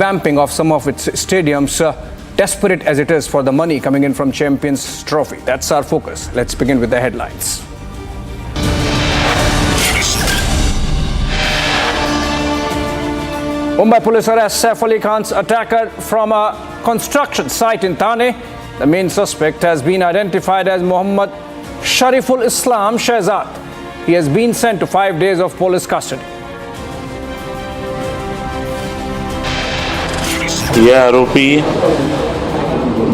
revamping of some of its stadiums, desperate as it is for the money coming in from Champions Trophy. That's our focus. Let's begin with the headlines. Mumbai police arrest Saif Ali Khan's attacker from a construction site in Thane. The main suspect has been identified as Mohammad Shariful Islam Shehzad. He has been sent to 5 days of police custody. यह आरोपी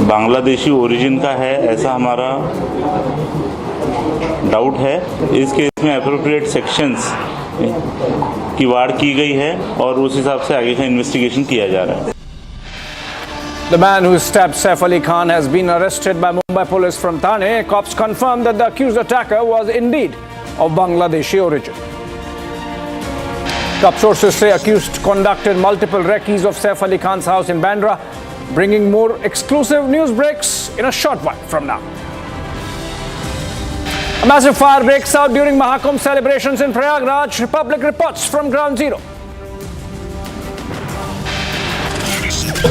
Bangladeshi origin का है ऐसा हमारा doubt है। इस case में appropriate sections की वाड़ की गई है और उस हिसाब से आगे का इन्वेस्टिगेशन किया जा रहा है। The man who stabbed Saif Ali Khan has been arrested by Mumbai police from Thane. Cops confirmed that the accused attacker was indeed of Bangladeshi origin. Top sources say accused conducted multiple recce's of Saif Ali Khan's house in Bandra, bringing more exclusive news breaks in a short while from now. A massive fire breaks out during Mahakumbh celebrations in Prayagraj. Republic reports from Ground Zero.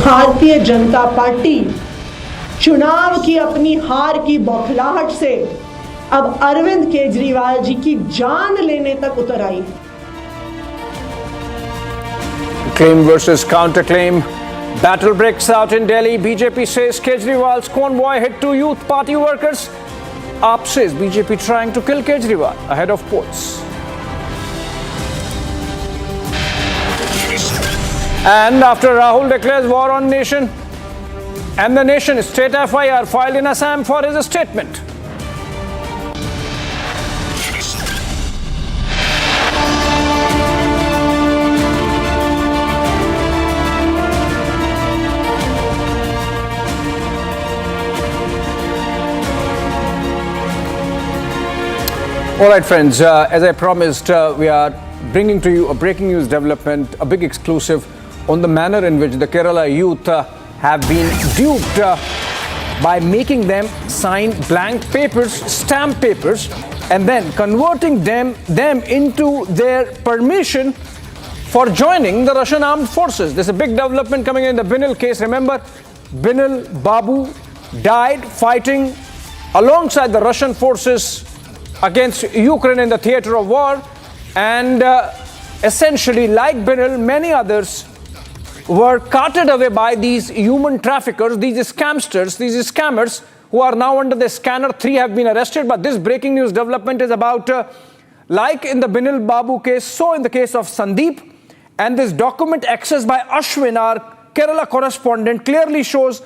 Bharatiya Janata party चुनाव की अपनी हार की बौखलाहट से अब अरविंद केजरीवाल जी की जान लेने तक उतर आई। Claim versus counterclaim. Battle breaks out in Delhi. BJP says Kejriwal's convoy hit 2 youth party workers. AAP says BJP trying to kill Kejriwal ahead of polls. And after Rahul declares war on nation, and the nation state FIR filed in Assam for his statement. All right, friends, as I promised, we are bringing to you a breaking news development, a big exclusive on the manner in which the Kerala youth have been duped by making them sign blank papers, stamp papers, and then converting them into their permission for joining the Russian armed forces. There's a big development coming in the Binil case. Remember, Binil Babu died fighting alongside the Russian forces against Ukraine in the theater of war, and essentially, like Binil, many others were carted away by these human traffickers, these scamsters, these scammers who are now under the scanner. 3 have been arrested, but this breaking news development is about, like in the Binil Babu case, so in the case of Sandeep, and this document accessed by Ashwin, our Kerala correspondent, clearly shows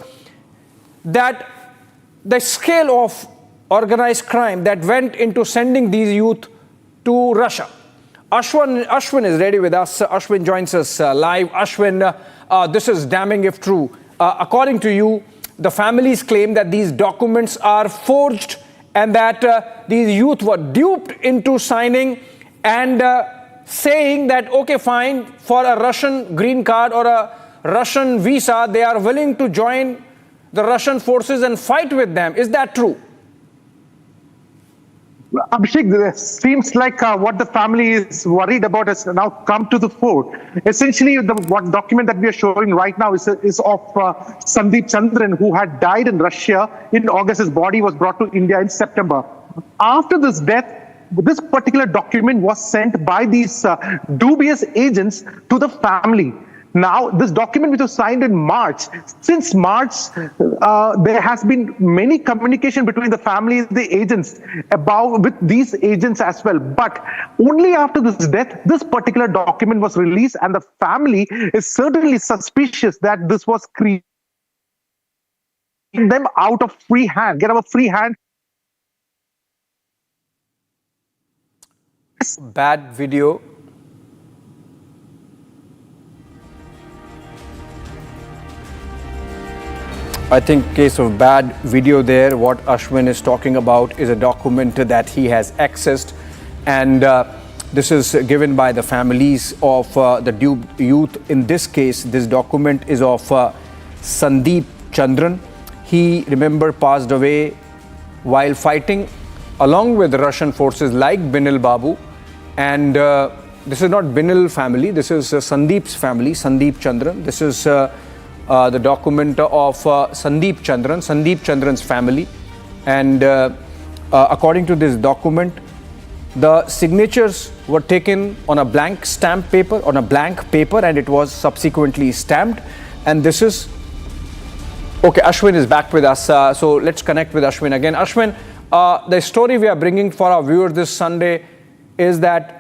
that the scale of organized crime that went into sending these youth to Russia. Ashwin is ready with us. Ashwin joins us live. Ashwin, this is damning if true. According to you, the families claim that these documents are forged and that these youth were duped into signing and saying that, okay, fine, for a Russian green card or a Russian visa, they are willing to join the Russian forces and fight with them. Is that true? Abhishek, it seems like what the family is worried about has now come to the fore. Essentially, what document that we are showing right now is of Sandeep Chandran, who had died in Russia in August. His body was brought to India in September. After this death, this particular document was sent by these dubious agents to the family. Now, this document which was signed in March, since March, there has been many communication between the families, the agents, with these agents as well. But only after this death, this particular document was released, and the family is certainly suspicious that this was created them out of free hand, get out of free hand. Bad video. I think case of bad video there. What Ashwin is talking about is a document that he has accessed, and this is given by the families of the duped youth. In this case, this document is of Sandeep Chandran. He, remember, passed away while fighting along with Russian forces like Binil Babu, and this is not Binil family, this is Sandeep's family, Sandeep Chandran. This is the document of Sandeep Chandran's family. And according to this document, the signatures were taken on a blank paper, and it was subsequently stamped. And this is, okay, Ashwin is back with us. So let's connect with Ashwin again. Ashwin, the story we are bringing for our viewers this Sunday is that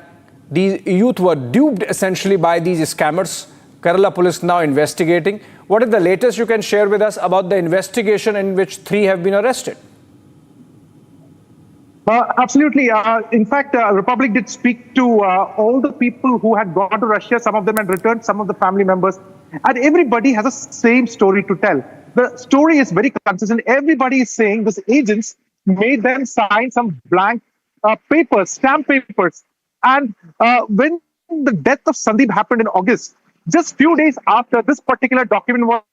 these youth were duped essentially by these scammers. Kerala police now investigating. What is the latest you can share with us about the investigation in which 3 have been arrested? Absolutely. In fact, Republic did speak to all the people who had gone to Russia. Some of them had returned, some of the family members. And everybody has a same story to tell. The story is very consistent. Everybody is saying these agents made them sign some blank papers, stamp papers. And when the death of Sandeep happened in August, just few days after this particular document was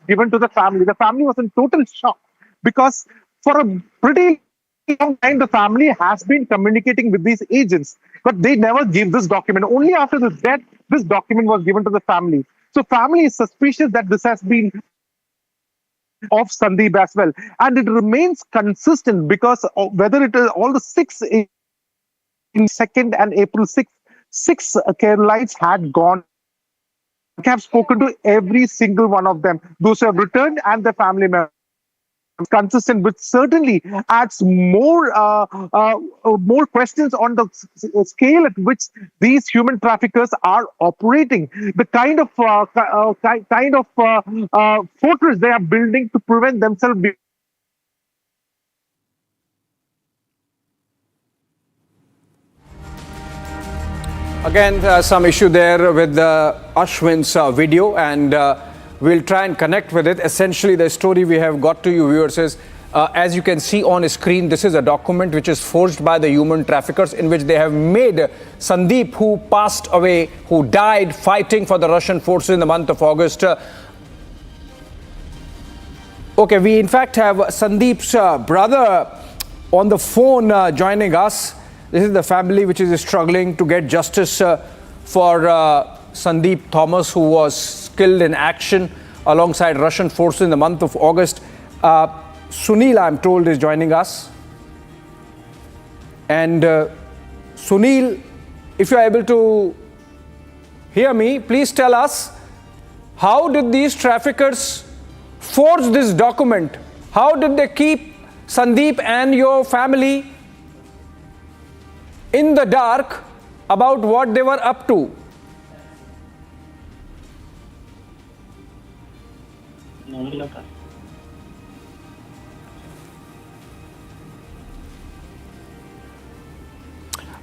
given to the family was in total shock, because for a pretty long time, the family has been communicating with these agents, but they never gave this document. Only after the death, this document was given to the family. So family is suspicious that this has been of Sandeep as well. And it remains consistent because whether it is all the 6 in 2nd and April 6th, 6 Keralites had gone. I have spoken to every single one of them, those who have returned and their family members. Consistent, which certainly adds more questions on the scale at which these human traffickers are operating, the kind of fortress they are building to prevent themselves. Again, some issue there with Ashwin's video, and we'll try and connect with it. Essentially, the story we have got to you viewers is, as you can see on screen, this is a document which is forged by the human traffickers, in which they have made Sandeep, who passed away, who died fighting for the Russian forces in the month of August. Okay, we in fact have Sandeep's brother on the phone joining us. This is the family which is struggling to get justice for Sandeep Thomas, who was killed in action alongside Russian forces in the month of August. Sunil, I'm told, is joining us. And Sunil, if you are able to hear me, please tell us, how did these traffickers forge this document? How did they keep Sandeep and your family in the dark about what they were up to?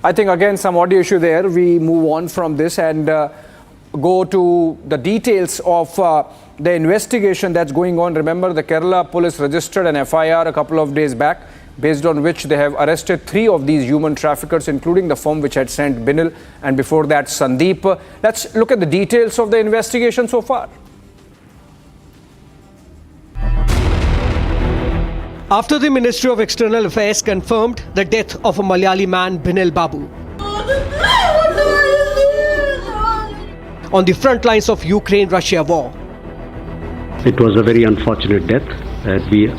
I think again some audio issue there. We move on from this and go to the details of the investigation that's going on. Remember, the Kerala police registered an FIR a couple of days back, based on which they have arrested 3 of these human traffickers, including the firm which had sent Binil, and before that Sandeep. Let's look at the details of the investigation so far. After the Ministry of External Affairs confirmed the death of a Malayali man, Binil Babu, on the front lines of Ukraine-Russia war. It was a very unfortunate death. We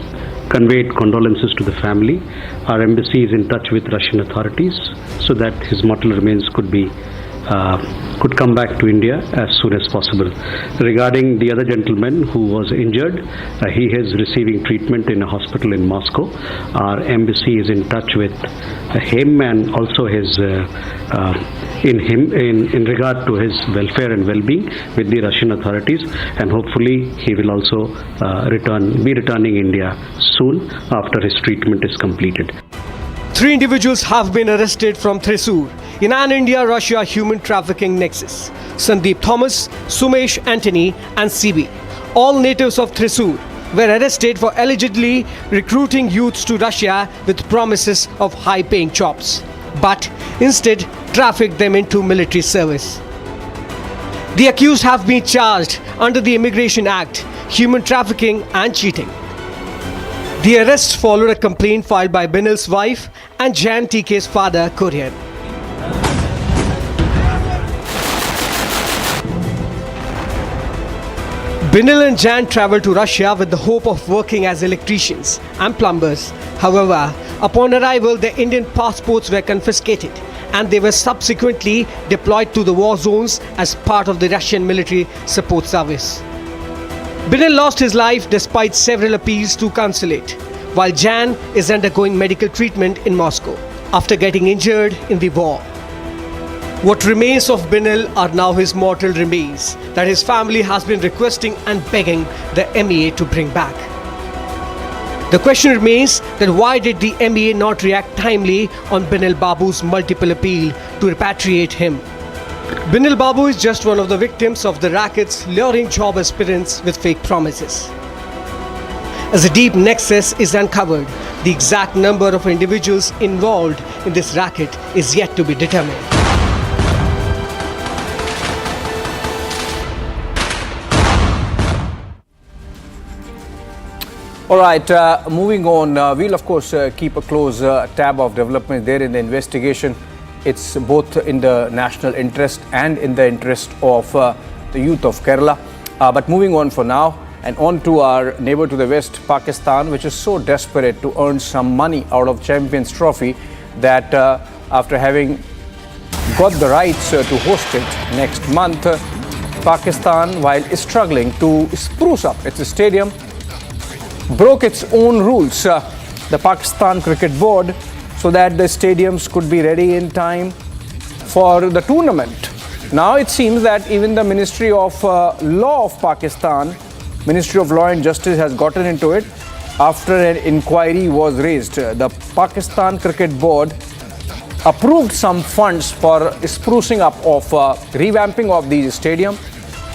conveyed condolences to the family. Our embassy is in touch with Russian authorities so that his mortal remains could come back to India as soon as possible. Regarding the other gentleman who was injured, he is receiving treatment in a hospital in Moscow. Our embassy is in touch with him and also his in regard to his welfare and well-being with the Russian authorities, and hopefully he will also be returning India soon after his treatment is completed. 3 individuals have been arrested from Thrissur in an India-Russia human trafficking nexus. Sandeep Thomas, Sumesh Antony and CB, all natives of Thrissur, were arrested for allegedly recruiting youths to Russia with promises of high-paying jobs, but instead trafficked them into military service. The accused have been charged under the Immigration Act, human trafficking and cheating. The arrest followed a complaint filed by Binil's wife and Jan TK's father, Kurian. Binil and Jan traveled to Russia with the hope of working as electricians and plumbers. However, upon arrival, their Indian passports were confiscated and they were subsequently deployed to the war zones as part of the Russian military support service. Binil lost his life despite several appeals to consulate, while Jan is undergoing medical treatment in Moscow after getting injured in the war. What remains of Binil are now his mortal remains that his family has been requesting and begging the MEA to bring back. The question remains that why did the MEA not react timely on Binil Babu's multiple appeal to repatriate him? Binil Babu is just one of the victims of the rackets luring job aspirants with fake promises. As a deep nexus is uncovered, the exact number of individuals involved in this racket is yet to be determined. All right, moving on, we'll of course keep a close tab of development there in the investigation. It's both in the national interest and in the interest of the youth of Kerala. But moving on for now, and on to our neighbor to the west, Pakistan, which is so desperate to earn some money out of Champions Trophy that after having got the rights to host it next month, Pakistan, while struggling to spruce up its stadium, broke its own rules, the Pakistan Cricket Board, so that the stadiums could be ready in time for the tournament. Now it seems that even the Ministry of Law of Pakistan, Ministry of Law and Justice, has gotten into it after an inquiry was raised. The Pakistan Cricket Board approved some funds for sprucing up of revamping of the stadium,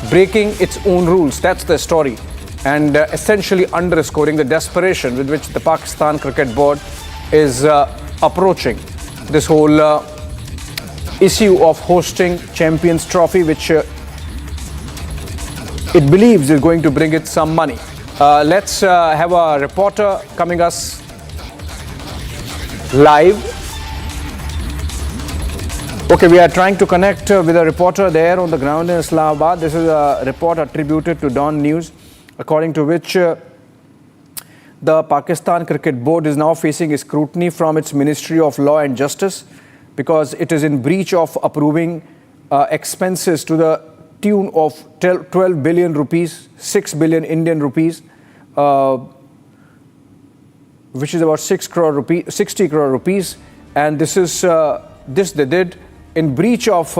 breaking its own rules. That's the story. And essentially underscoring the desperation with which the Pakistan Cricket Board is approaching this whole issue of hosting Champions Trophy, which it believes is going to bring it some money. Let's have a reporter coming us live. Okay, we are trying to connect with a reporter there on the ground in Islamabad. This is a report attributed to Dawn News, according to which the Pakistan Cricket Board is now facing scrutiny from its Ministry of Law and Justice because it is in breach of approving expenses to the tune of 12 billion rupees, 6 billion Indian rupees, which is about 60 crore rupees. And this is this they did in breach of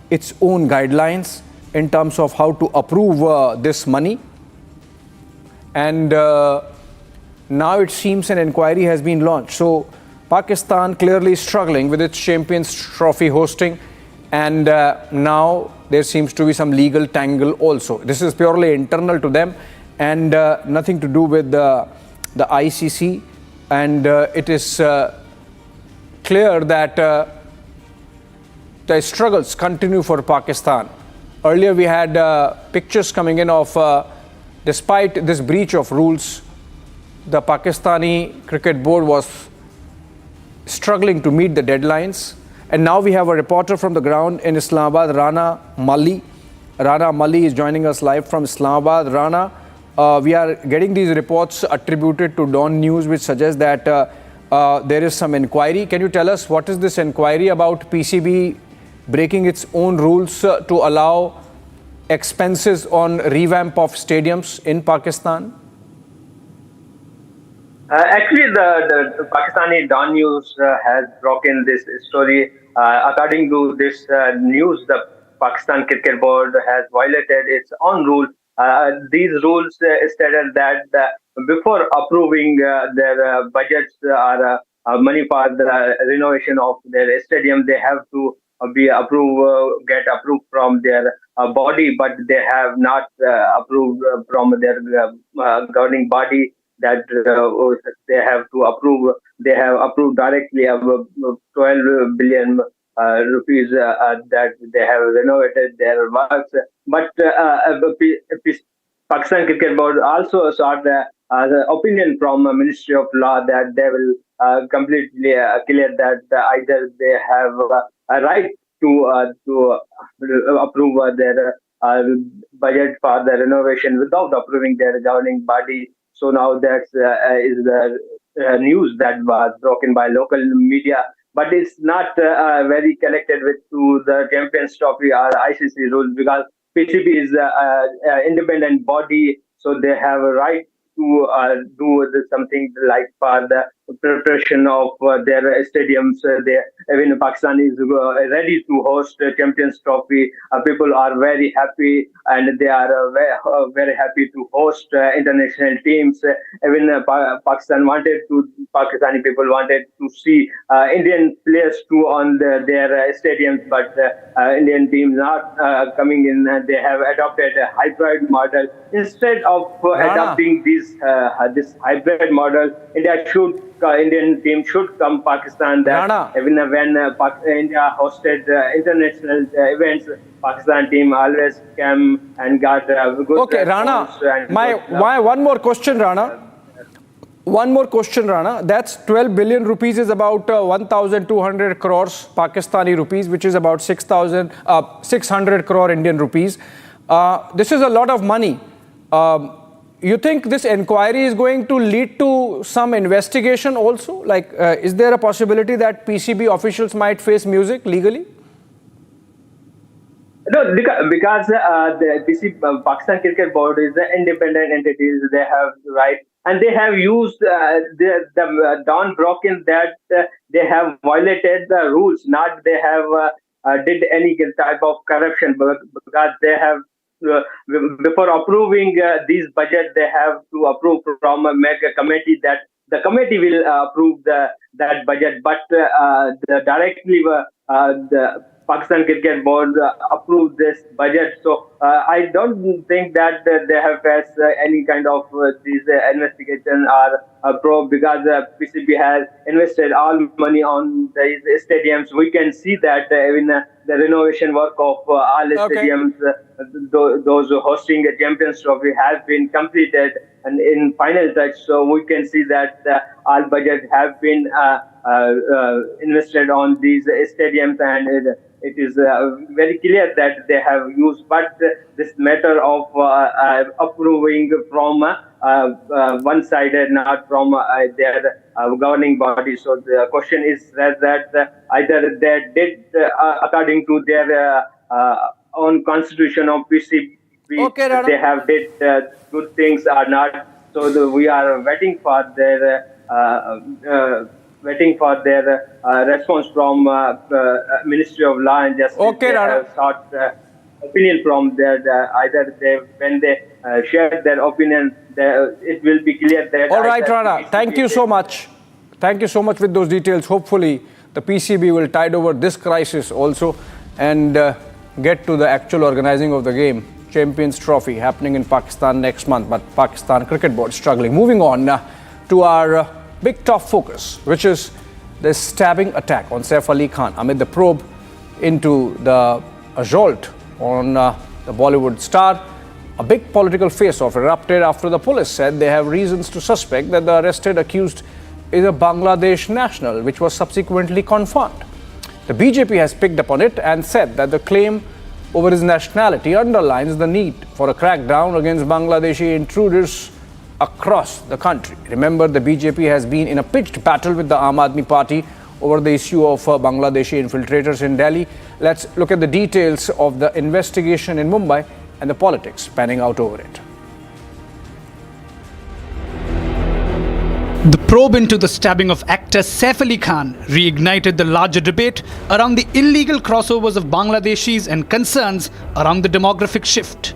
its own guidelines in terms of how to approve this money. And now it seems an inquiry has been launched. So Pakistan clearly struggling with its Champions Trophy hosting, and now there seems to be some legal tangle also. This is purely internal to them and nothing to do with the ICC. And it is clear that the struggles continue for Pakistan. Earlier we had pictures coming in of despite this breach of rules, the Pakistani Cricket Board was struggling to meet the deadlines. And now we have a reporter from the ground in Islamabad, Rana Mali. Rana Mali is joining us live from Islamabad. Rana, we are getting these reports attributed to Dawn News, which suggest that there is some inquiry. Can you tell us what is this inquiry about PCB breaking its own rules to allow expenses on revamp of stadiums in Pakistan? Actually, the Pakistani Dawn News has broken this story. According to this news, the Pakistan Cricket Board has violated its own rule. These rules stated that before approving their budgets or money for the renovation of their stadium, they have to get approved from their body, but they have not approved from their governing body that they have to approve. They have approved directly 12 billion rupees that they have renovated their works. But Pakistan Cricket Board also sought the opinion from the Ministry of Law that they will completely clear that either they have a right to approve their budget for the renovation without approving their governing body. So now that is the news that was broken by local media, but it's not very connected with to the Champions Trophy or ICC rules, because PCB is an independent body, so they have a right to something like for the preparation of their stadiums. Even Pakistan is ready to host Champions Trophy. People are very happy, and they are very happy to host international teams. Even Pakistani people wanted to see Indian players too on their stadiums, but Indian team not coming in. They have adopted a hybrid model instead of adopting this hybrid model. Indian team should come Pakistan. That even when India hosted international events, Pakistan team always came and got good. Okay, Rana. One more question, Rana. That's 12 billion rupees is about 1,200 crores Pakistani rupees, which is about 600 crore Indian rupees. This is a lot of money. You think this inquiry is going to lead to some investigation also? Like, is there a possibility that PCB officials might face music legally? No, because the Pakistan Cricket Board is an independent entity. They have right, and they have used the dawn broken that they have violated the rules. Not they have did any type of corruption, because they have. Before approving these budget, they have to approve from a mega committee, that the committee will approve that budget, but directly the Pakistan Cricket Board approved this budget. So I don't think that they have faced any kind of these investigation or probe, because PCB has invested all money on these stadiums. We can see that in the renovation work of all stadiums, those hosting a Champions Trophy has been completed and in final touch. So we can see that all budget have been invested on these stadiums, and it is very clear that they have used. But this matter of approving from one-sided, not from their governing body. So the question is that either they did according to their own constitution of PCB, they have did good things or not. So we are waiting for their response from Ministry of Law and Justice. Okay, they have sought opinion from either when they share their opinion, it will be clear that. All right, Rana. Thank you so much. Thank you so much with those details. Hopefully, the PCB will tide over this crisis also and get to the actual organizing of the game. Champions Trophy happening in Pakistan next month, but Pakistan Cricket Board struggling. Moving on to our big top focus, which is the stabbing attack on Saif Ali Khan amid the probe into the assault on the Bollywood star. A big political face-off erupted after the police said they have reasons to suspect that the arrested accused is a Bangladesh national, which was subsequently confirmed. The BJP has picked up on it and said that the claim over his nationality underlines the need for a crackdown against Bangladeshi intruders across the country. Remember, the BJP has been in a pitched battle with the Aam Aadmi Party over the issue of Bangladeshi infiltrators in Delhi. Let's look at the details of the investigation in Mumbai and the politics panning out over it. The probe into the stabbing of actor Saif Ali Khan reignited the larger debate around the illegal crossovers of Bangladeshis and concerns around the demographic shift.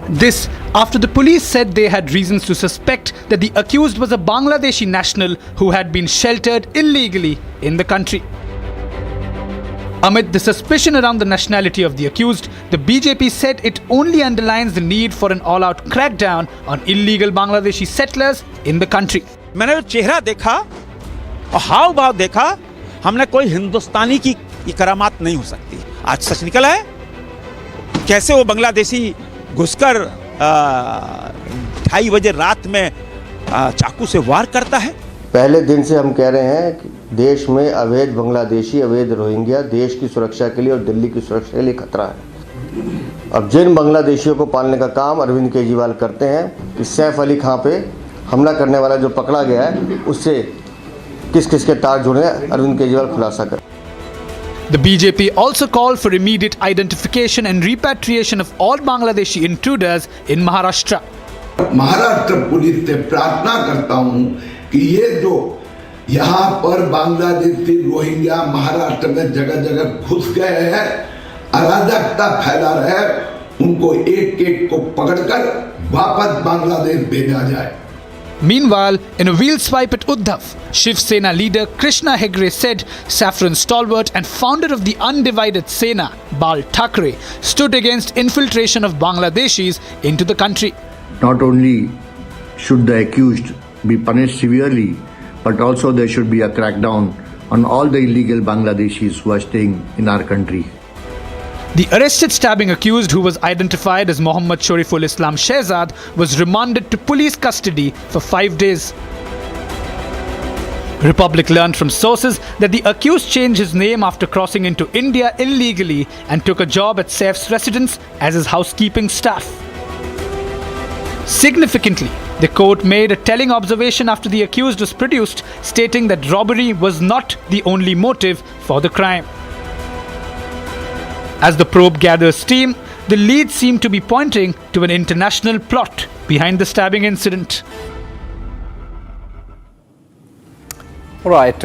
This after the police said they had reasons to suspect that the accused was a Bangladeshi national who had been sheltered illegally in the country. Amid the suspicion around the nationality of the accused, the BJP said it only underlines the need for an all-out crackdown on illegal Bangladeshi settlers in the country. मैंने चेहरा देखा और हाव भाव देखा, हमने कोई हिंदुस्तानी की ये करामात नहीं हो सकती। आज सच निकला है, कैसे वो बांग्लादेशी घुसकर 2:30 बजे रात में चाकू से वार करता है। पहले दिन से हम कह रहे हैं कि देश में अवैध बांग्लादेशी, अवैध रोहिंग्या देश की सुरक्षा के लिए और दिल्ली की सुरक्षा के लिए खतरा है। अब जिन बांग्लादेशियों को पालने का काम अरविंद केजरीवाल करते हैं कि सैफ अली खां पे हमला करने वाला जो पकड़ा गया है उससे किस किस के तार जुड़े हैं, अरविंद केजरीवाल खुलासा करें। The BJP also called for immediate identification and repatriation of all Bangladeshi intruders in Maharashtra. Maharashtra police से प्रार्थना करता हूं कि ये जो यहाँ पर बांग्लादेशी रोहिंग्या महाराष्ट्र में जगह जगह घुस गए हैं, अराजकता फैला रहे हैं, उनको एक एक को पकड़कर वापस बांग्लादेश भेजा जाए। Meanwhile, in a wheel swipe at Uddhav, Shiv Sena leader Krishna Hegde said saffron stalwart and founder of the undivided Sena, Bal Thackeray, stood against infiltration of Bangladeshis into the country. Not only should the accused be punished severely, but also there should be a crackdown on all the illegal Bangladeshis who are staying in our country. The arrested stabbing accused, who was identified as Mohammad Shariful Islam Shehzad, was remanded to police custody for 5 days. Republic learned from sources that the accused changed his name after crossing into India illegally and took a job at Saif's residence as his housekeeping staff. Significantly, the court made a telling observation after the accused was produced, stating that robbery was not the only motive for the crime. As the probe gathers steam, the leads seem to be pointing to an international plot behind the stabbing incident. All right,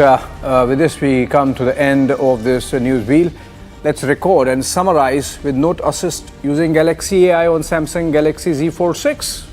with this we come to the end of this news wheel. Let's record and summarize with Note Assist using Galaxy AI on Samsung Galaxy Z Fold 6.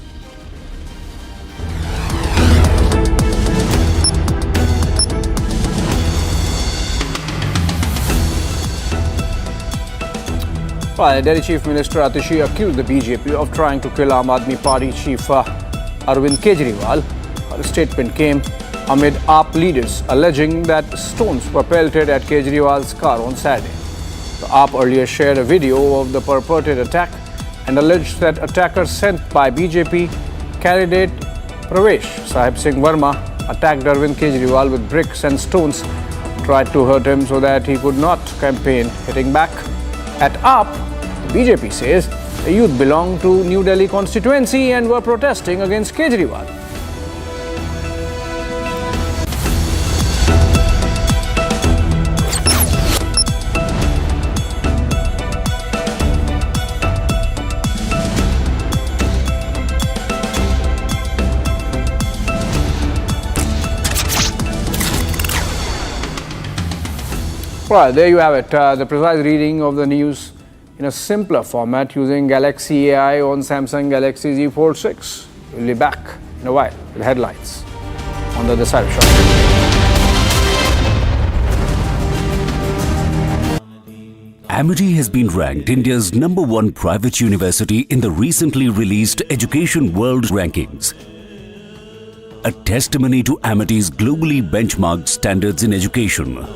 Right, Delhi Chief Minister Atishi accused the BJP of trying to kill Aam Aadmi Party Chief Arvind Kejriwal. Her statement came amid AAP leaders alleging that stones were pelted at Kejriwal's car on Saturday. The AAP earlier shared a video of the purported attack and alleged that attackers sent by BJP candidate Pravesh Sahib Singh Verma attacked Arvind Kejriwal with bricks and stones, tried to hurt him so that he could not campaign, hitting back. At AAP, the BJP says the youth belonged to New Delhi constituency and were protesting against Kejriwal. Right, there you have it, the precise reading of the news in a simpler format using Galaxy AI on Samsung Galaxy Z Fold 6. We'll be back in a while with headlines on the other side of shot. Amity has been ranked India's #1 private university in the recently released Education World Rankings. A testimony to Amity's globally benchmarked standards in education.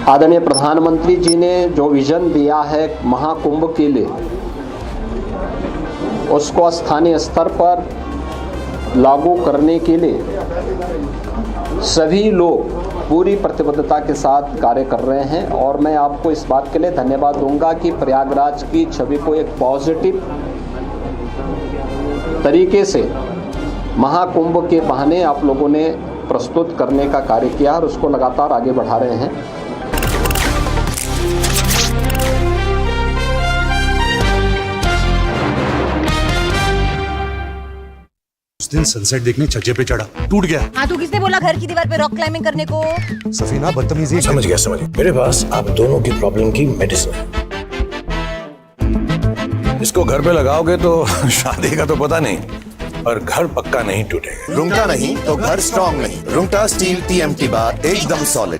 आदरणीय प्रधानमंत्री जी ने जो vision दिया है महाकुंभ के लिए, उसको स्थानीय स्तर पर लागू करने के लिए सभी लोग पूरी प्रतिबद्धता के साथ कार्य कर रहे हैं। और मैं आपको इस बात के लिए धन्यवाद दूंगा कि प्रयागराज की छवि को एक पॉजिटिव तरीके से महाकुंभ के बहाने आप लोगों ने प्रस्तुत करने का कार्य किया और उसको लगातार आगे बढ़ा रहे हैं। उस दिन सनसेट देखने छज्जे पे चढ़ा, टूट गया। हाँ, तो किसने बोला घर की दीवार पे रॉक क्लाइंबिंग करने को? सफीना बदतमीजी। समझ गया। मेरे पास आप दोनों की प्रॉब्लम की मेडिसिन है। इसको घर पे लगाओगे तो शादी का तो पता नहीं, पर घर पक्का नहीं टूटेगा। रुंगटा नहीं तो घर स्ट्रॉन्ग नहीं। रुंगटा स्टील TMT बार एकदम solid.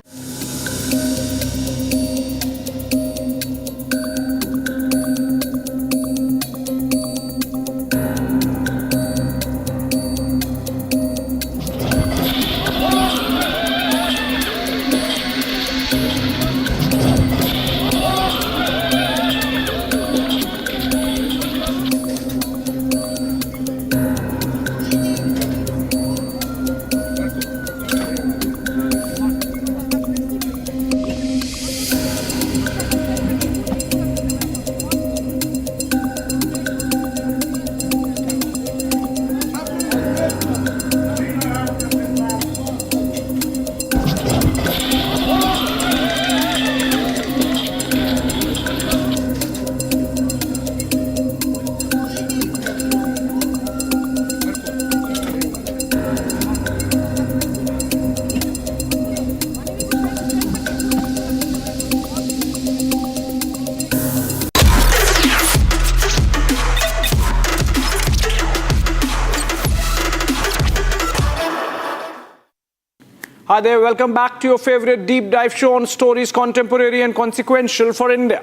Hi there, welcome back to your favorite deep dive show on stories contemporary and consequential for India.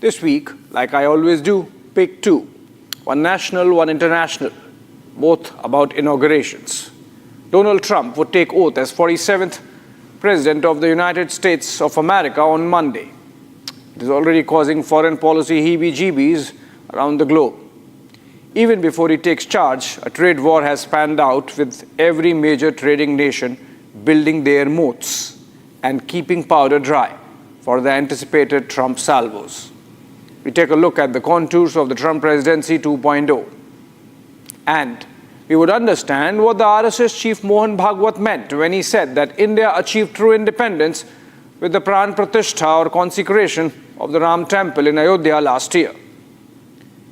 This week, like I always do, pick two. One national, one international. Both about inaugurations. Donald Trump would take oath as 47th President of the United States of America on Monday. It is already causing foreign policy heebie-jeebies around the globe. Even before he takes charge, a trade war has spanned out with every major trading nation building their moats and keeping powder dry for the anticipated Trump salvos. We take a look at the contours of the Trump presidency 2.0. And we would understand what the RSS chief Mohan Bhagwat meant when he said that India achieved true independence with the Pran Pratishtha or consecration of the Ram temple in Ayodhya last year.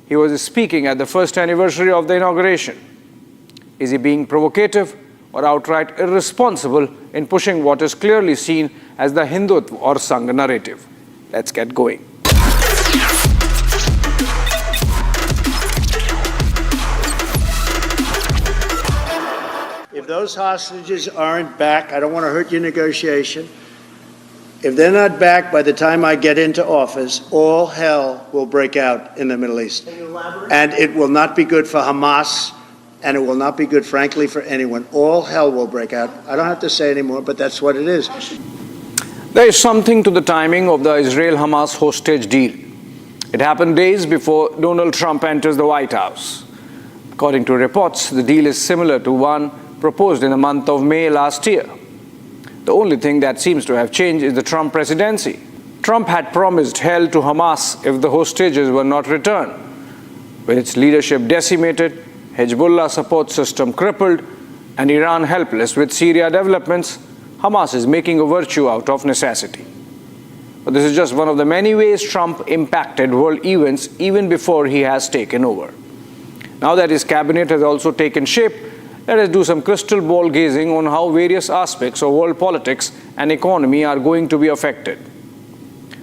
He was speaking at the first anniversary of the inauguration. Is he being provocative or outright irresponsible in pushing what is clearly seen as the Hindutva or Sangh narrative? Let's get going. If those hostages aren't back, I don't want to hurt your negotiation. If they're not back by the time I get into office, all hell will break out in the Middle East. And it will not be good for Hamas, and it will not be good, frankly, for anyone. All hell will break out. I don't have to say anymore, but that's what it is. There is something to the timing of the Israel-Hamas hostage deal. It happened days before Donald Trump enters the White House. According to reports, the deal is similar to one proposed in the month of May last year. The only thing that seems to have changed is the Trump presidency. Trump had promised hell to Hamas if the hostages were not returned. With its leadership decimated, Hezbollah support system crippled, and Iran helpless with Syria developments, Hamas is making a virtue out of necessity. But this is just one of the many ways Trump impacted world events even before he has taken over. Now that his cabinet has also taken shape, let us do some crystal ball gazing on how various aspects of world politics and economy are going to be affected.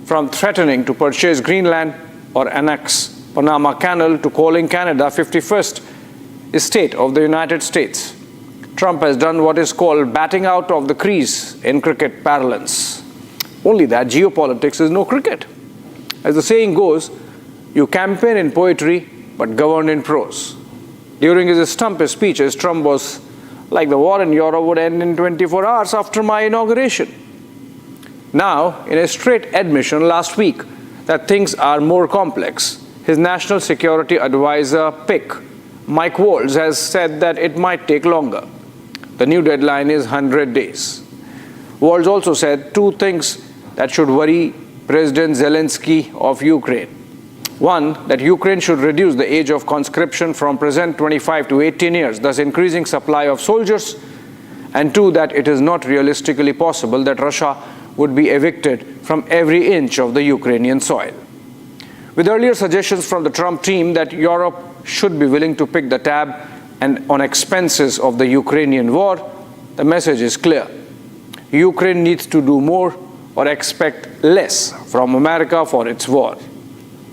From threatening to purchase Greenland or annex Panama Canal to calling Canada 51st state of the United States, Trump has done what is called batting out of the crease in cricket parlance. Only that geopolitics is no cricket. As the saying goes, you campaign in poetry but govern in prose. During his stump speeches, Trump was like the war in Europe would end in 24 hours after my inauguration. Now, in a straight admission last week that things are more complex, his national security advisor, PIC, Mike Waltz, has said that it might take longer. The new deadline is 100 days. Waltz also said two things that should worry President Zelensky of Ukraine. One, that Ukraine should reduce the age of conscription from present 25 to 18 years, thus increasing supply of soldiers. And two, that it is not realistically possible that Russia would be evicted from every inch of the Ukrainian soil. With earlier suggestions from the Trump team that Europe should be willing to pick the tab and on expenses of the Ukrainian war, the message is clear. Ukraine needs to do more or expect less from America for its war.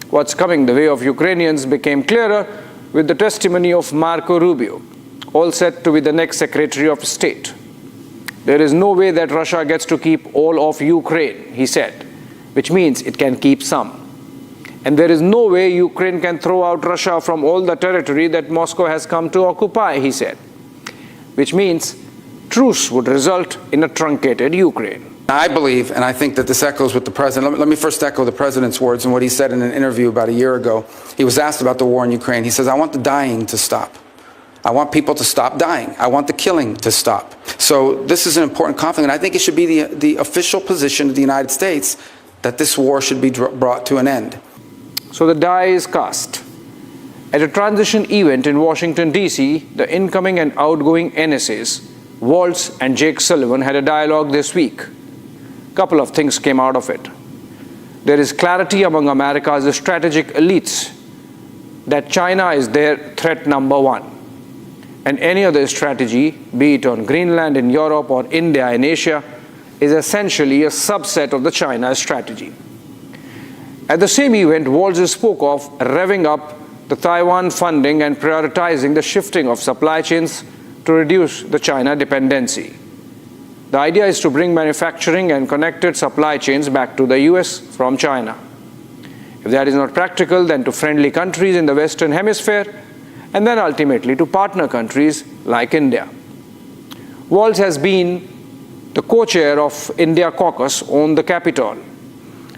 What's coming the way of Ukrainians became clearer with the testimony of Marco Rubio, all set to be the next Secretary of State. There is no way that Russia gets to keep all of Ukraine, he said, which means it can keep some. And there is no way Ukraine can throw out Russia from all the territory that Moscow has come to occupy, he said, which means truce would result in a truncated Ukraine. I believe, and I think that this echoes with the president. Let me first echo the president's words and what he said in an interview about a year ago. He was asked about the war in Ukraine. He says, I want the dying to stop. I want people to stop dying. I want the killing to stop. So this is an important conflict, and I think it should be the official position of the United States that this war should be brought to an end. So the die is cast. At a transition event in Washington, D.C., the incoming and outgoing NSAs, Waltz and Jake Sullivan, had a dialogue this week. A couple of things came out of it. There is clarity among America's strategic elites that China is their threat number one. And any other strategy, be it on Greenland in Europe or India in Asia, is essentially a subset of the China strategy. At the same event, Waltz spoke of revving up the Taiwan funding and prioritizing the shifting of supply chains to reduce the China dependency. The idea is to bring manufacturing and connected supply chains back to the US from China. If that is not practical, then to friendly countries in the Western Hemisphere, and then ultimately to partner countries like India. Waltz has been the co-chair of India caucus on the Capitol,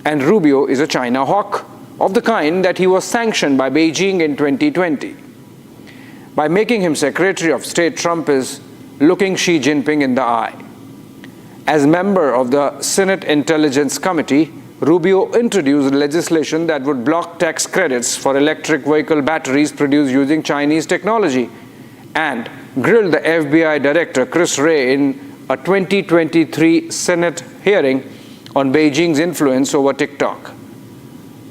and Rubio is a China hawk of the kind that he was sanctioned by Beijing in 2020. By making him Secretary of State, Trump is looking Xi Jinping in the eye. As member of the Senate Intelligence Committee, Rubio introduced legislation that would block tax credits for electric vehicle batteries produced using Chinese technology and grilled the FBI Director Chris Wray in a 2023 Senate hearing on Beijing's influence over TikTok.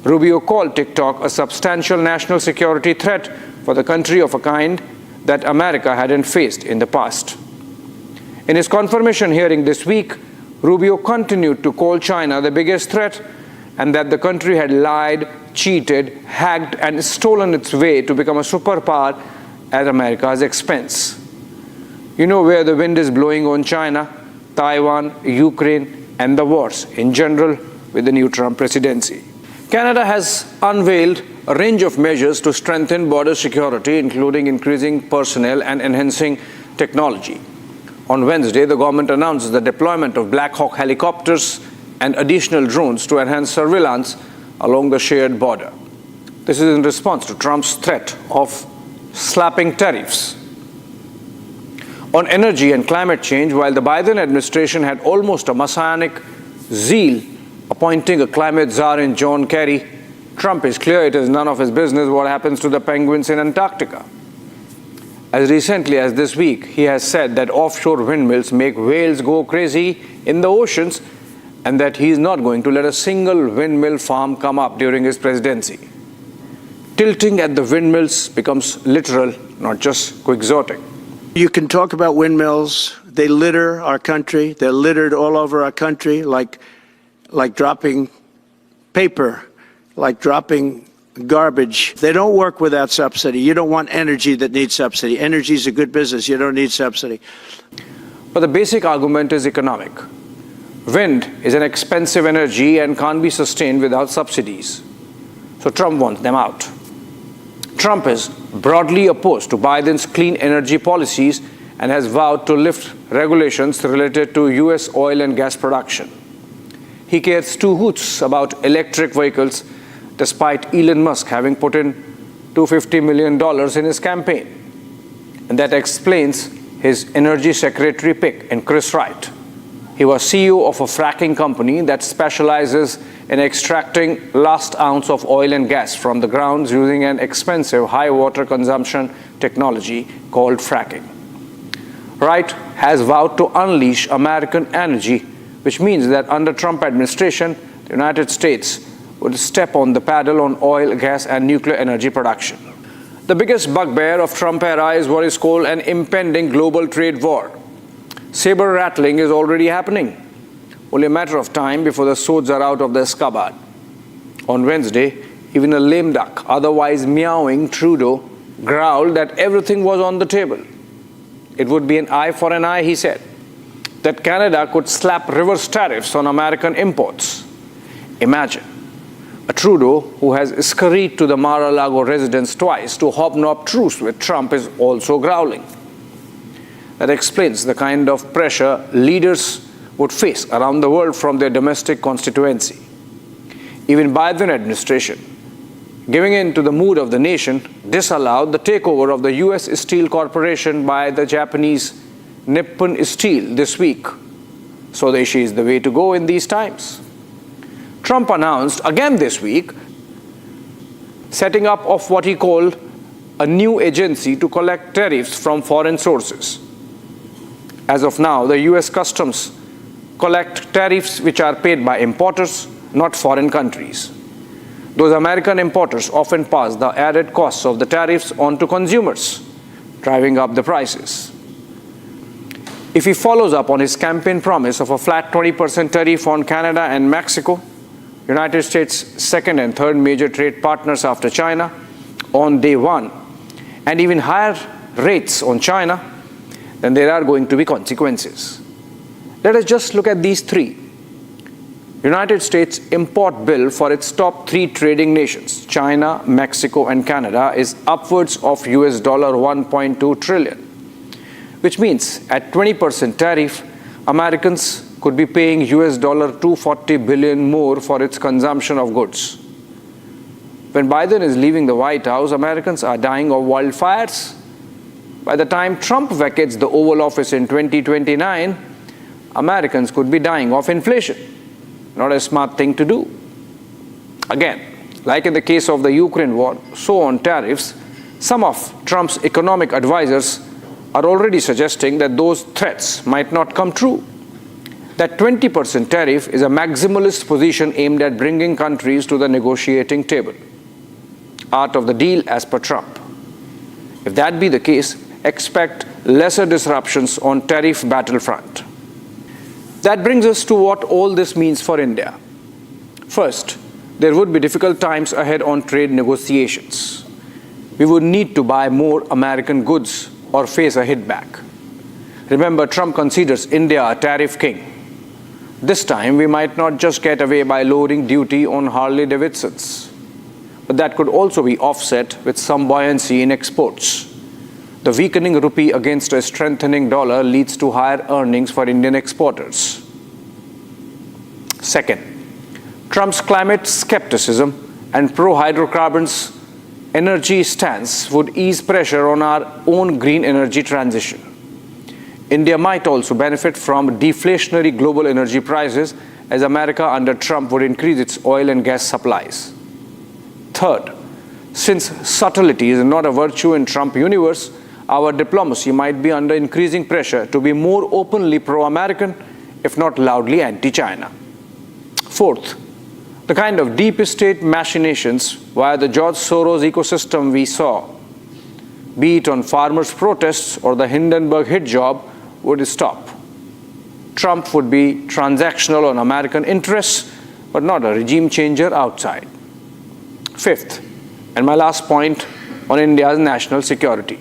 Rubio called TikTok a substantial national security threat for the country of a kind that America hadn't faced in the past. In his confirmation hearing this week, Rubio continued to call China the biggest threat and that the country had lied, cheated, hacked, and stolen its way to become a superpower at America's expense. You know where the wind is blowing on China, Taiwan, Ukraine, and the wars in general with the new Trump presidency. Canada has unveiled a range of measures to strengthen border security, including increasing personnel and enhancing technology. On Wednesday, the government announced the deployment of Black Hawk helicopters and additional drones to enhance surveillance along the shared border. This is in response to Trump's threat of slapping tariffs. On energy and climate change, while the Biden administration had almost a messianic zeal appointing a climate czar in John Kerry, Trump is clear it is none of his business what happens to the penguins in Antarctica. As recently as this week, he has said that offshore windmills make whales go crazy in the oceans and that he is not going to let a single windmill farm come up during his presidency. Tilting at the windmills becomes literal, not just quixotic. You can talk about windmills. They litter our country. They're littered all over our country like dropping paper, like dropping garbage. They don't work without subsidy. You don't want energy that needs subsidy. Energy is a good business. You don't need subsidy. But the basic argument is economic. Wind is an expensive energy and can't be sustained without subsidies. So Trump wants them out. Trump is broadly opposed to Biden's clean energy policies and has vowed to lift regulations related to U.S. oil and gas production. he cares two hoots about electric vehicles, despite Elon Musk having put in $250 million in his campaign. And that explains his energy secretary pick in Chris Wright. He was CEO of a fracking company that specializes in extracting last ounce of oil and gas from the ground using an expensive high water consumption technology called fracking. Wright has vowed to unleash American energy, which means that under Trump administration, the United States would step on the paddle on oil, gas, and nuclear energy production. The biggest bugbear of Trump era is what is called an impending global trade war. Saber rattling is already happening. Only a matter of time before the swords are out of their scabbard. On Wednesday, even a lame duck, otherwise meowing Trudeau, growled that everything was on the table. It would be an eye for an eye, he said. That Canada could slap reverse tariffs on American imports. Imagine. A Trudeau who has scurried to the Mar-a-Lago residence twice to hobnob truce with Trump is also growling. That explains the kind of pressure leaders would face around the world from their domestic constituency. Even Biden administration, giving in to the mood of the nation, disallowed the takeover of the US Steel Corporation by the Japanese Nippon Steel this week. Swadeshi is the way to go in these times. Trump announced again this week setting up of what he called a new agency to collect tariffs from foreign sources. As of now, the US Customs collect tariffs which are paid by importers, not foreign countries. Those American importers often pass the added costs of the tariffs on to consumers, driving up the prices. If he follows up on his campaign promise of a flat 20% tariff on Canada and Mexico, United States' second and third major trade partners after China, on day one, and even higher rates on China, then there are going to be consequences. Let us just look at these three. United States import bill for its top three trading nations, China, Mexico, and Canada, is upwards of US $1.2 trillion, which means at 20% tariff, Americans could be paying US $240 billion more for its consumption of goods. When Biden is leaving the White House, Americans are dying of wildfires. By the time Trump vacates the Oval Office in 2029, Americans could be dying of inflation. Not a smart thing to do. Again, like in the case of the Ukraine war, so on tariffs, some of Trump's economic advisors are already suggesting that those threats might not come true. That 20% tariff is a maximalist position aimed at bringing countries to the negotiating table. Art of the deal as per Trump. If that be the case, expect lesser disruptions on tariff battlefront. That brings us to what all this means for India. First, there would be difficult times ahead on trade negotiations. We would need to buy more American goods or face a hit back. Remember, Trump considers India a tariff king. This time, we might not just get away by lowering duty on Harley-Davidsons, but that could also be offset with some buoyancy in exports. The weakening rupee against a strengthening dollar leads to higher earnings for Indian exporters. Second, Trump's climate skepticism and pro-hydrocarbons energy stance would ease pressure on our own green energy transition. India might also benefit from deflationary global energy prices as America under Trump would increase its oil and gas supplies. Third, since subtlety is not a virtue in Trump universe, our diplomacy might be under increasing pressure to be more openly pro-American, if not loudly anti-China. Fourth, the kind of deep state machinations via the George Soros ecosystem we saw, be it on farmers' protests or the Hindenburg hit job, would stop. Trump would be transactional on American interests, but not a regime changer outside. Fifth, and my last point on India's national security.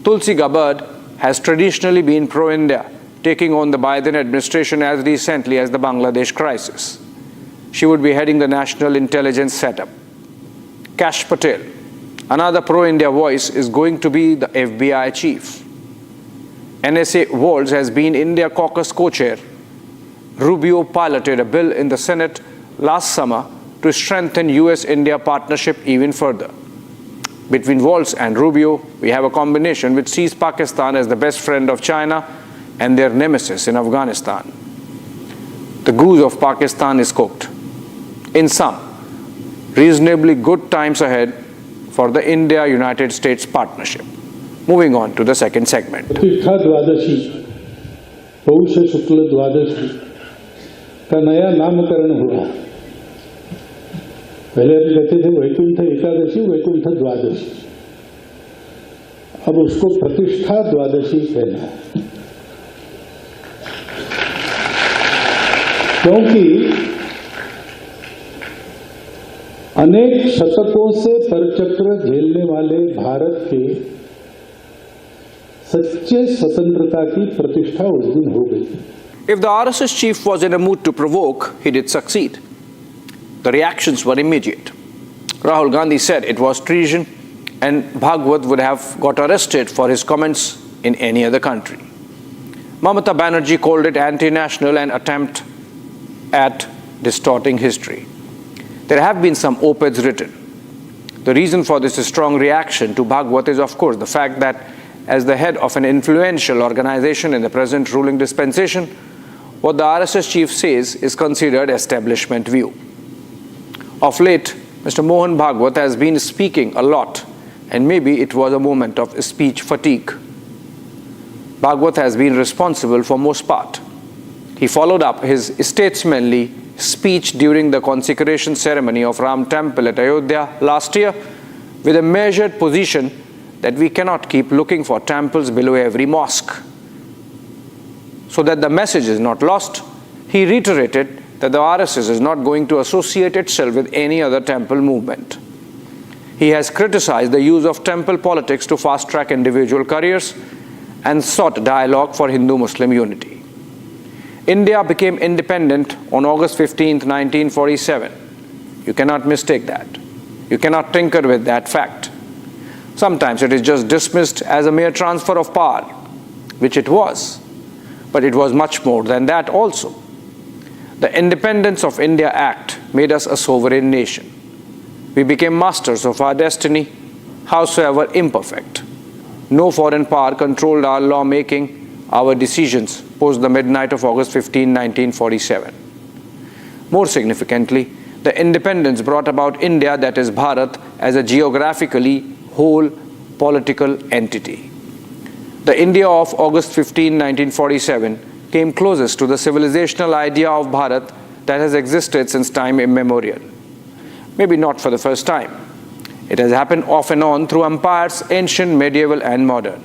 Tulsi Gabbard has traditionally been pro-India, taking on the Biden administration as recently as the Bangladesh crisis. She would be heading the national intelligence setup. Kash Patel, another pro-India voice, is going to be the FBI chief. NSA Waltz has been India caucus co-chair. Rubio piloted a bill in the Senate last summer to strengthen US-India partnership even further. Between Waltz and Rubio, we have a combination which sees Pakistan as the best friend of China and their nemesis in Afghanistan. The goose of Pakistan is cooked. In sum, reasonably good times ahead for the India-United States partnership. Moving on to the second segment. प्रतिष्ठा द्वादशी, पौष शुक्ल द्वादशी का नया नामकरण हुआ। पहले हम कहते थे वैकुंठ एकादशी, वैकुंठ द्वादशी, अब उसको प्रतिष्ठा द्वादशी कहना है, क्योंकि अनेक शतकों से परचक्र झेलने वाले भारत के सच्चे स्वतंत्रता की प्रतिष्ठा उस दिन हो गई। If the RSS chief was in a mood to provoke, he did succeed. The reactions were immediate. Rahul Gandhi said it was treason and Bhagwat would have got arrested for his comments in any other country. Mamata Banerjee called it anti-national and attempt at distorting history. There have been some op-eds written. The reason for this strong reaction to Bhagwat is, of course, the fact that as the head of an influential organization in the present ruling dispensation, what the RSS chief says is considered establishment view. Of late, Mr. Mohan Bhagwat has been speaking a lot, and maybe it was a moment of speech fatigue. Bhagwat has been responsible for most part. He followed up his statesmanly speech during the consecration ceremony of Ram Temple at Ayodhya last year with a measured position that we cannot keep looking for temples below every mosque. So that the message is not lost, he reiterated that the RSS is not going to associate itself with any other temple movement. He has criticized the use of temple politics to fast-track individual careers and sought dialogue for Hindu-Muslim unity. India became independent on August 15, 1947. You cannot mistake that. You cannot tinker with that fact. Sometimes it is just dismissed as a mere transfer of power, which it was. But it was much more than that also. The Independence of India Act made us a sovereign nation. We became masters of our destiny, howsoever imperfect. No foreign power controlled our lawmaking, our decisions post the midnight of August 15, 1947. More significantly, the independence brought about India, that is Bharat, as a geographically whole political entity. The India of August 15, 1947 came closest to the civilizational idea of Bharat that has existed since time immemorial. Maybe not for the first time. It has happened off and on through empires, ancient, medieval, and modern.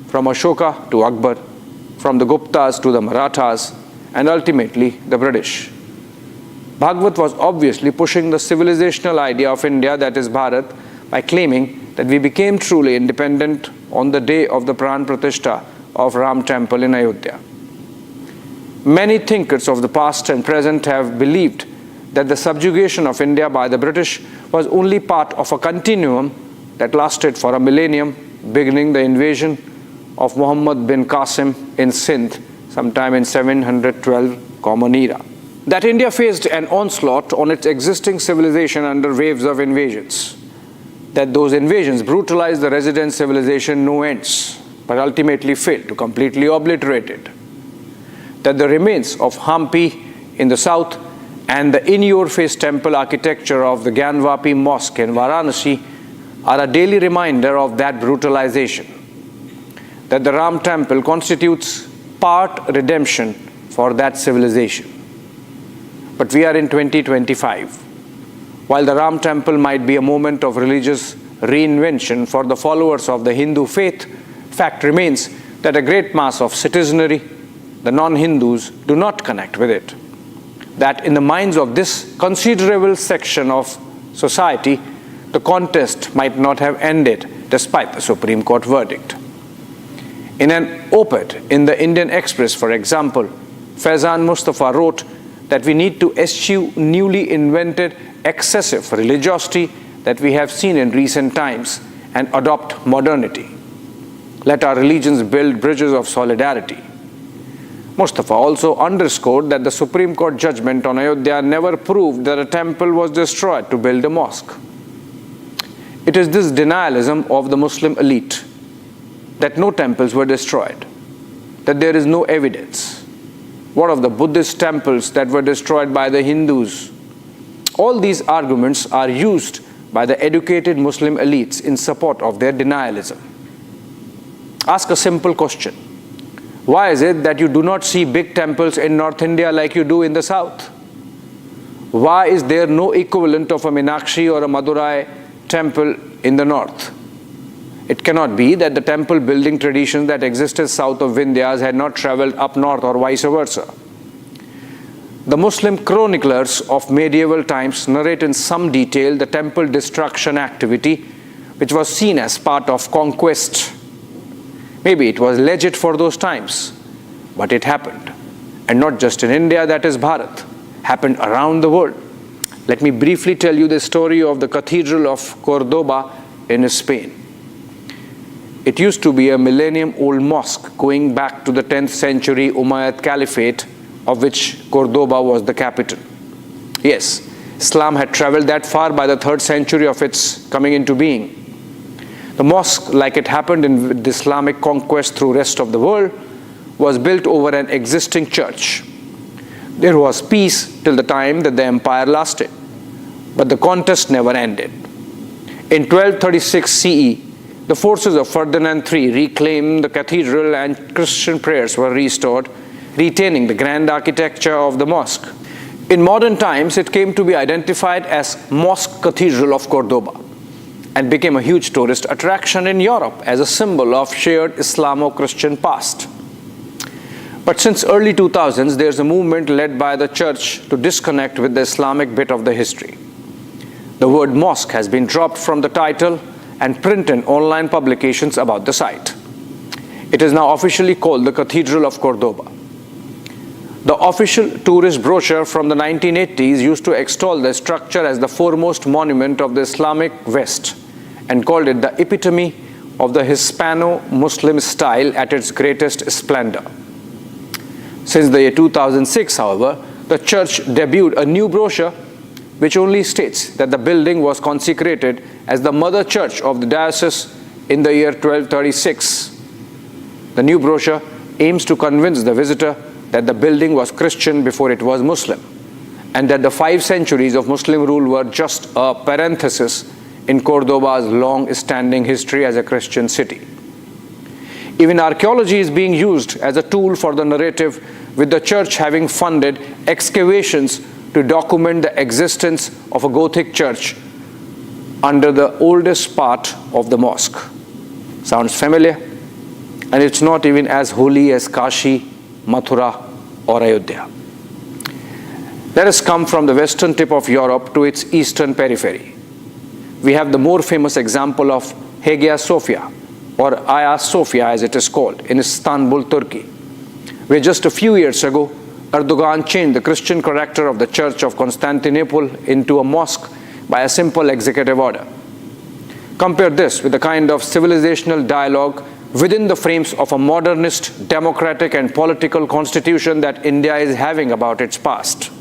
From Ashoka to Akbar, from the Guptas to the Marathas, and ultimately the British. Bhagwat was obviously pushing the civilizational idea of India, that is Bharat, by claiming that we became truly independent on the day of the Pran Pratishtha of Ram Temple in Ayodhya. Many thinkers of the past and present have believed that the subjugation of India by the British was only part of a continuum that lasted for a millennium, beginning the invasion of Muhammad bin Qasim in Sindh sometime in 712 Common Era. That India faced an onslaught on its existing civilization under waves of invasions. That those invasions brutalized the resident civilization no ends, but ultimately failed to completely obliterate it. That the remains of Hampi in the south and the in-your-face temple architecture of the Gyanvapi Mosque in Varanasi are a daily reminder of that brutalization. That the Ram Temple constitutes part redemption for that civilization. But we are in 2025. While the Ram Temple might be a moment of religious reinvention for the followers of the Hindu faith, fact remains that a great mass of citizenry, the non-Hindus, do not connect with it. That in the minds of this considerable section of society, the contest might not have ended despite the Supreme Court verdict. In an op-ed in the Indian Express, for example, Faizan Mustafa wrote that we need to eschew newly invented excessive religiosity that we have seen in recent times and adopt modernity. Let our religions build bridges of solidarity. Mustafa also underscored that the Supreme Court judgment on Ayodhya never proved that a temple was destroyed to build a mosque. It is this denialism of the Muslim elite that no temples were destroyed, that there is no evidence. What of the Buddhist temples that were destroyed by the Hindus? All these arguments are used by the educated Muslim elites in support of their denialism. Ask a simple question. Why is it that you do not see big temples in North India like you do in the South? Why is there no equivalent of a Meenakshi or a Madurai temple in the North? It cannot be that the temple building traditions that existed south of Vindhyas had not traveled up north or vice versa. The Muslim chroniclers of medieval times narrate in some detail the temple destruction activity, which was seen as part of conquest. Maybe it was legit for those times, but it happened. And not just in India, that is Bharat, happened around the world. Let me briefly tell you the story of the Cathedral of Cordoba in Spain. It used to be a millennium-old mosque going back to the 10th century Umayyad Caliphate, of which Cordoba was the capital. Yes, Islam had traveled that far by the 3rd century of its coming into being. The mosque, like it happened in the Islamic conquest through the rest of the world, was built over an existing church. There was peace till the time that the empire lasted, but the contest never ended. In 1236 CE, the forces of Ferdinand III reclaimed the cathedral and Christian prayers were restored, retaining the grand architecture of the mosque. In modern times, it came to be identified as Mosque Cathedral of Cordoba and became a huge tourist attraction in Europe as a symbol of shared Islamo-Christian past. But since early 2000s, there's a movement led by the church to disconnect with the Islamic bit of the history. The word mosque has been dropped from the title and print and online publications about the site. It is now officially called the Cathedral of Cordoba. The official tourist brochure from the 1980s used to extol the structure as the foremost monument of the Islamic West and called it the epitome of the Hispano-Muslim style at its greatest splendor. Since the year 2006, however, the church debuted a new brochure which only states that the building was consecrated as the mother church of the diocese in the year 1236. The new brochure aims to convince the visitor that the building was Christian before it was Muslim, and that the 5 centuries of Muslim rule were just a parenthesis in Cordoba's long-standing history as a Christian city. Even archaeology is being used as a tool for the narrative, with the church having funded excavations to document the existence of a Gothic church under the oldest part of the mosque. Sounds familiar? And it's not even as holy as Kashi, Mathura, or Ayodhya. Let us come from the western tip of Europe to its eastern periphery. We have the more famous example of Hagia Sophia, or Hagia Sophia as it is called, in Istanbul, Turkey, where just a few years ago, Erdogan changed the Christian character of the Church of Constantinople into a mosque by a simple executive order. Compare this with the kind of civilizational dialogue within the frames of a modernist, democratic and political constitution that India is having about its past.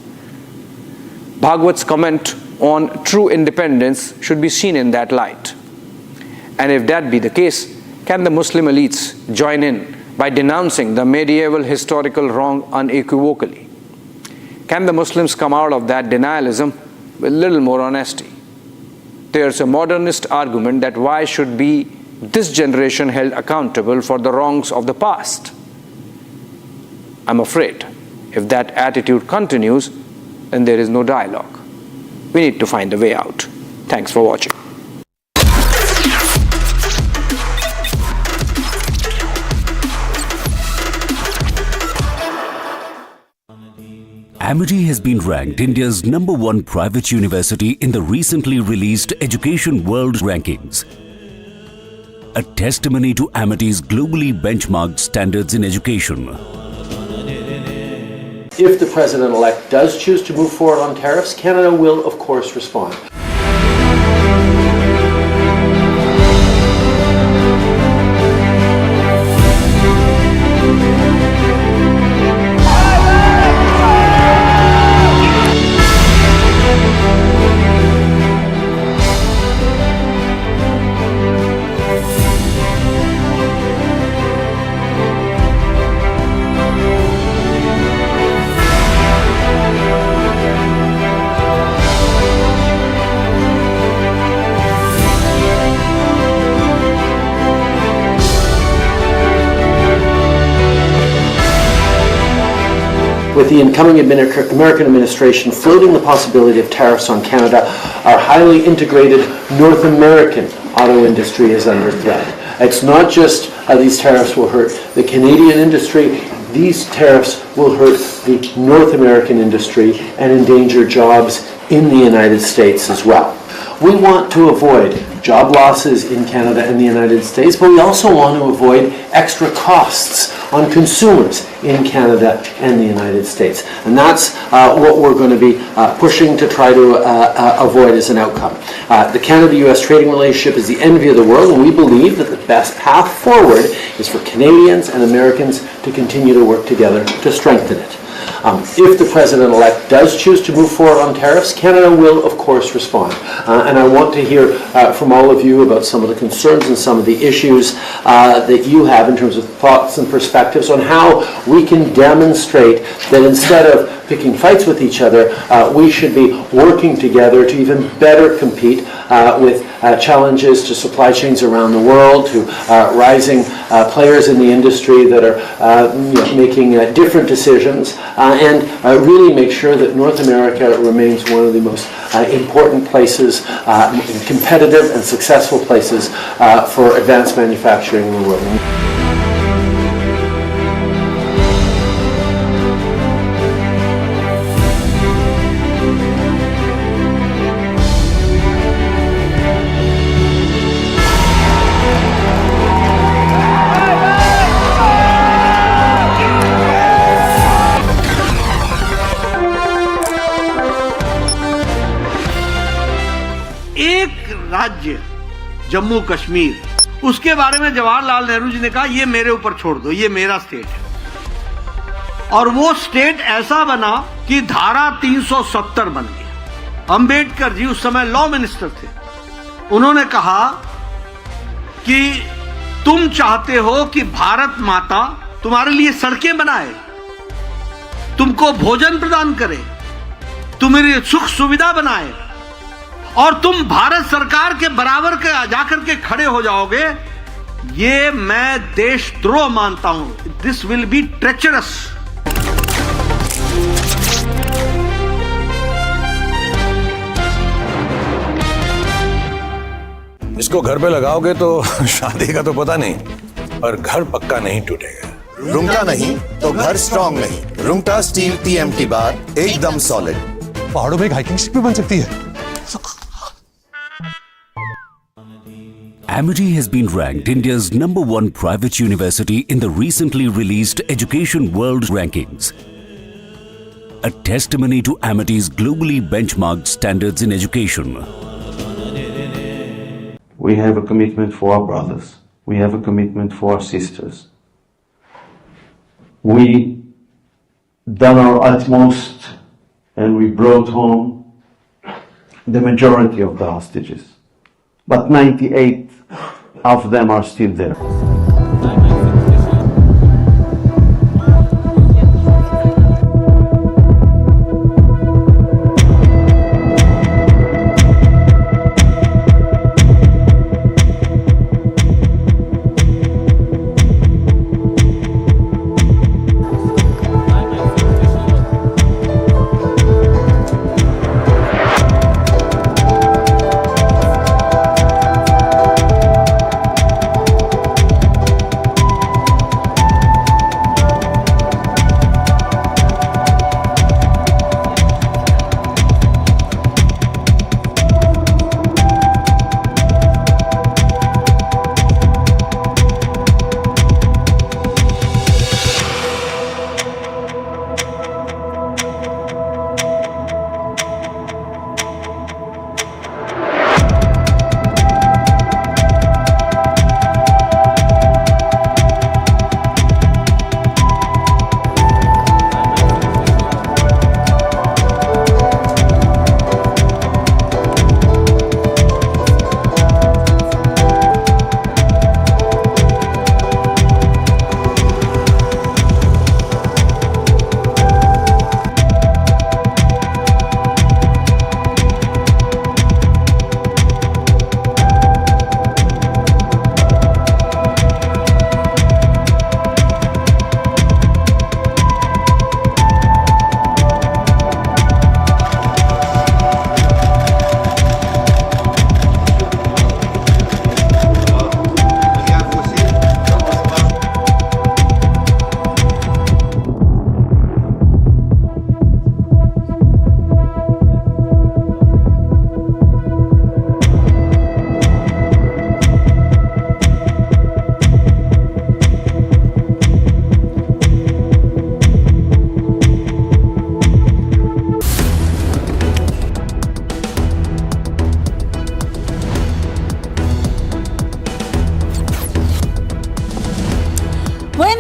Bhagwat's comment on true independence should be seen in that light. And if that be the case, can the Muslim elites join in by denouncing the medieval historical wrong unequivocally? Can the Muslims come out of that denialism with little more honesty? There's a modernist argument that why should be this generation held accountable for the wrongs of the past? I'm afraid if that attitude continues, then there is no dialogue. We need to find a way out. Thanks for watching. Amity has been ranked India's #1 private university in the recently released Education World Rankings, a testimony to Amity's globally benchmarked standards in education. If the president-elect does choose to move forward on tariffs, Canada will, of course, respond. with the incoming American administration floating the possibility of tariffs on Canada, our highly integrated North American auto industry is under threat. It's not just these tariffs will hurt the Canadian industry, these tariffs will hurt the North American industry and endanger jobs in the United States as well. We want to avoid job losses in Canada and the United States, but we also want to avoid extra costs on consumers in Canada and the United States. And that's what we're going to be pushing to try to avoid as an outcome. The Canada-US trading relationship is the envy of the world, and we believe that the best path forward is for Canadians and Americans to continue to work together to strengthen it. If the President-elect does choose to move forward on tariffs, Canada will, of course, respond. And I want to hear from all of you about some of the concerns and some of the issues that you have in terms of thoughts and perspectives on how we can demonstrate that instead of picking fights with each other, we should be working together to even better compete with challenges to supply chains around the world, to rising players in the industry that are making different decisions, and really make sure that North America remains one of the most important places, competitive and successful places for advanced manufacturing in the world. राज्य जम्मू कश्मीर, उसके बारे में जवाहरलाल नेहरू जी ने कहा ये मेरे ऊपर छोड़ दो, ये मेरा स्टेट है। और वो स्टेट ऐसा बना कि धारा 370 बन गया। अंबेडकर जी उस समय लॉ मिनिस्टर थे, उन्होंने कहा कि तुम चाहते हो कि भारत माता तुम्हारे लिए सड़कें बनाए, तुमको भोजन प्रदान करे, तुम्हारी सुख सुविधा बनाए, और तुम भारत सरकार के बराबर के जाकर के खड़े हो जाओगे, ये मैं देशद्रोह मानता हूं। This will be treacherous. इसको घर पे लगाओगे तो शादी का तो पता नहीं, पर घर पक्का नहीं टूटेगा। रूंगटा नहीं तो घर स्ट्रॉन्ग नहीं। रूंगटा स्टील TMT बार एकदम सॉलिड। पहाड़ों में एक हाइकिंग शिप भी बन सकती है। Amity has been ranked India's #1 private university in the recently released Education World Rankings. A testimony to Amity's globally benchmarked standards in education. We have a commitment for our brothers. We have a commitment for our sisters. We done our utmost and we brought home the majority of the hostages. But 98 of them are still there.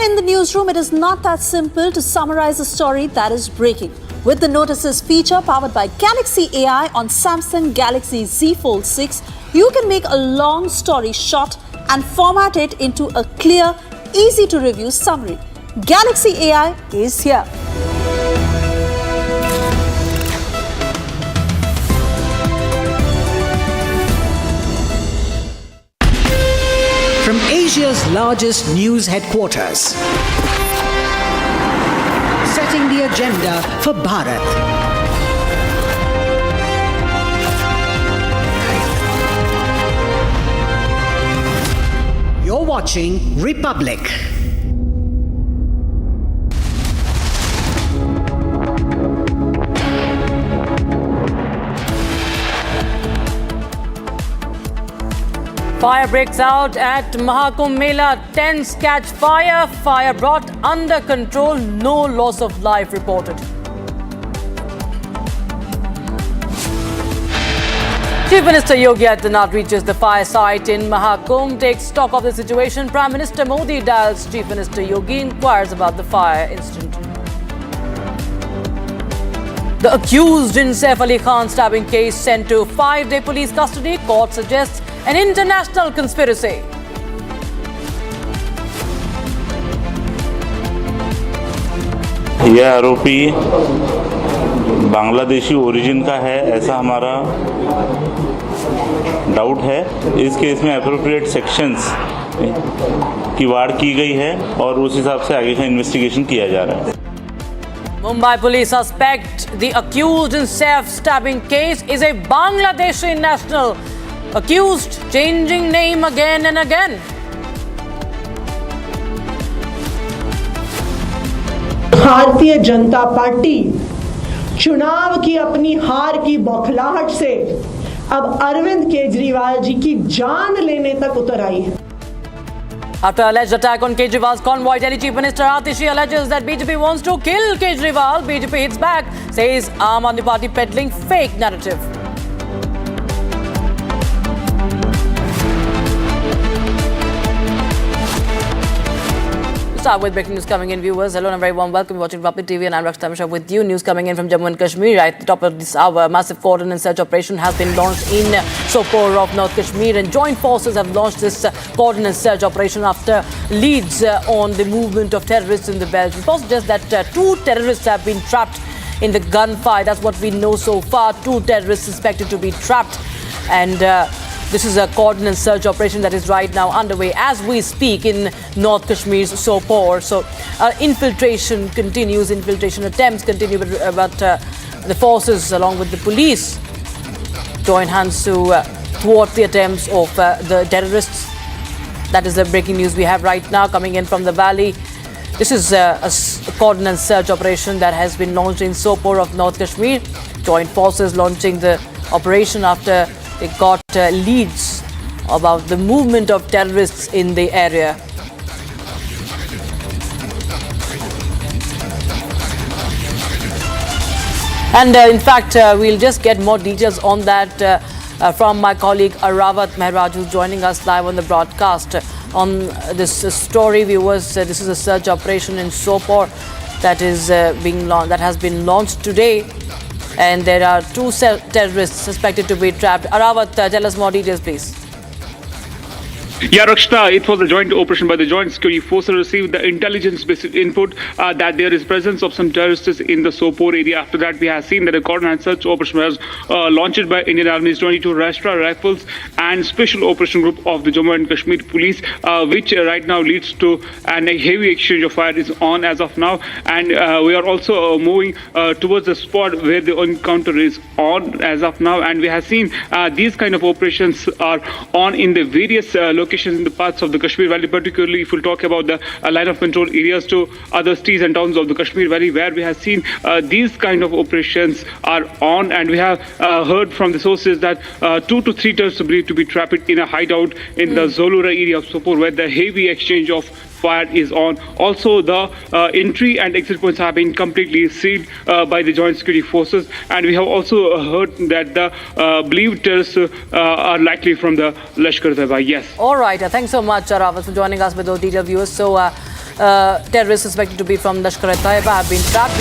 in the newsroom, it is not that simple to summarize a story that is breaking. With the Notices feature powered by Galaxy AI on Samsung Galaxy Z Fold 6, you can make a long story short and format it into a clear, easy to review summary. Galaxy AI is here. From Asia's largest news headquarters, setting the agenda for Bharat. You're watching Republic. Fire breaks out at Mahakumbh Mela. Tents catch fire. Fire brought under control. No loss of life reported. Chief Minister Yogi Adityanath reaches the fire site in Mahakumbh, takes stock of the situation. Prime Minister Modi dials Chief Minister Yogi, inquires about the fire incident. The accused in Saif Ali Khan stabbing case sent to 5-day police custody. Court suggests an international conspiracy. यह आरोपी Bangladeshi origin का है ऐसा हमारा doubt है। इस case में appropriate sections की वाड़ की गई है और उस हिसाब से आगे का इन्वेस्टिगेशन किया जा रहा है। Mumbai police suspect the accused in Saif stabbing case is a Bangladeshi national. Accused changing name again and again. Bharatiya Janata party चुनाव की अपनी हार की बौखलाहट से अब अरविंद केजरीवाल जी की जान लेने तक उतर आई है। After alleged attack on Kejriwal's convoy, Delhi Chief Minister Atishi alleges that BJP wants to kill Kejriwal. BJP hits back, says Aam Aadmi Party peddling fake narrative. Start with breaking news coming in, viewers. Hello and a very warm welcome. You're watching Republic TV and I'm Rakshita Mishra with you. News coming in from Jammu and Kashmir. Right at the top of this hour, massive cordon and search operation has been launched in Sopore of North Kashmir, and joint forces have launched this cordon and search operation after leads on the movement of terrorists in the belt. Reports suggest that 2 terrorists have been trapped in the gunfire. That's what we know so far. 2 terrorists suspected to be trapped, and this is a cordon and search operation that is right now underway as we speak in North Kashmir's Sopore. So infiltration continues, infiltration attempts continue, but the forces along with the police join hands to thwart the attempts of the terrorists. That is the breaking news we have right now coming in from the valley. This is a cordon and search operation that has been launched in Sopore of North Kashmir. Joint forces launching the operation after they got leads about the movement of terrorists in the area. And in fact, we'll just get more details on that from my colleague Arawat Mehraj, who's joining us live on the broadcast on this story. Viewers, this is a search operation in Sopore that is that has been launched today. And there are 2 terrorists suspected to be trapped. Arawat, tell us more details, please. Yeah, Rakshita, it was a joint operation by the Joint Security Forces received the intelligence-based input that there is presence of some terrorists in the Sopore area. After that, we have seen that a cordon and search operation was launched by Indian Army's 22 Rashtra Rifles and Special Operation Group of the Jammu and Kashmir Police, which right now leads to a heavy exchange of fire is on as of now. And we are also moving towards the spot where the encounter is on as of now. And we have seen these kind of operations are on in the various locations in the parts of the Kashmir Valley, particularly if we'll talk about the line of control areas to other cities and towns of the Kashmir Valley, where we have seen these kind of operations are on. And we have heard from the sources that 2 to 3 terrorists are believed to be trapped in a hideout in the Zolura area of Sopore, where the heavy exchange of fire is on. Also, the entry and exit points have been completely sealed by the Joint Security Forces, and we have also heard that the believed terrorists are likely from the Lashkar-e-Taiba. Yes. All right. Thanks so much, Arawat, for joining us with those detailed viewers. So terrorists suspected to be from Lashkar-e-Taiba have been trapped.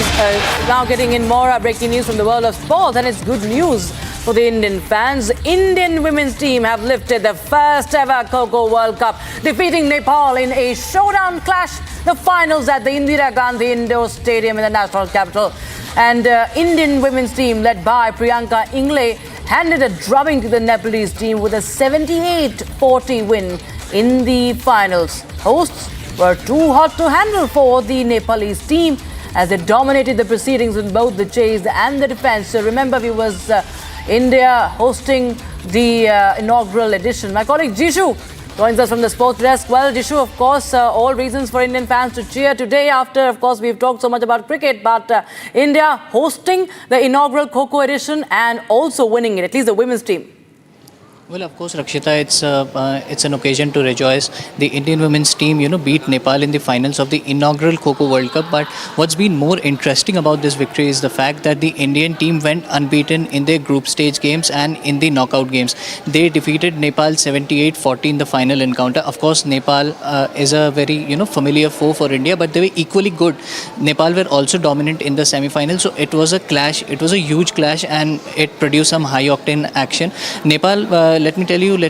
Now getting in more breaking news from the world of sports, and it's good news for the Indian fans. Indian women's team have lifted the first ever Kho Kho World Cup, defeating Nepal in a showdown clash, the finals at the Indira Gandhi Indoor Stadium in the national capital. And Indian women's team led by Priyanka Ingle handed a drubbing to the Nepalese team with a 78-40 win in the finals. Hosts were too hot to handle for the Nepalese team as they dominated the proceedings in both the chase and the defense. So remember, viewers, India hosting the inaugural edition. My colleague Jishu joins us from the sports desk. Well, Jishu, of course, all reasons for Indian fans to cheer today after, of course, we've talked so much about cricket, but India hosting the inaugural Kho Kho edition and also winning it, at least the women's team. Well, of course, Rakshita, it's an occasion to rejoice. The Indian women's team, beat Nepal in the finals of the inaugural Kho Kho World Cup. But what's been more interesting about this victory is the fact that the Indian team went unbeaten in their group stage games and in the knockout games. They defeated Nepal 78-40 in the final encounter. Of course, Nepal is a very, familiar foe for India, but they were equally good. Nepal were also dominant in the semi-final. So it was a clash. It was a huge clash, and it produced some high-octane action. Nepal, let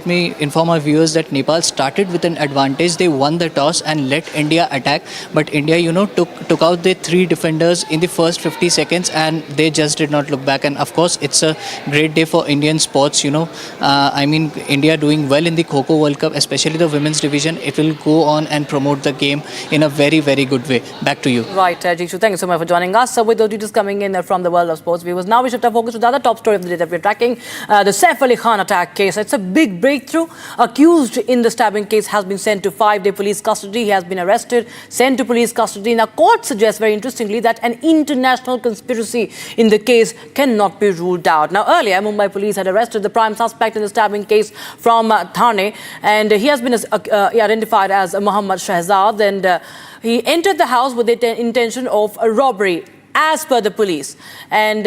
me inform our viewers that Nepal started with an advantage. They won the toss and let India attack. But India, took out their three defenders in the first 50 seconds and they just did not look back. And of course, it's a great day for Indian sports. India doing well in the Kho Kho World Cup, especially the women's division. It will go on and promote the game in a very, very good way. Back to you. Right, Jishu, thank you so much for joining us. With those details coming in from the world of sports viewers, now we shift our focus to the other top story of the day that we're tracking, the Saif Ali Khan attack case. It's a big breakthrough. Accused in the stabbing case has been sent to 5-day police custody. He has been arrested, sent to police custody. Now, court suggests very interestingly that an international conspiracy in the case cannot be ruled out. Now, earlier, Mumbai police had arrested the prime suspect in the stabbing case from Thane, and he has been identified as Muhammad Shahzad, and he entered the house with the intention of a robbery, as per the police. And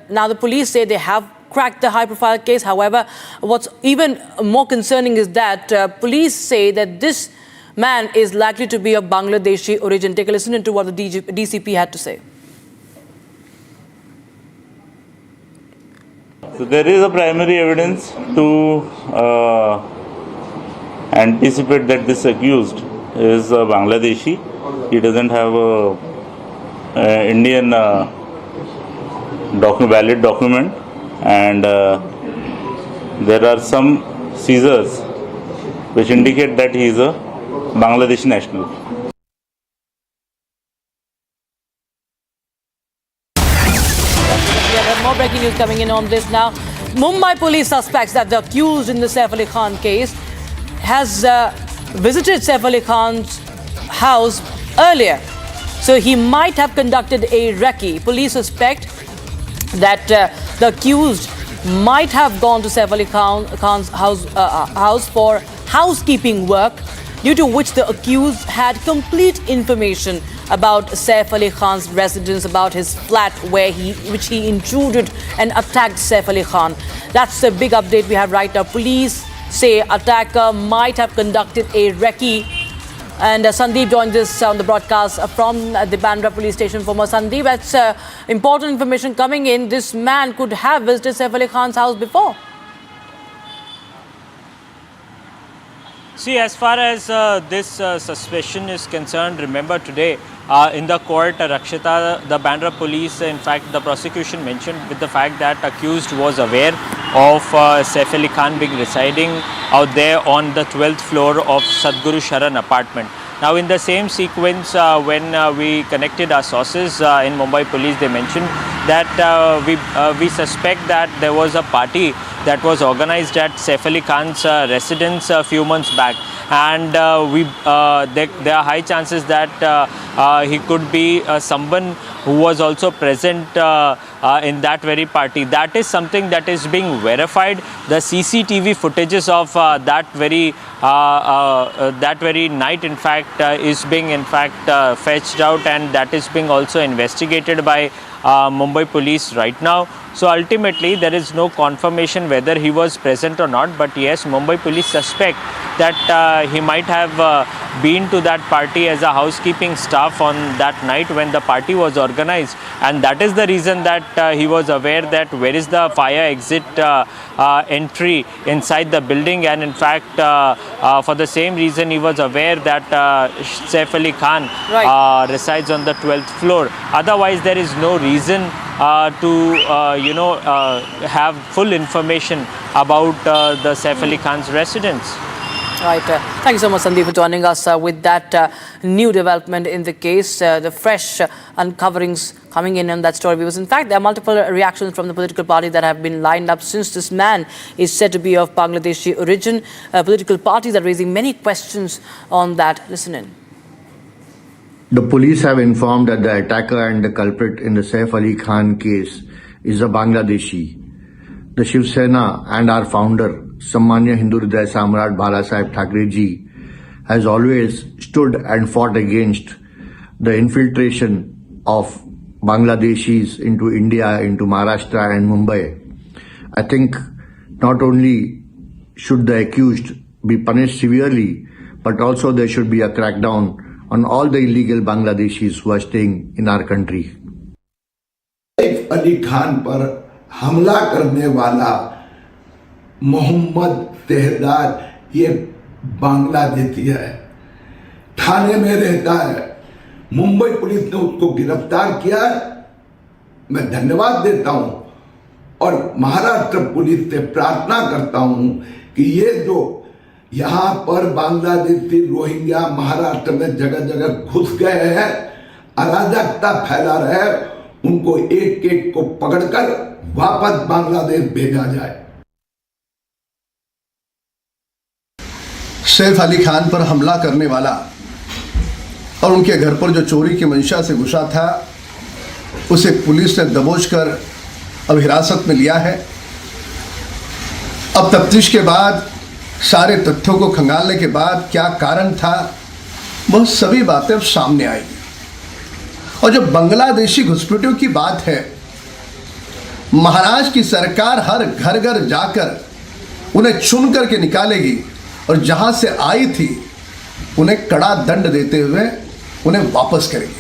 now the police say they have cracked the high-profile case. However, what's even more concerning is that police say that this man is likely to be of Bangladeshi origin. Take a listen to what the DCP had to say. So there is a primary evidence to anticipate that this accused is Bangladeshi. He doesn't have a Indian valid document. And there are some seizures which indicate that he is a Bangladeshi national. We have more breaking news coming in on this now. Mumbai police suspects that the accused in the Saif Ali Khan case has visited Saif Ali Khan's house earlier. So he might have conducted a recce. Police suspect that the accused might have gone to Saif Ali Khan's house for housekeeping work, due to which the accused had complete information about Saif Ali Khan's residence, about his flat which he intruded and attacked Saif Ali Khan. That's the big update we have right now. Police say attacker might have conducted a recce. And Sandeep joins us on the broadcast from the Bandra police station. Former Sandeep, that's important information coming in. This man could have visited Saif Ali Khan's house before. See, as far as this suspicion is concerned, remember today in the court, Rakshita, the Bandra police, in fact, the prosecution mentioned with the fact that accused was aware of Saif Ali Khan being residing out there on the 12th floor of Sadhguru Sharan apartment. Now, in the same sequence, when we connected our sources in Mumbai police, they mentioned that we suspect that there was a party that was organized at Saif Ali Khan's residence a few months back, and there are high chances that he could be someone who was also present in that very party. That is something that is being verified. The CCTV footages of that very night, in fact, is being fetched out, and that is being also investigated by Mumbai police right now. So ultimately there is no confirmation whether he was present or not, but yes, Mumbai police suspect that he might have been to that party as a housekeeping staff on that night when the party was organized, and that is the reason that he was aware that where is the fire exit entry inside the building, and in fact for the same reason he was aware that Saif Ali Khan resides on the 12th floor. Otherwise there is no reason to have full information about the Saif Ali Khan's residence. Right. Thank you so much, Sandeep, for joining us with that new development in the case, the fresh uncoverings coming in on that story. Because in fact, there are multiple reactions from the political party that have been lined up since this man is said to be of Bangladeshi origin. Political parties are raising many questions on that. Listen in. The police have informed that the attacker and the culprit in the Saif Ali Khan case is a Bangladeshi. The Shiv Sena and our founder, Sammanya Hindu Hriday Samrat Bala Sahib Thackeray ji, has always stood and fought against the infiltration of Bangladeshis into India, into Maharashtra and Mumbai. I think not only should the accused be punished severely, but also there should be a crackdown on all the illegal Bangladeshis who are staying in our country. Saif Ali Khan पर हमला करने वाला मोहम्मद तेहदार ये बांग्लादेशी है, थाने में रहता है, Mumbai police ने उसको गिरफ्तार किया है। मैं धन्यवाद देता हूं और महाराष्ट्र पुलिस से प्रार्थना करता हूं कि ये जो यहाँ पर बांग्लादेशी रोहिंग्या महाराष्ट्र में जगह जगह घुस गए हैं, अराजकता फैला रहे हैं, उनको एक एक को पकड़कर वापस बांग्लादेश भेजा जाए। सैफ अली खान पर हमला करने वाला और उनके घर पर जो चोरी की मंशा से घुसा था, उसे पुलिस ने दबोचकर अब हिरासत में लिया है। अब तफ्तीश के बाद, सारे तथ्यों को खंगालने के बाद क्या कारण था, वह सभी बातें अब सामने आएंगी। और जो बांग्लादेशी घुसपैठियों की बात है, महाराष्ट्र की सरकार हर घर घर जाकर उन्हें चुन करके निकालेगी और जहां से आई थी उन्हें कड़ा दंड देते हुए उन्हें वापस करेगी।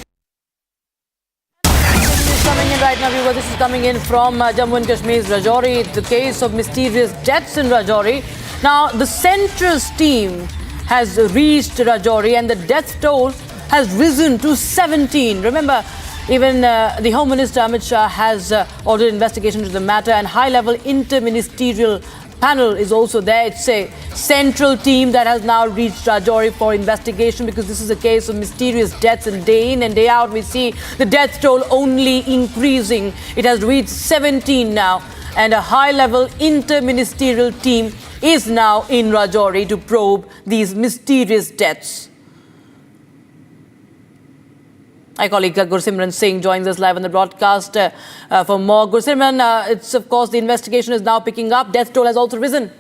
Coming in right now, viewers, this is coming in from Jammu and Kashmir's Rajouri, the case of mysterious deaths in Rajouri. Now, the centrist team has reached Rajouri and the death toll has risen to 17. Remember, even the Home Minister Amit Shah has ordered investigation into the matter, and high-level interministerial panel is also there. It's a central team that has now reached Rajouri for investigation, because this is a case of mysterious deaths, and day in and day out we see the death toll only increasing. It has reached 17 now, and a high-level interministerial team is now in Rajouri to probe these mysterious deaths. My colleague Gursimran Singh joins us live on the broadcast for more. Gursimran, it's of course the investigation is now picking up. Death toll has also risen.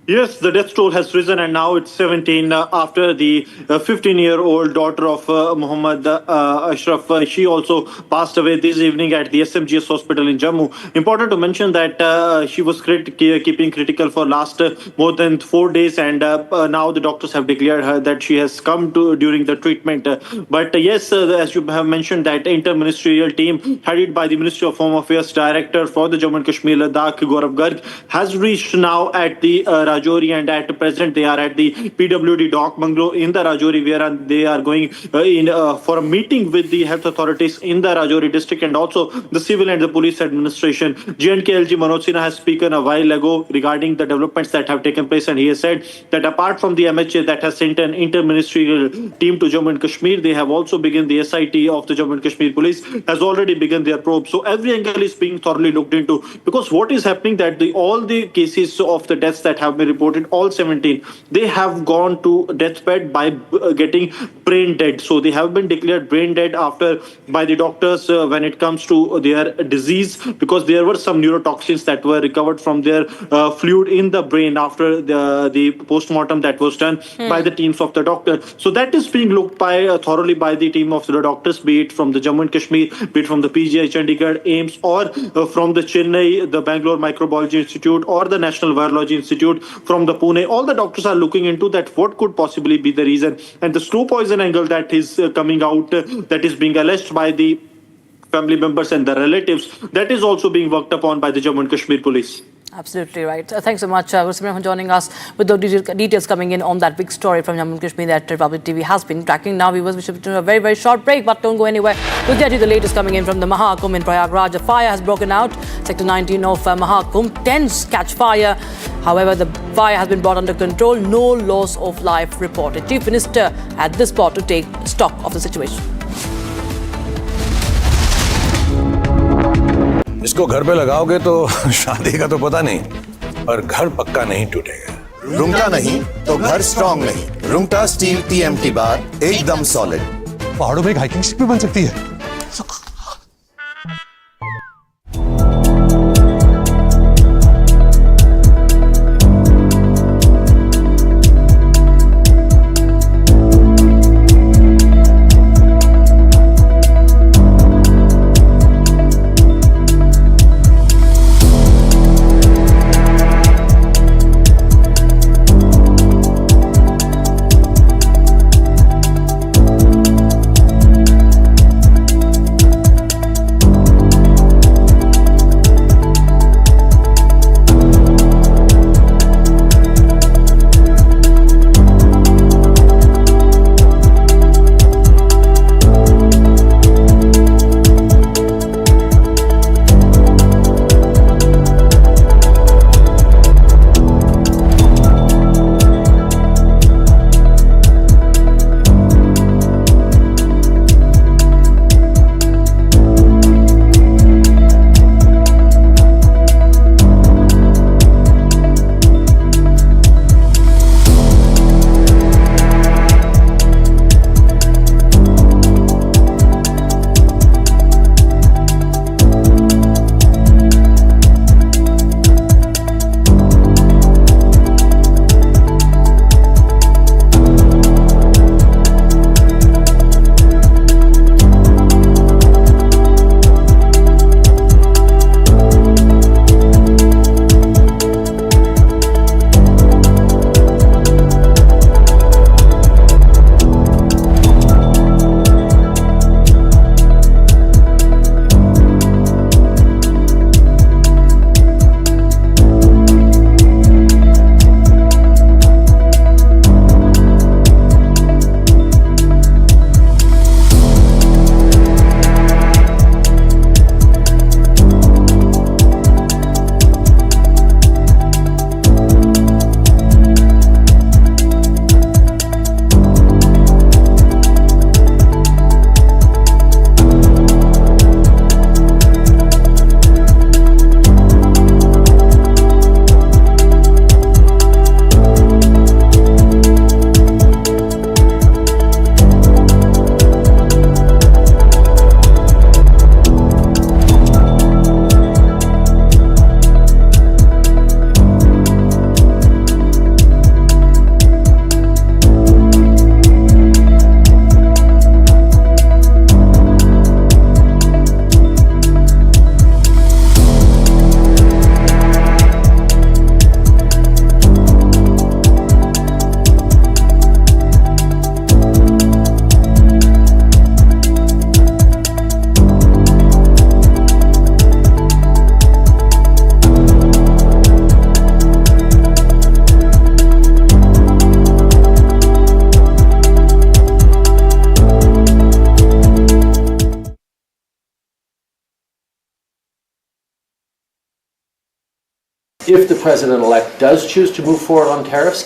Yes, the death toll has risen, and now it's 17 after the 15-year-old daughter of Muhammad Ashraf. She also passed away this evening at the SMGS hospital in Jammu. Important to mention that she was keeping critical for last more than 4 days, and now the doctors have declared her that she has come to during the treatment. But yes, as you have mentioned, that inter-ministerial team headed by the Ministry of Home Affairs Director for the Jammu and Kashmir Ladakh, Gaurav Garg, has reached now at the Rajouri, and at present they are at the PWD Dock Bungalow in the Rajouri, where they are going for a meeting with the health authorities in the Rajouri district and also the civil and the police administration. GNKLG Manoj Sinha has spoken a while ago regarding the developments that have taken place, and he has said that apart from the MHA that has sent an inter-ministerial team to Jammu and Kashmir, they have also begun the SIT of the Jammu and Kashmir police has already begun their probe. So every angle is being thoroughly looked into, because what is happening that all the cases of the deaths that have been Kashmir reported, all 17, they have gone to deathbed by getting brain dead. So they have been declared brain dead by the doctors when it comes to their disease, because there were some neurotoxins that were recovered from their fluid in the brain after the post-mortem that was done by the teams of the doctor. So that is being looked thoroughly by the team of the doctors, be it from the Jammu and Kashmir, be it from the PGI, Chandigarh, AIIMS, or from the Chennai, the Bangalore Microbiology Institute, or the National Virology Institute from the Pune. All the doctors are looking into that, what could possibly be the reason. And the slow poison angle that is coming out, that is being alleged by the family members and the relatives, that is also being worked upon by the Jammu and Kashmir police. Absolutely right. Thanks so much, Goswami, for joining us with the details coming in on that big story from Jammu and Kashmir that Republic TV has been tracking. Now, viewers, we should do a very, very short break, but don't go anywhere. We'll get you the latest coming in from the Mahakumbh in Prayagraj. A fire has broken out. Sector 19 of Mahakumbh. Tents catch fire. However, the fire has been brought under control. No loss of life reported. Chief Minister at this spot to take stock of the situation. इसको घर पे लगाओगे तो शादी का तो पता नहीं, पर घर पक्का नहीं टूटेगा। रुंगटा नहीं तो घर स्ट्रॉन्ग नहीं। रुंगटा स्टील TMT बार एकदम सॉलिड। पहाड़ों में एक हाइकिंग शिप भी बन सकती है। if the president-elect does choose to move forward on tariffs.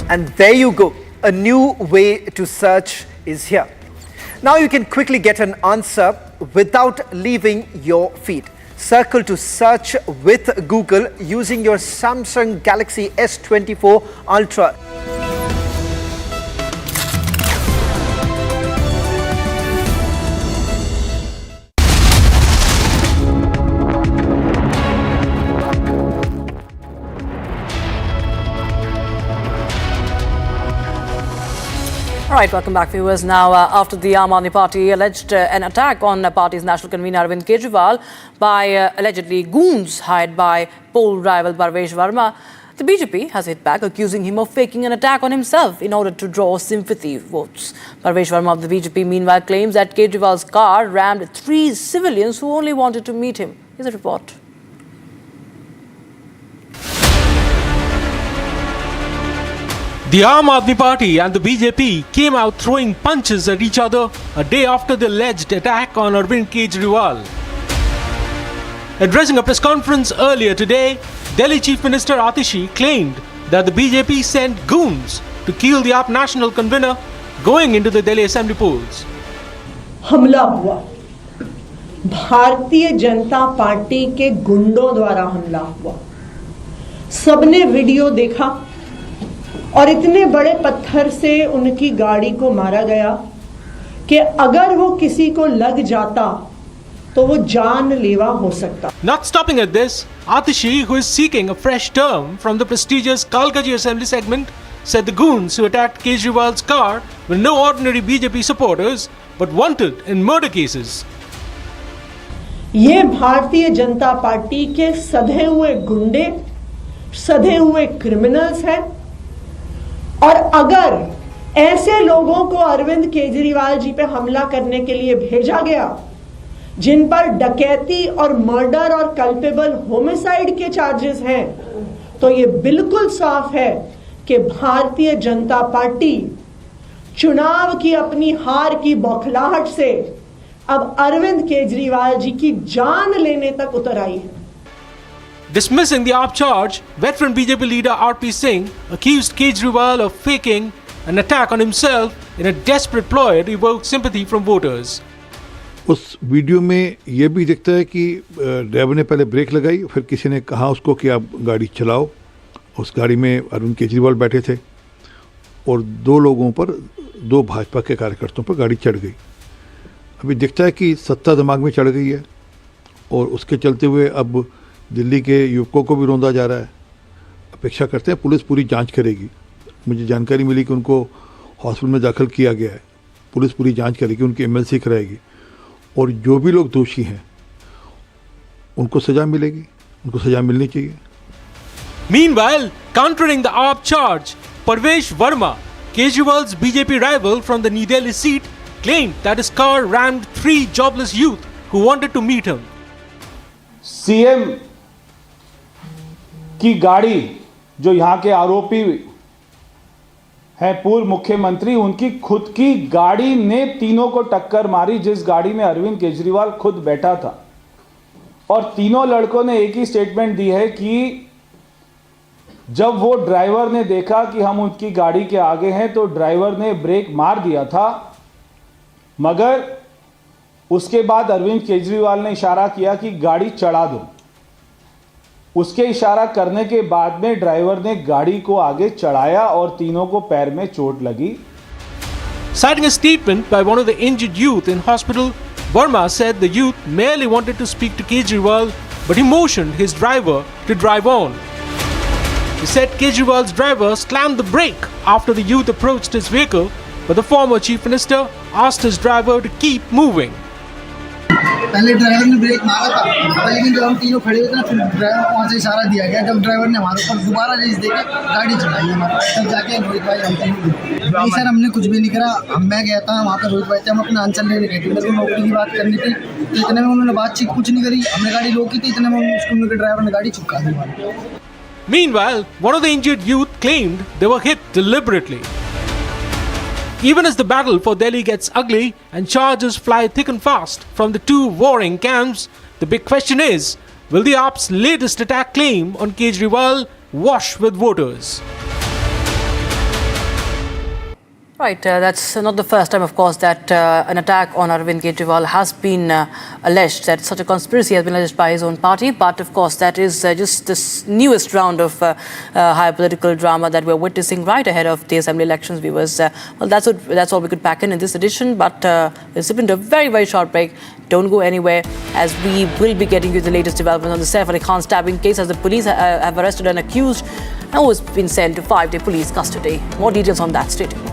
And there you go, a new way to search is here. Now you can quickly get an answer without leaving your feed. Circle to search with Google using your Samsung Galaxy S24 Ultra. All right, welcome back, viewers. Now, after the Aam Aadmi Party alleged an attack on the party's national convener Arvind Kejriwal by allegedly goons hired by poll rival Parvesh Verma, the BJP has hit back, accusing him of faking an attack on himself in order to draw sympathy votes. Parvesh Verma of the BJP, meanwhile, claims that Kejriwal's car rammed 3 civilians who only wanted to meet him. Here's a report. The Aam Aadmi Party and the BJP came out throwing punches at each other a day after the alleged attack on Arvind Kejriwal. Addressing a press conference earlier today, Delhi Chief Minister Atishi claimed that the BJP sent goons to kill the AAP national convener going into the Delhi Assembly polls. हमला हुआ, Bharatiya Janata party के गुंडों द्वारा हमला हुआ। सबने video देखा और इतने बड़े पत्थर से उनकी गाड़ी को मारा गया कि अगर वो किसी को लग जाता तो वो जानलेवा हो सकता। Not stopping at this, Atishi, who is seeking a fresh term from the prestigious Kalkaji Assembly segment, said the goons who attacked Kejriwal's car were no ordinary BJP supporters but wanted in murder cases. ये Bharatiya Janata party के सधे हुए गुंडे, सधे हुए criminals हैं और अगर ऐसे लोगों को अरविंद केजरीवाल जी पे हमला करने के लिए भेजा गया जिन पर डकैती और मर्डर और कल्पेबल होमिसाइड के चार्जेस हैं, तो ये बिल्कुल साफ है कि भारतीय जनता पार्टी चुनाव की अपनी हार की बौखलाहट से अब अरविंद केजरीवाल जी की जान लेने तक उतर आई है। Dismissing the AAP charge, veteran BJP leader R.P. Singh accused Kejriwal of faking an attack on himself in a desperate ploy to evoke sympathy from voters. उस वीडियो में ये भी दिखता है कि ड्राइवर ने पहले ब्रेक लगाई, फिर किसी ने कहा उसको कि आप गाड़ी चलाओ। उस गाड़ी में अरविंद केजरीवाल बैठे थे और 2 लोगों पर, 2 भाजपा के कार्यकर्ताओं पर गाड़ी चढ़ गई। अभी दिखता है कि सत्ता दिमाग में चढ़ गई है और उसके चलते हुए अब दिल्ली के युवकों को भी रोंदा जा रहा है। अपेक्षा करते हैं पुलिस पूरी जांच करेगी। मुझे जानकारी मिली कि उनको हॉस्पिटल में दाखिल किया गया है। पुलिस पूरी जांच करेगी, उनकी एमएलसी कराएगी और जो भी लोग दोषी हैं उनको सजा मिलेगी, उनको सजा मिलनी चाहिए। Meanwhile, countering the AAP charge, Parvesh Verma, Kejriwal's BJP rival from the New Delhi seat, claimed that his car rammed 3 jobless youth who wanted to meet him. CM की गाड़ी, जो यहाँ के आरोपी हैं पूर्व मुख्यमंत्री, उनकी खुद की गाड़ी ने तीनों को टक्कर मारी, जिस गाड़ी में अरविंद केजरीवाल खुद बैठा था। और तीनों लड़कों ने एक ही स्टेटमेंट दी है कि जब वो ड्राइवर ने देखा कि हम उनकी गाड़ी के आगे हैं तो ड्राइवर ने ब्रेक मार दिया था, मगर उसके बाद अरविंद केजरीवाल ने इशारा किया कि गाड़ी चढ़ा दो। उसके इशारा करने के बाद में ड्राइवर ने गाड़ी को आगे चढ़ाया और तीनों को पैर में चोट लगी। Citing a statement by one of the injured youth in hospital, Verma said the youth merely wanted to speak to Kejriwal, but he motioned his driver to drive on. He said Kejriwal's driver slammed the brake after the youth approached his vehicle, but the former chief minister asked his driver to keep moving. पहले driver ने break मारा था, लेकिन जब हम तीनों खड़े थे ना, फिर ड्राइवर वहाँ से इशारा दिया गया। जब ड्राइवर ने हमारे ऊपर दोबारा रेस देके गाड़ी चलाई हमारा, तब जाके रोहित भाई हम नहीं सर, हमने कुछ भी नहीं करा। मैं गया था वहाँ पर, रोहित भाई थे, हम अपना आंचल लेने गए थे, मेरे को नौकरी की बात करनी थी, तो इतने में उन्होंने बातचीत कुछ नहीं करी, हमने गाड़ी रोकी थी, इतने में उसको ड्राइवर ने गाड़ी चुका दी। Meanwhile, one of the injured youth claimed they were hit deliberately. Even as the battle for Delhi gets ugly and charges fly thick and fast from the two warring camps, the big question is, will the AAP's latest attack claim on Kejriwal wash with voters? Right, that's not the first time, of course, that an attack on Arvind Kejriwal has been alleged, that such a conspiracy has been alleged by his own party. But, of course, that is just this newest round of high political drama that we're witnessing right ahead of the assembly elections, viewers. Well, that's all we could pack in this edition. But we'll slip into a very, very short break. Don't go anywhere, as we will be getting you the latest development on the Saif Ali Khan stabbing case, as the police have arrested an accused and who has been sent to 5-day police custody. More details on that. Stay tuned.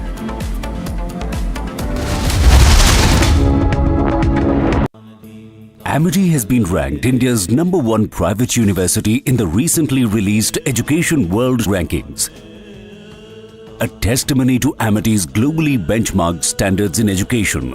Amity has been ranked India's #1 private university in the recently released Education World Rankings. A testimony to Amity's globally benchmarked standards in education.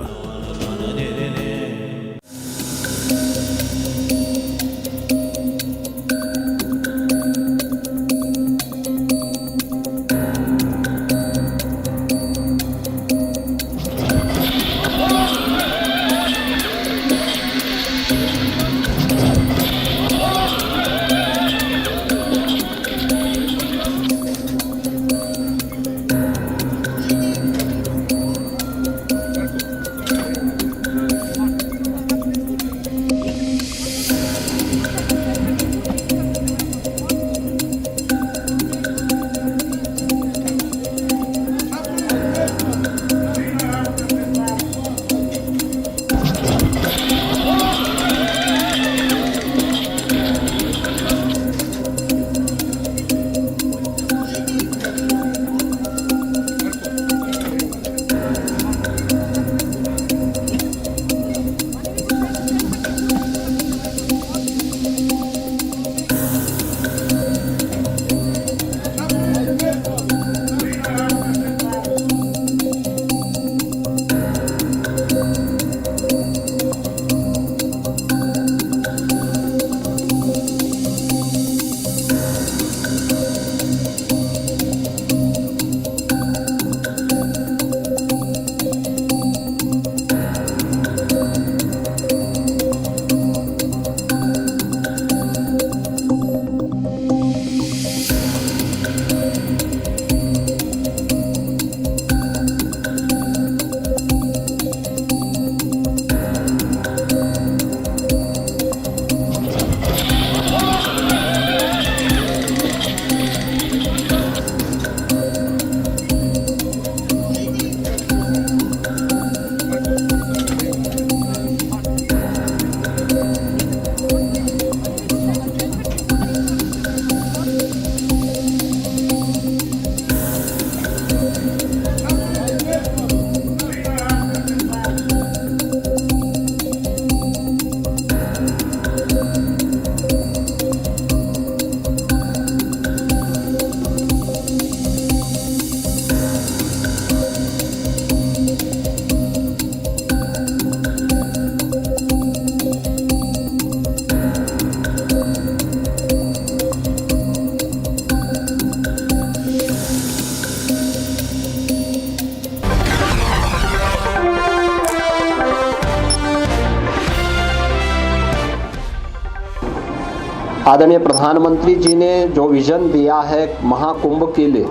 आदरणीय प्रधानमंत्री जी ने जो vision दिया है महाकुंभ के लिए,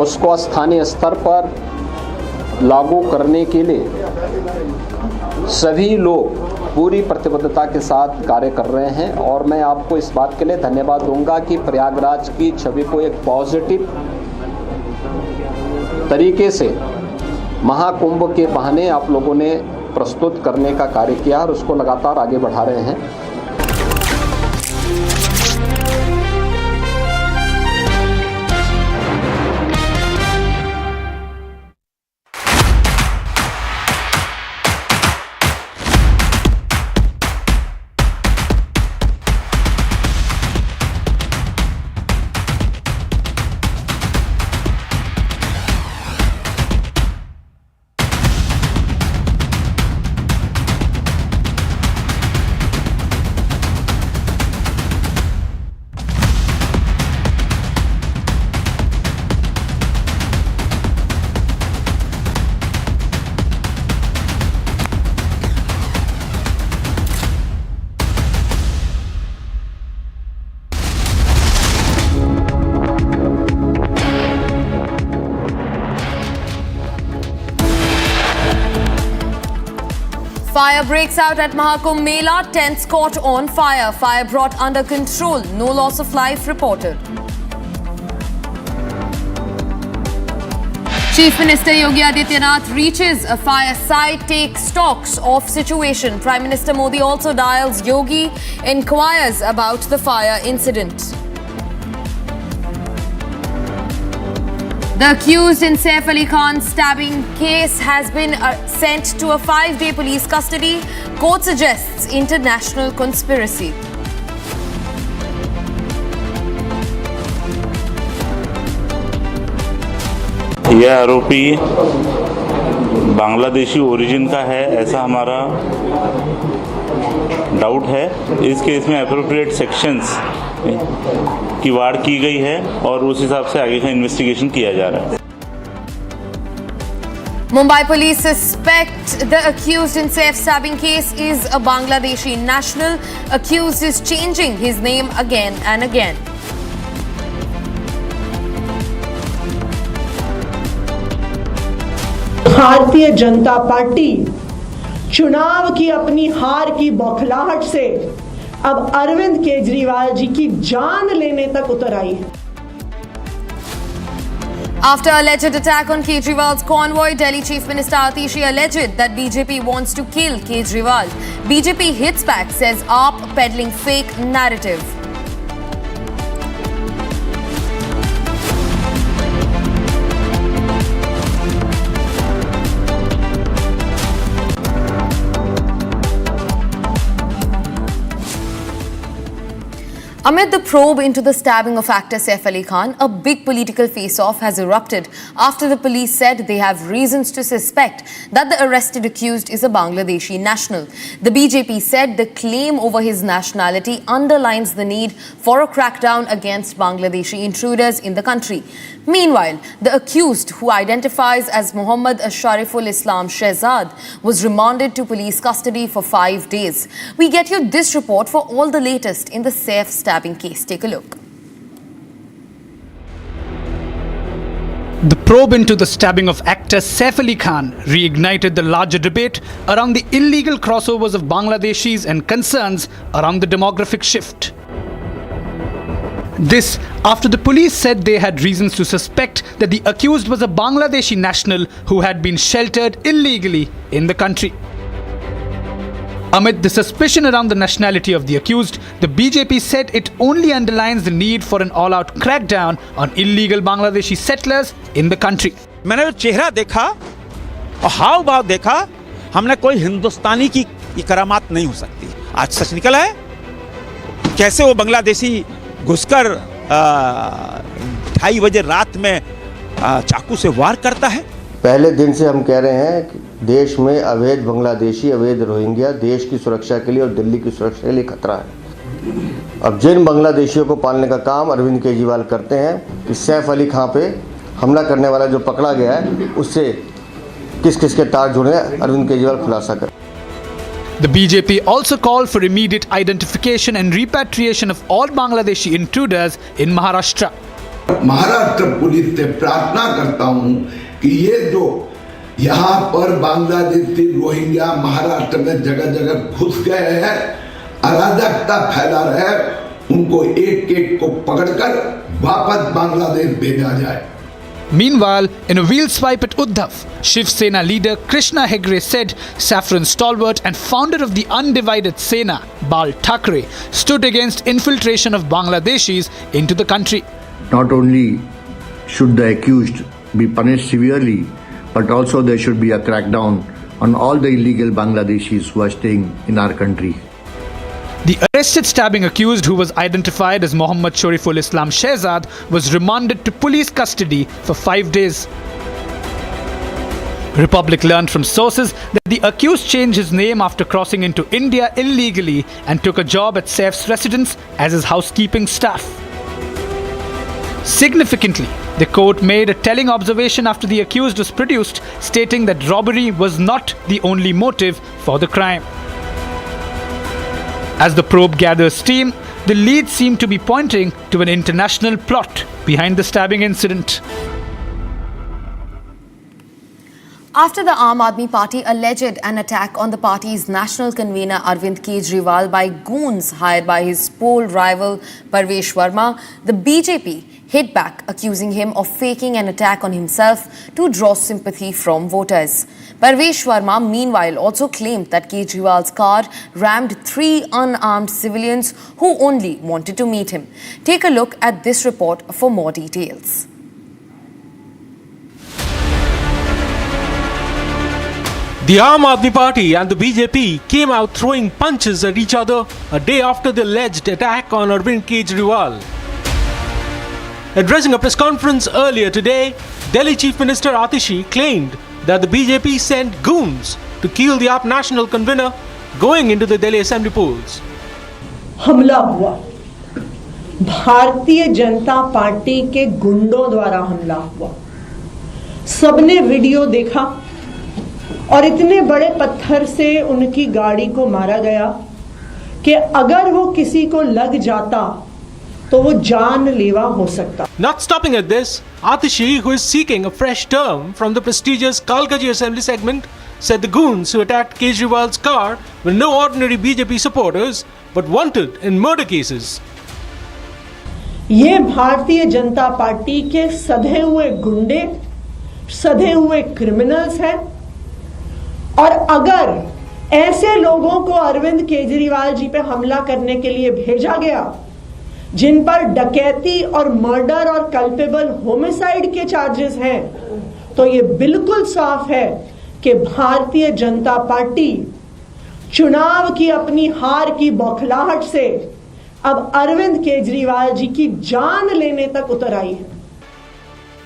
उसको स्थानीय स्तर पर लागू करने के लिए सभी लोग पूरी प्रतिबद्धता के साथ कार्य कर रहे हैं। और मैं आपको इस बात के लिए धन्यवाद दूंगा कि प्रयागराज की छवि को एक पॉजिटिव तरीके से महाकुंभ के बहाने आप लोगों ने प्रस्तुत करने का कार्य किया और उसको लगातार आगे बढ़ा रहे हैं। Fire breaks out at Mahakumbh Mela. Tents caught on fire. Fire brought under control. No loss of life reported. Chief Minister Yogi Adityanath reaches a fire site, takes stocks of situation. Prime Minister Modi also dials Yogi, inquires about the fire incident. The accused in Saif Ali Khan's stabbing case has been sent to a 5-day police custody. Court suggests international conspiracy. यह आरोपी Bangladeshi origin का है ऐसा हमारा doubt है। इस case में appropriate sections की वाड़ की गई है और उस हिसाब से आगे का इन्वेस्टिगेशन किया जा रहा है। Mumbai police suspect the accused in Saif stabbing case is a Bangladeshi national. Accused is changing his name again and again. Bharatiya Janata party चुनाव की अपनी हार की बौखलाहट से अब अरविंद केजरीवाल जी की जान लेने तक उतर आई है। After alleged attack on Kejriwal's convoy, Delhi Chief Minister Atishi alleged that BJP wants to kill Kejriwal. BJP hits back, says AAP peddling fake narrative. Amid the probe into the stabbing of actor Saif Ali Khan, a big political face-off has erupted after the police said they have reasons to suspect that the arrested accused is a Bangladeshi national. The BJP said the claim over his nationality underlines the need for a crackdown against Bangladeshi intruders in the country. Meanwhile, the accused, who identifies as Mohammad Shariful Islam Shehzad, was remanded to police custody for 5 days. We get you this report for all the latest in the Saif stabbing case. Take a look. The probe into the stabbing of actor Saif Ali Khan reignited the larger debate around the illegal crossovers of Bangladeshis and concerns around the demographic shift. This after the police said they had reasons to suspect that the accused was a Bangladeshi national who had been sheltered illegally in the country. Amid the suspicion around the nationality of the accused, the BJP said it only underlines the need for an all-out crackdown on illegal Bangladeshi settlers in the country. मैंने जो चेहरा देखा और हाव भाव देखा, हमने कोई हिंदुस्तानी की करामात नहीं हो सकती। आज सच निकला है कैसे वो बांग्लादेशी घुसकर 2:30 बजे रात में चाकू से वार करता है। पहले दिन से हम कह रहे हैं कि देश में अवैध बांग्लादेशी, अवैध रोहिंग्या देश की सुरक्षा के लिए और दिल्ली की सुरक्षा के लिए खतरा है। अब जिन बांग्लादेशियों को पालने का काम अरविंद केजरीवाल करते हैं कि सैफ अली खां पे हमला करने वाला जो पकड़ा गया है उससे किस किस के तार जुड़े हैं, अरविंद केजरीवाल खुलासा करें। The BJP also called for immediate identification and repatriation of all Bangladeshi intruders in Maharashtra. Maharashtra police से प्रार्थना करता हूं कि ये जो यहाँ पर बांग्लादेशी रोहिंग्या महाराष्ट्र में जगह जगह घुस गए हैं, अराजकता फैला रहे हैं, उनको एक एक को पकड़कर वापस बांग्लादेश भेजा जाए। Meanwhile, in a wheel swipe at Uddhav, Shiv Sena leader Krishna Hegde said saffron stalwart and founder of the undivided Sena, Bal Thackeray, stood against infiltration of Bangladeshis into the country. Not only should the accused be punished severely, but also there should be a crackdown on all the illegal Bangladeshis who are staying in our country. The arrested stabbing accused, who was identified as Mohammad Shariful Islam Shehzad, was remanded to police custody for 5 days. Republic learned from sources that the accused changed his name after crossing into India illegally and took a job at Saif's residence as his housekeeping staff. Significantly, the court made a telling observation after the accused was produced, stating that robbery was not the only motive for the crime. As the probe gathers steam, the leads seem to be pointing to an international plot behind the stabbing incident. After the Aam Aadmi Party alleged an attack on the party's national convener Arvind Kejriwal by goons hired by his poll rival Parvesh Verma, the BJP hit back, accusing him of faking an attack on himself to draw sympathy from voters. Parvesh Verma, meanwhile, also claimed that Kejriwal's car rammed 3 unarmed civilians who only wanted to meet him. Take a look at this report for more details. The Aam Aadmi Party and the BJP came out throwing punches at each other a day after the alleged attack on Arvind Kejriwal. Addressing a press conference earlier today, Delhi Chief Minister Atishi claimed that the BJP sent goons to kill the AAP national convener going into the Delhi Assembly polls. हमला हुआ, Bharatiya Janata party के गुंडों द्वारा हमला हुआ। सबने video देखा और इतने बड़े पत्थर से उनकी गाड़ी को मारा गया कि अगर वो किसी को लग जाता तो वो जानलेवा हो सकता। Not stopping at this, Atishi, who is seeking a fresh term from the prestigious Kalkaji Assembly segment, said the goons who attacked Kejriwal's car were no ordinary BJP supporters but wanted in murder cases. ये Bharatiya Janata party के सधे हुए गुंडे, सधे हुए criminals हैं और अगर ऐसे लोगों को अरविंद केजरीवाल जी पे हमला करने के लिए भेजा गया, जिन पर डकैती और मर्डर और कल्पेबल होमिसाइड के चार्जेस हैं, तो ये बिल्कुल साफ है कि भारतीय जनता पार्टी चुनाव की अपनी हार की बौखलाहट से अब अरविंद केजरीवाल जी की जान लेने तक उतर आई है।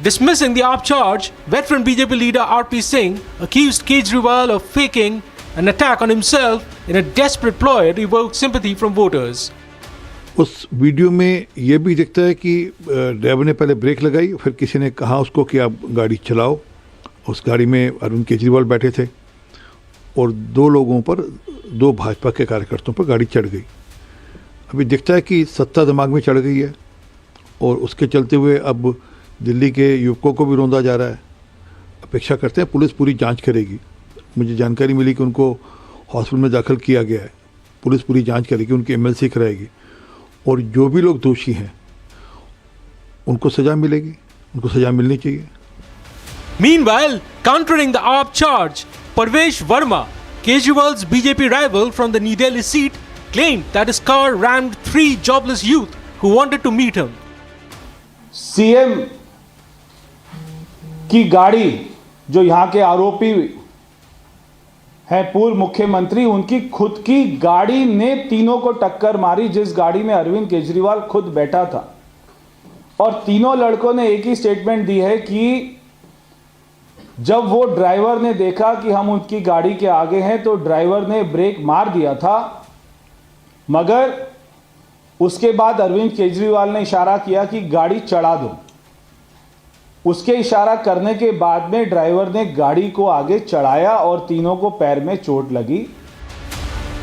Dismissing the AAP charge, veteran BJP leader R.P. Singh accused Kejriwal of faking an attack on himself in a desperate ploy to evoke sympathy from voters. उस वीडियो में ये भी दिखता है कि ड्राइवर ने पहले ब्रेक लगाई, फिर किसी ने कहा उसको कि आप गाड़ी चलाओ। उस गाड़ी में अरविंद केजरीवाल बैठे थे और 2 लोगों पर, 2 भाजपा के कार्यकर्ताओं पर गाड़ी चढ़ गई। अभी दिखता है कि सत्ता दिमाग में चढ़ गई है और उसके चलते हुए अब दिल्ली के युवकों को भी रोंदा जा रहा है। अपेक्षा करते हैं पुलिस पूरी जांच करेगी। मुझे जानकारी मिली कि उनको हॉस्पिटल में दाखिल किया गया है। पुलिस पूरी जांच करेगी, उनकी MLC कराएगी और जो भी लोग दोषी हैं उनको सजा मिलेगी, उनको सजा मिलनी चाहिए। Meanwhile, countering the AAP charge, Parvesh Verma, Kejriwal's BJP rival from the New Delhi seat, claimed that his car rammed 3 jobless youth who wanted to meet him. CM की गाड़ी, जो यहाँ के आरोपी हैं पूर्व मुख्यमंत्री, उनकी खुद की गाड़ी ने तीनों को टक्कर मारी जिस गाड़ी में अरविंद केजरीवाल खुद बैठा था। और तीनों लड़कों ने एक ही स्टेटमेंट दी है कि जब वो ड्राइवर ने देखा कि हम उनकी गाड़ी के आगे हैं तो ड्राइवर ने ब्रेक मार दिया था, मगर उसके बाद अरविंद केजरीवाल ने इशारा किया कि गाड़ी चढ़ा दो। उसके इशारा करने के बाद में ड्राइवर ने गाड़ी को आगे चढ़ाया और तीनों को पैर में चोट लगी।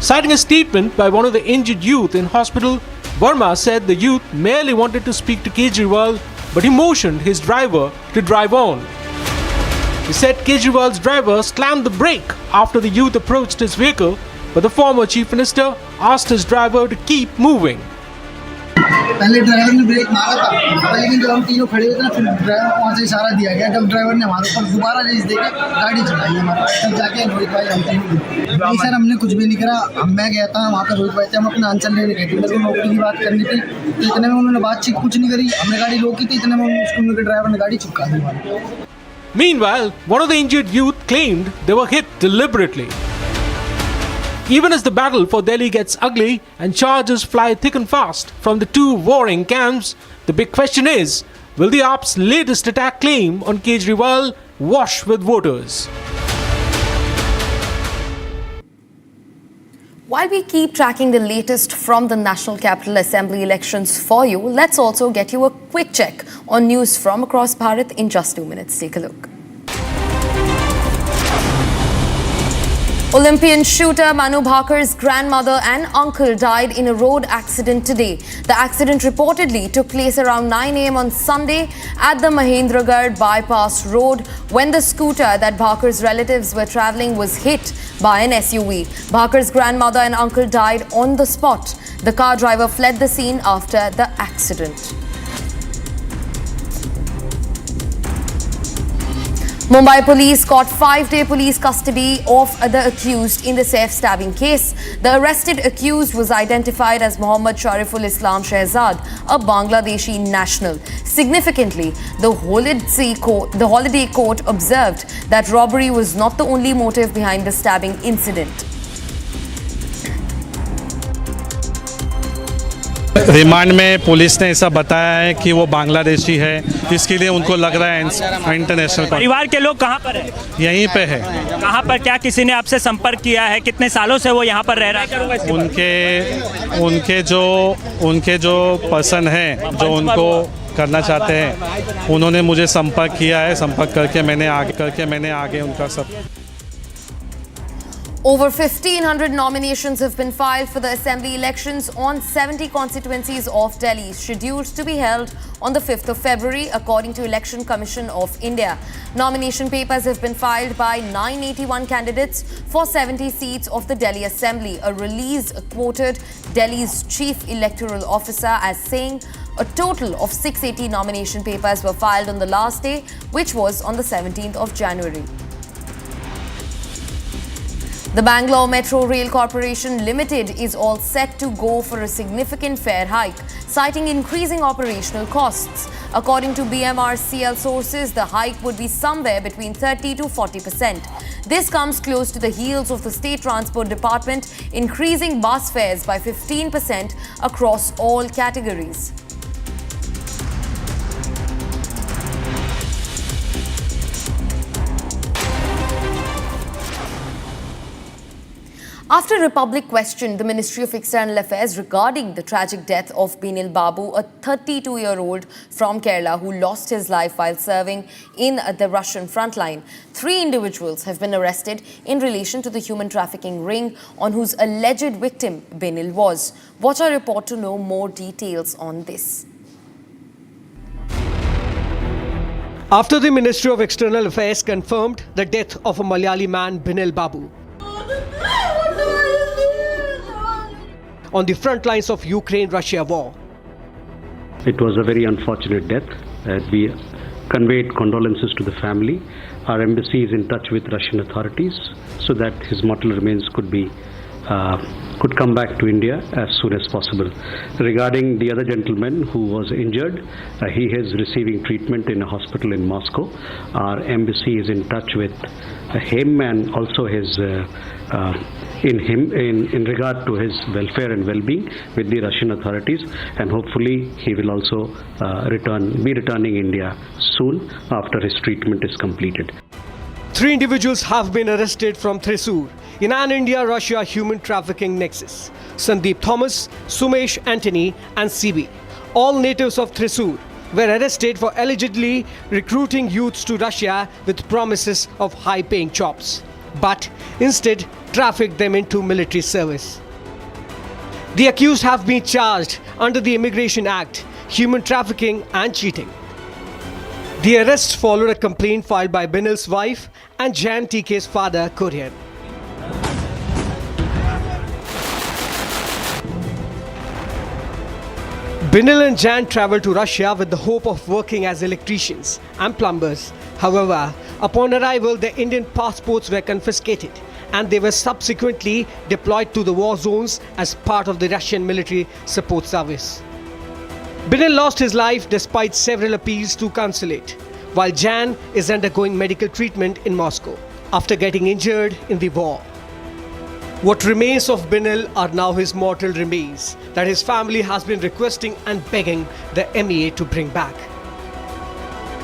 Citing a statement by one of the injured youth in hospital, Verma said the youth merely wanted to speak to Kejriwal, but he motioned his driver to drive on. He said Kejriwal's driver slammed the brake after the youth approached his vehicle, but the former chief minister asked his driver to keep moving. पहले driver ने break मारा था, लेकिन जब हम तीनों खड़े हुए थे ना, फिर ड्राइवर वहाँ से इशारा दिया गया। जब ड्राइवर ने हमारे ऊपर दोबारा रेस देके गाड़ी चलाई हमारा, तब जाके रोहित भाई हम तीनों। नहीं सर, हमने कुछ भी नहीं करा। मैं गया था वहाँ पर, रोहित भाई थे, हम अपना आंचल लेने गए थे, मेरे को नौकरी की बात करनी थी, तो इतने में उन्होंने बातचीत कुछ नहीं करी। हमने गाड़ी रोकी थी, इतने में उनके ड्राइवर ने गाड़ी चुका दी हमारी। Meanwhile, one of the injured youth claimed they were hit deliberately. Even as the battle for Delhi gets ugly and charges fly thick and fast from the 2 warring camps, the big question is, will the AAP's latest attack claim on Kejriwal wash with voters? While we keep tracking the latest from the National Capital Assembly elections for you, let's also get you a quick check on news from across Bharat in just 2 minutes. Take a look. Olympian shooter Manu Bhakar's grandmother and uncle died in a road accident today. The accident reportedly took place around 9 a.m. on Sunday at the Mahendragarh bypass road when the scooter that Bhakar's relatives were travelling was hit by an SUV. Bhakar's grandmother and uncle died on the spot. The car driver fled the scene after the accident. Mumbai police caught 5-day police custody of the accused in the Saif stabbing case. The arrested accused was identified as Mohammad Shariful Islam Shehzad, a Bangladeshi national. Significantly, the holiday court observed that robbery was not the only motive behind the stabbing incident. Remand में police ने ऐसा बताया है कि वो बांग्लादेशी है, इसके लिए उनको लग रहा है इंटरनेशनल। परिवार के लोग कहाँ पर है? यहीं पे है। कहाँ पर? क्या किसी ने आपसे संपर्क किया है? कितने सालों से वो यहाँ पर रह रहा है? उनके जो पर्सन हैं जो उनको करना चाहते हैं, उन्होंने मुझे संपर्क किया है। संपर्क करके मैंने आगे उनका सब। Over 1,500 nominations have been filed for the assembly elections on 70 constituencies of Delhi, scheduled to be held on the 5th of February, according to Election Commission of India. Nomination papers have been filed by 981 candidates for 70 seats of the Delhi Assembly. A release quoted Delhi's chief electoral officer as saying a total of 680 nomination papers were filed on the last day, which was on the 17th of January. The Bangalore Metro Rail Corporation Limited is all set to go for a significant fare hike, citing increasing operational costs. According to BMRCL sources, the hike would be somewhere between 30 to 40%. This comes close to the heels of the State Transport Department increasing bus fares by 15% across all categories. After Republic questioned the Ministry of External Affairs regarding the tragic death of Binil Babu, a 32-year-old from Kerala who lost his life while serving in the Russian front line, 3 individuals have been arrested in relation to the human trafficking ring on whose alleged victim Binil was. Watch our report to know more details on this. After the Ministry of External Affairs confirmed the death of a Malayali man, Binil Babu, on the front lines of Ukraine-Russia war. It was a very unfortunate death. We conveyed condolences to the family. Our embassy is in touch with Russian authorities so that his mortal remains could come back to India as soon as possible. Regarding the other gentleman who was injured, he is receiving treatment in a hospital in Moscow. Our embassy is in touch with him and also his in regard to his welfare and well-being with the Russian authorities, and hopefully he will also be returning India soon after his treatment is completed. 3 individuals have been arrested from Thrissur in an India-Russia human trafficking nexus. Sandeep Thomas, Sumesh Antony and CB, all natives of Thrissur, were arrested for allegedly recruiting youths to Russia with promises of high-paying jobs, but instead trafficked them into military service. The accused have been charged under the Immigration Act, human trafficking and cheating. The arrest followed a complaint filed by Binil's wife and Jan TK's father, Korean. Binil and Jan travelled to Russia with the hope of working as electricians and plumbers. However, upon arrival, their Indian passports were confiscated and they were subsequently deployed to the war zones as part of the Russian military support service. Binil lost his life despite several appeals to consulate, while Jan is undergoing medical treatment in Moscow after getting injured in the war. What remains of Binil are now his mortal remains that his family has been requesting and begging the MEA to bring back.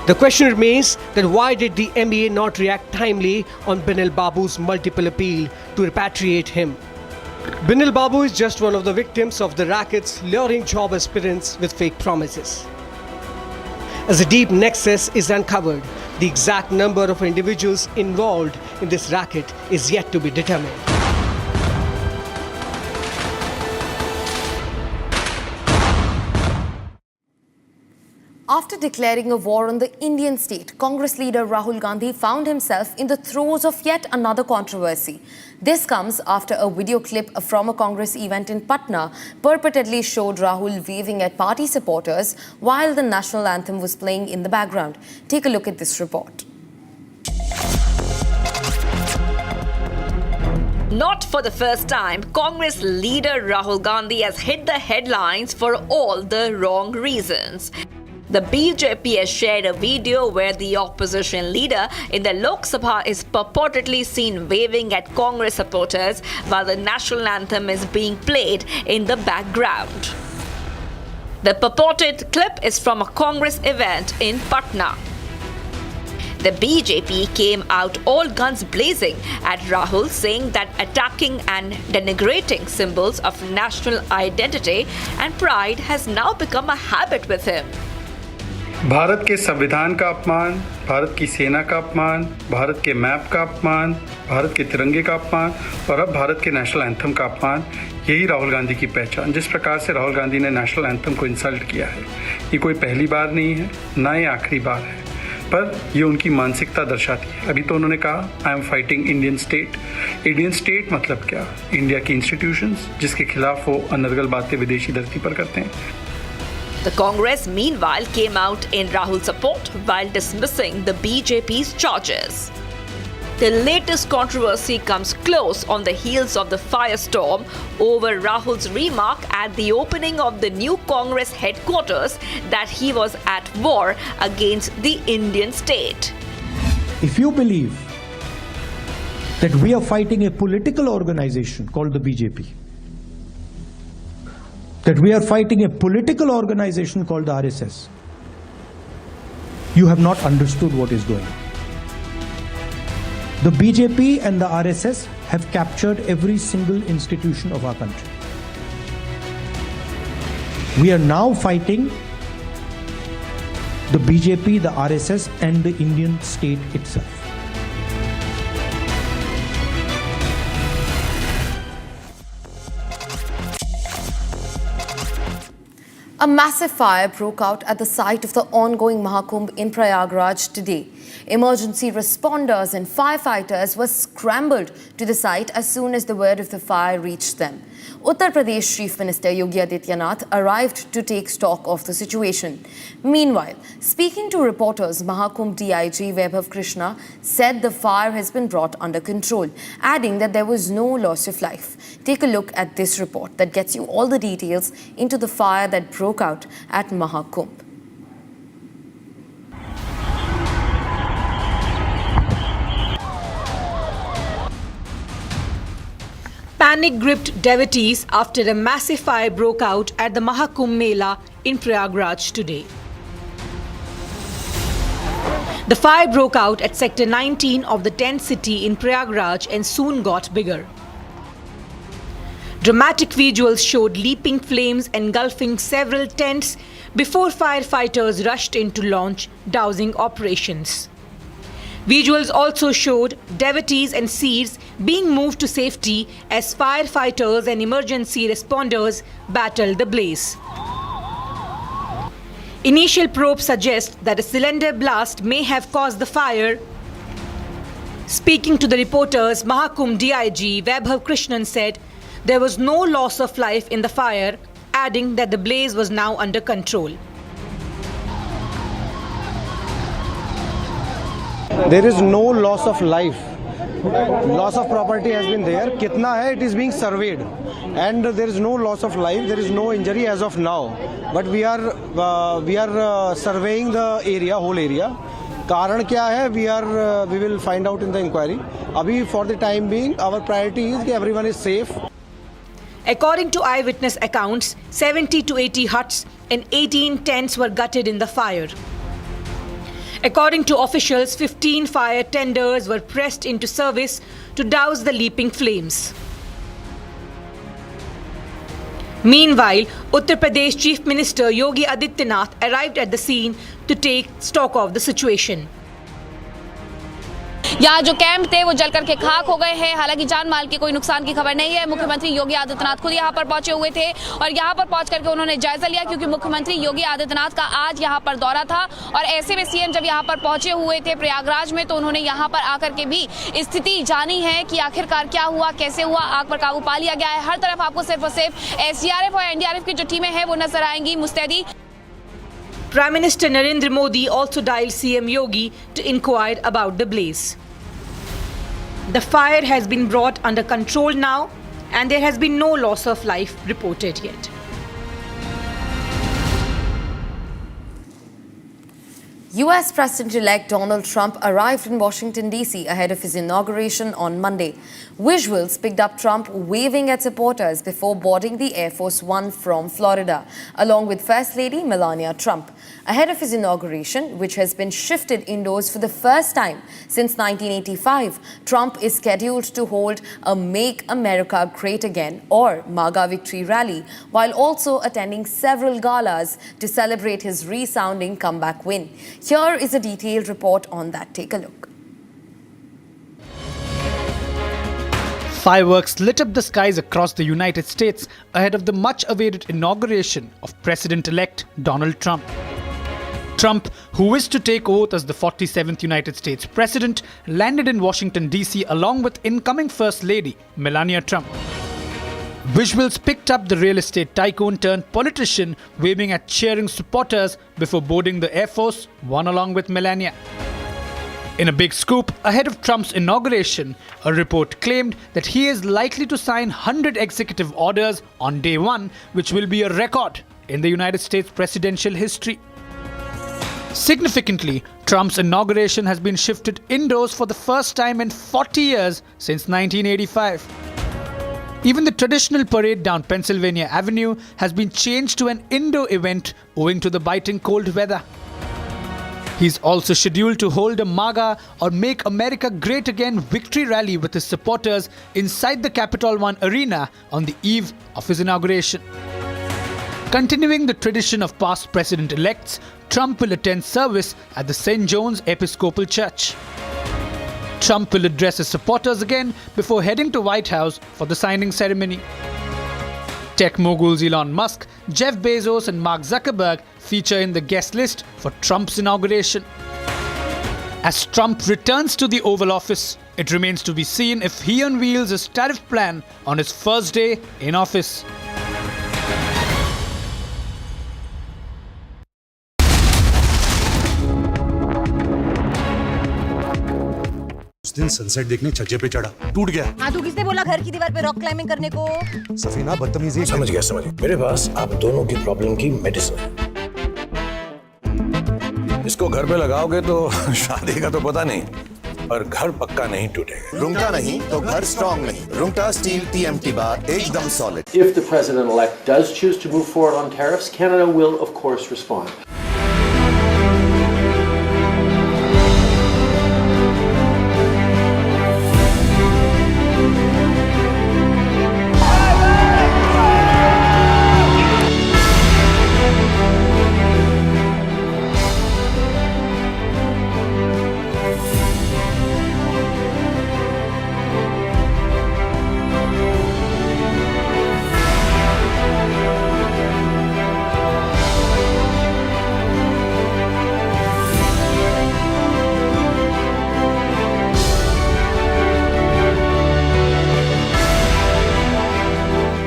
The question remains that why did the MEA not react timely on Binil Babu's multiple appeal to repatriate him? Binil Babu is just one of the victims of the rackets luring job aspirants with fake promises. as a deep nexus is uncovered. The exact number of individuals involved in this racket is yet to be determined. After declaring a war on the Indian state, Congress leader Rahul Gandhi found himself in the throes of yet another controversy. This comes after a video clip from a Congress event in Patna purportedly showed Rahul waving at party supporters while the national anthem was playing in the background. Take a look at this report. Not for the first time, Congress leader Rahul Gandhi has hit the headlines for all the wrong reasons. The BJP has shared a video where the opposition leader in the Lok Sabha is purportedly seen waving at Congress supporters while the national anthem is being played in the background. The purported clip is from a Congress event in Patna. The BJP came out all guns blazing at Rahul, saying that attacking and denigrating symbols of national identity and pride has now become a habit with him. Bharat के संविधान का अपमान, भारत की सेना का अपमान, भारत के map का अपमान, भारत के तिरंगे का अपमान और अब भारत के नेशनल एंथम का अपमान, यही राहुल गांधी की पहचान। जिस प्रकार से राहुल गांधी ने नेशनल एंथम को इंसल्ट किया है, ये कोई पहली बार नहीं है, ना ये आखिरी बार है, पर ये उनकी मानसिकता दर्शाती है। अभी तो उन्होंने कहा I am fighting Indian state. Indian state मतलब क्या? इंडिया की इंस्टीट्यूशंस जिसके खिलाफ वो अनर्गल बातें विदेशी धरती पर करते हैं। The Congress, meanwhile, came out in Rahul's support while dismissing the BJP's charges. The latest controversy comes close on the heels of the firestorm over Rahul's remark at the opening of the new Congress headquarters that he was at war against the Indian state. If you believe that we are fighting a political organization called the BJP, that we are fighting a political organization called the RSS, you have not understood what is going on. The BJP and the RSS have captured every single institution of our country. We are now fighting the BJP, the RSS and the Indian state itself. A massive fire broke out at the site of the ongoing Mahakumbh in Prayagraj today. Emergency responders and firefighters were scrambled to the site as soon as the word of the fire reached them. Uttar Pradesh Chief Minister Yogi Adityanath arrived to take stock of the situation. Meanwhile, speaking to reporters, Mahakumbh DIG Vaibhav Krishna said the fire has been brought under control, adding that there was no loss of life. Take a look at this report that gets you all the details into the fire that broke out at Mahakumbh. Panic-gripped devotees after a massive fire broke out at the Mahakumbh Mela in Prayagraj today. The fire broke out at Sector 19 of the tent city in Prayagraj and soon got bigger. Dramatic visuals showed leaping flames engulfing several tents before firefighters rushed in to launch dousing operations. Visuals also showed devotees and seers being moved to safety as firefighters and emergency responders battled the blaze. Initial probes suggest that a cylinder blast may have caused the fire. Speaking to the reporters, Mahakumbh DIG Vaibhav Krishnan said there was no loss of life in the fire, adding that the blaze was now under control. There is no loss of life. Loss of property has been there. Kitna hai, it is being surveyed. And there is no loss of life. There is no injury as of now. But we are surveying the area, whole area. Karan kya hai, we will find out in the inquiry. Abhi for the time being, our priority is that everyone is safe. According to eyewitness accounts, 70 to 80 huts and 18 tents were gutted in the fire. According to officials, 15 fire tenders were pressed into service to douse the leaping flames. Meanwhile, Uttar Pradesh Chief Minister Yogi Adityanath arrived at the scene to take stock of the situation. यहाँ जो camp थे वो जल करके खाक हो गए हैं। हालांकि जान माल के कोई नुकसान की खबर नहीं है। मुख्यमंत्री योगी आदित्यनाथ खुद यहाँ पर पहुंचे हुए थे और यहाँ पर पहुंच करके उन्होंने जायजा लिया, क्योंकि मुख्यमंत्री योगी आदित्यनाथ का आज यहाँ पर दौरा था और ऐसे में सीएम जब यहाँ पर पहुंचे हुए थे प्रयागराज में, तो उन्होंने यहाँ पर आकर के भी स्थिति जानी है कि आखिरकार क्या हुआ, कैसे हुआ, आग पर काबू पा लिया गया है। हर तरफ आपको सिर्फ और सिर्फ एसडीआरएफ और एनडीआरएफ की जो टीमें हैं वो नजर आएंगी मुस्तैदी। Prime Minister Narendra Modi also dialed CM Yogi to inquire about the blaze. The fire has been brought under control now, and there has been no loss of life reported yet. US President-elect Donald Trump arrived in Washington, D.C. ahead of his inauguration on Monday. Visuals picked up Trump waving at supporters before boarding the Air Force One from Florida, along with First Lady Melania Trump. Ahead of his inauguration, which has been shifted indoors for the first time since 1985, Trump is scheduled to hold a Make America Great Again or MAGA victory rally, while also attending several galas to celebrate his resounding comeback win. Here is a detailed report on that. Take a look. Fireworks lit up the skies across the United States ahead of the much-awaited inauguration of President-elect Donald Trump. Trump, who wished to take oath as the 47th United States President, landed in Washington, D.C. along with incoming First Lady Melania Trump. Visuals picked up the real estate tycoon turned politician waving at cheering supporters before boarding the Air Force One along with Melania. In a big scoop ahead of Trump's inauguration, a report claimed that he is likely to sign 100 executive orders on day one, which will be a record in the United States presidential history. Significantly, Trump's inauguration has been shifted indoors for the first time in 40 years since 1985. Even the traditional parade down Pennsylvania Avenue has been changed to an indoor event owing to the biting cold weather. He's also scheduled to hold a MAGA or Make America Great Again victory rally with his supporters inside the Capitol One arena on the eve of his inauguration. Continuing the tradition of past president-elects, Trump will attend service at the St. John's Episcopal Church. Trump will address his supporters again before heading to White House for the signing ceremony. Tech moguls Elon Musk, Jeff Bezos and Mark Zuckerberg feature in the guest list for Trump's inauguration. As Trump returns to the Oval Office, it remains to be seen if he unveils his tariff plan on his first day in office. उस दिन sunset देखने छज्जे पे चढ़ा, टूट गया। हाँ, तो किसने बोला घर की दीवार पे रॉक क्लाइंबिंग करने को? सफीना बदतमीजी। समझ गया। मेरे पास आप दोनों की प्रॉब्लम की मेडिसिन है। इसको घर पे लगाओगे तो शादी का तो पता नहीं, पर घर पक्का नहीं टूटेगा। रुंगटा नहीं तो घर स्ट्रॉन्ग नहीं। रुंगटा स्टील TMT बार एकदम solid. If the president-elect does choose to move forward on tariffs, Canada will, of course, respond.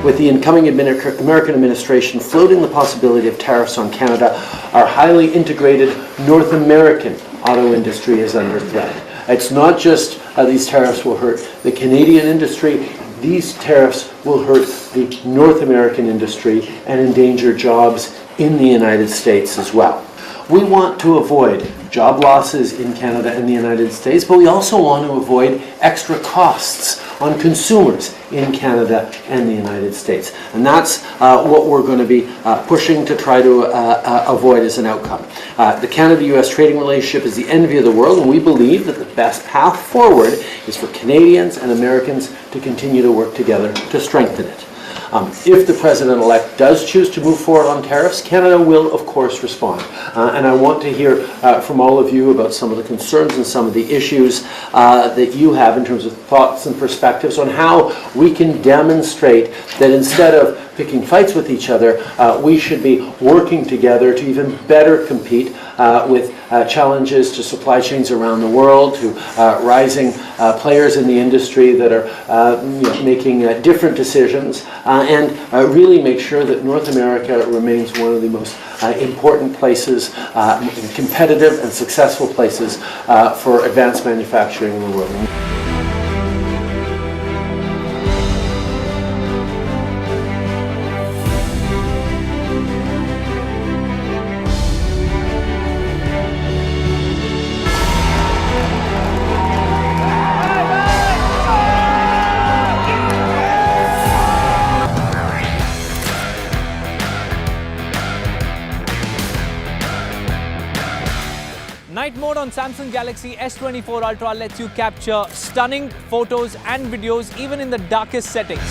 With the incoming American administration floating the possibility of tariffs on Canada, our highly integrated North American auto industry is under threat. It's not just these tariffs will hurt the Canadian industry, these tariffs will hurt the North American industry and endanger jobs in the United States as well. We want to avoid job losses in Canada and the United States, but we also want to avoid extra costs on consumers in Canada and the United States. And that's what we're going to be pushing to try to avoid as an outcome. The Canada-US trading relationship is the envy of the world, and we believe that the best path forward is for Canadians and Americans to continue to work together to strengthen it. If the president-elect does choose to move forward on tariffs, Canada will, of course, respond. And I want to hear from all of you about some of the concerns and some of the issues that you have in terms of thoughts and perspectives on how we can demonstrate that instead of picking fights with each other, we should be working together to even better compete with challenges to supply chains around the world, to rising players in the industry that are making different decisions, and really make sure that North America remains one of the most important places, competitive and successful places for advanced manufacturing in the world. Night mode on Samsung Galaxy S24 Ultra lets you capture stunning photos and videos even in the darkest settings.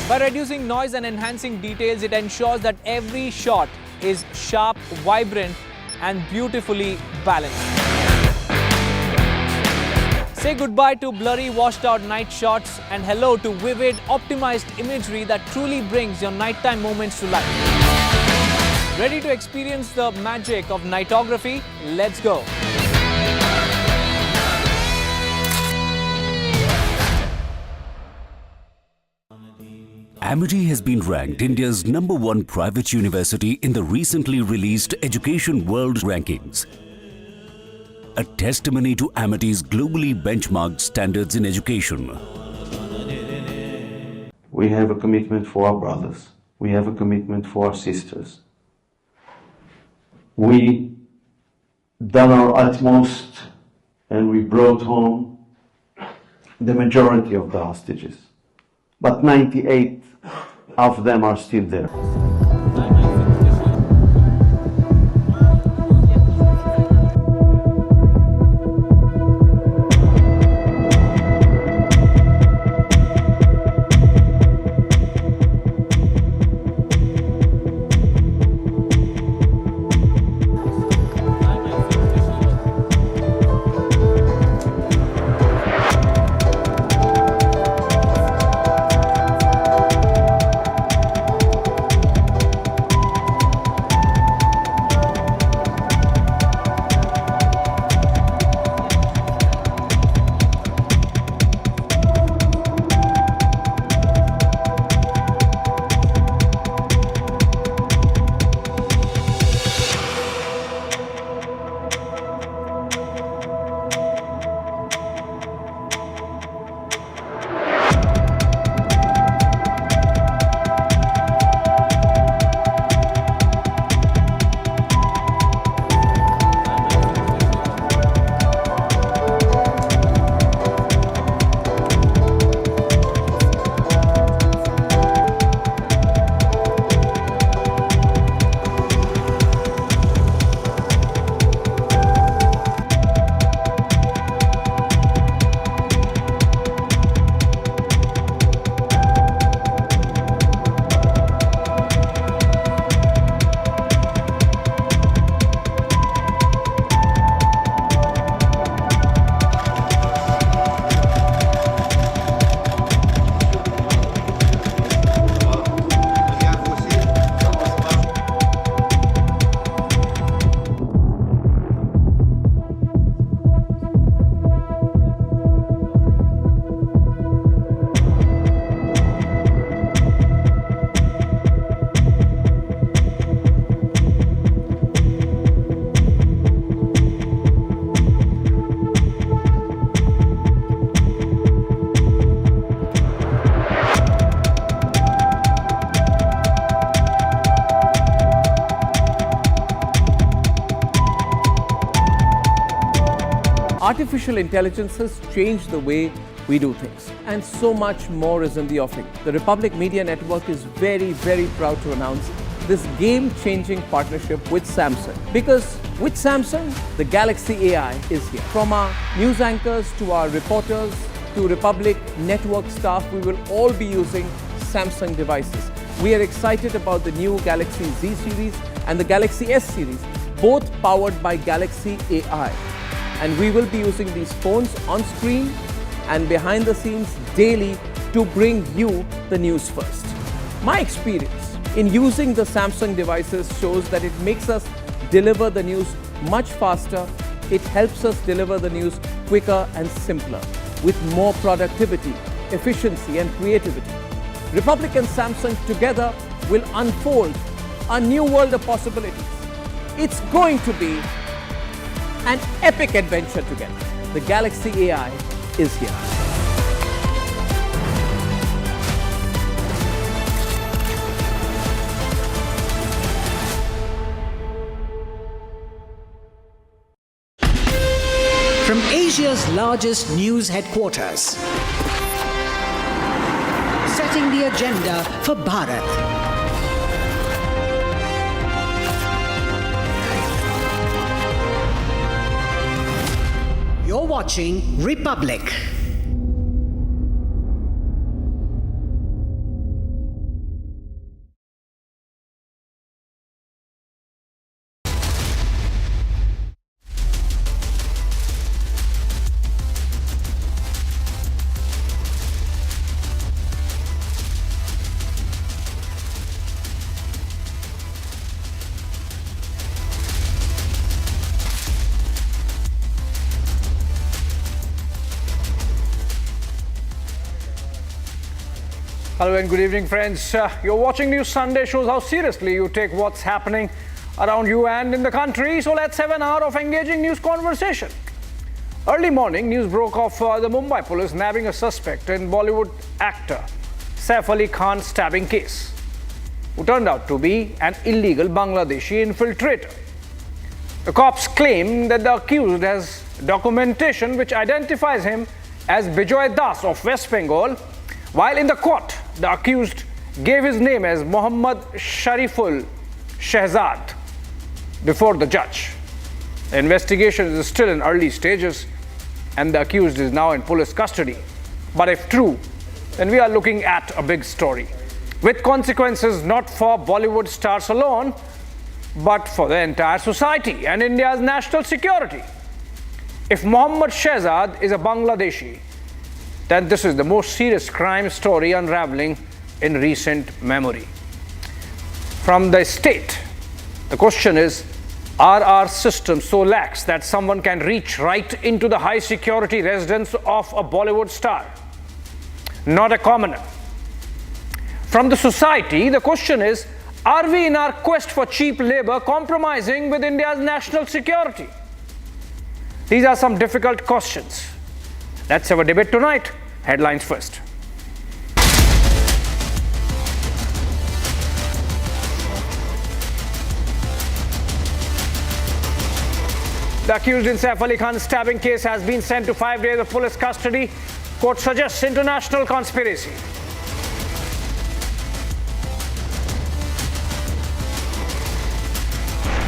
By reducing noise and enhancing details, it ensures that every shot is sharp, vibrant, and beautifully balanced. Say goodbye to blurry, washed out night shots and hello to vivid, optimized imagery that truly brings your nighttime moments to life. Ready to experience the magic of nightography? Let's go! Amity has been ranked India's #1 private university in the recently released Education World Rankings. A testimony to Amity's globally benchmarked standards in education. We have a commitment for our brothers. We have a commitment for our sisters. We done our utmost and we brought home the majority of the hostages. But 98 of them are still there. Artificial intelligence has changed the way we do things, and so much more is in the offing. The Republic Media Network is very, very proud to announce this game-changing partnership with Samsung. Because with Samsung, the Galaxy AI is here. From our news anchors to our reporters to Republic network staff, we will all be using Samsung devices. We are excited about the new Galaxy Z series and the Galaxy S series, both powered by Galaxy AI. And we will be using these phones on screen and behind the scenes daily to bring you the news first. My experience in using the Samsung devices shows that it makes us deliver the news much faster. It helps us deliver the news quicker and simpler, with more productivity, efficiency and creativity. Republic and Samsung together will unfold a new world of possibilities. It's going to be an epic adventure together. The Galaxy AI is here. From Asia's largest news headquarters, setting the agenda for Bharat. You're watching Republic. Hello and good evening, friends. You're watching News Sunday, shows how seriously you take what's happening around you and in the country. So let's have an hour of engaging news conversation. Early morning, news broke of the Mumbai police nabbing a suspect in Bollywood actor Saif Ali Khan's stabbing case, who turned out to be an illegal Bangladeshi infiltrator. The cops claim that the accused has documentation which identifies him as Bijoy Das of West Bengal, while in the court, the accused gave his name as Mohammad Shariful Shehzad before the judge. The investigation is still in early stages and the accused is now in police custody. But if true, then we are looking at a big story, with consequences not for Bollywood stars alone, but for the entire society and India's national security. If Mohammad Shehzad is a Bangladeshi, then this is the most serious crime story unraveling in recent memory. From the state, the question is, are our systems so lax that someone can reach right into the high security residence of a Bollywood star, not a commoner? From the society, the question is, are we in our quest for cheap labor compromising with India's national security? These are some difficult questions. Let's have a debate tonight. Headlines first. The accused in Saif Ali Khan's stabbing case has been sent to 5 days of police custody. Court suggests international conspiracy.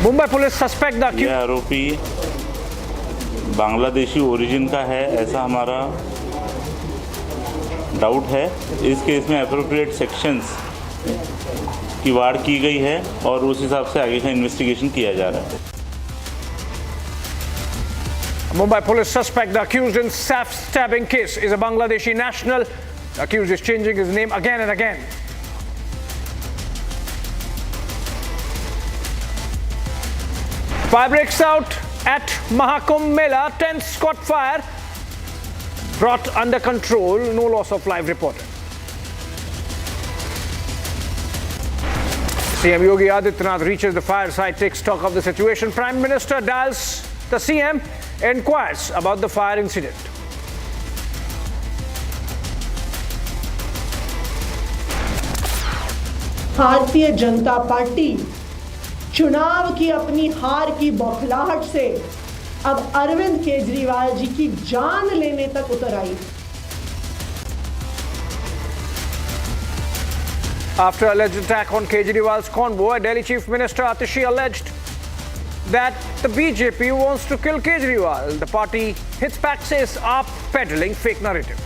Mumbai police suspect the accused. यह आरोपी Bangladeshi origin का है, ऐसा हमारा doubt है। इस case में appropriate sections की वाड़ की गई है और उस हिसाब से आगे का इन्वेस्टिगेशन किया जा रहा है। Mumbai police suspect, the accused in Saif's stabbing case, is a Bangladeshi national. The accused is changing his name again and again. Fire breaks out at Mahakumbh Mela. Tents caught fire. Brought under control. No loss of life reported. CM Yogi Adityanath reaches the fire site, takes stock of the situation. Prime Minister dials the CM, inquires about the fire incident. Bharatiya Janata party चुनाव की अपनी हार की बौखलाहट से अब अरविंद केजरीवाल जी की जान लेने तक उतर आई। After alleged attack on Kejriwal's convoy, Delhi Chief Minister Atishi alleged that the BJP wants to kill Kejriwal. The party hits back, says, are peddling fake narrative.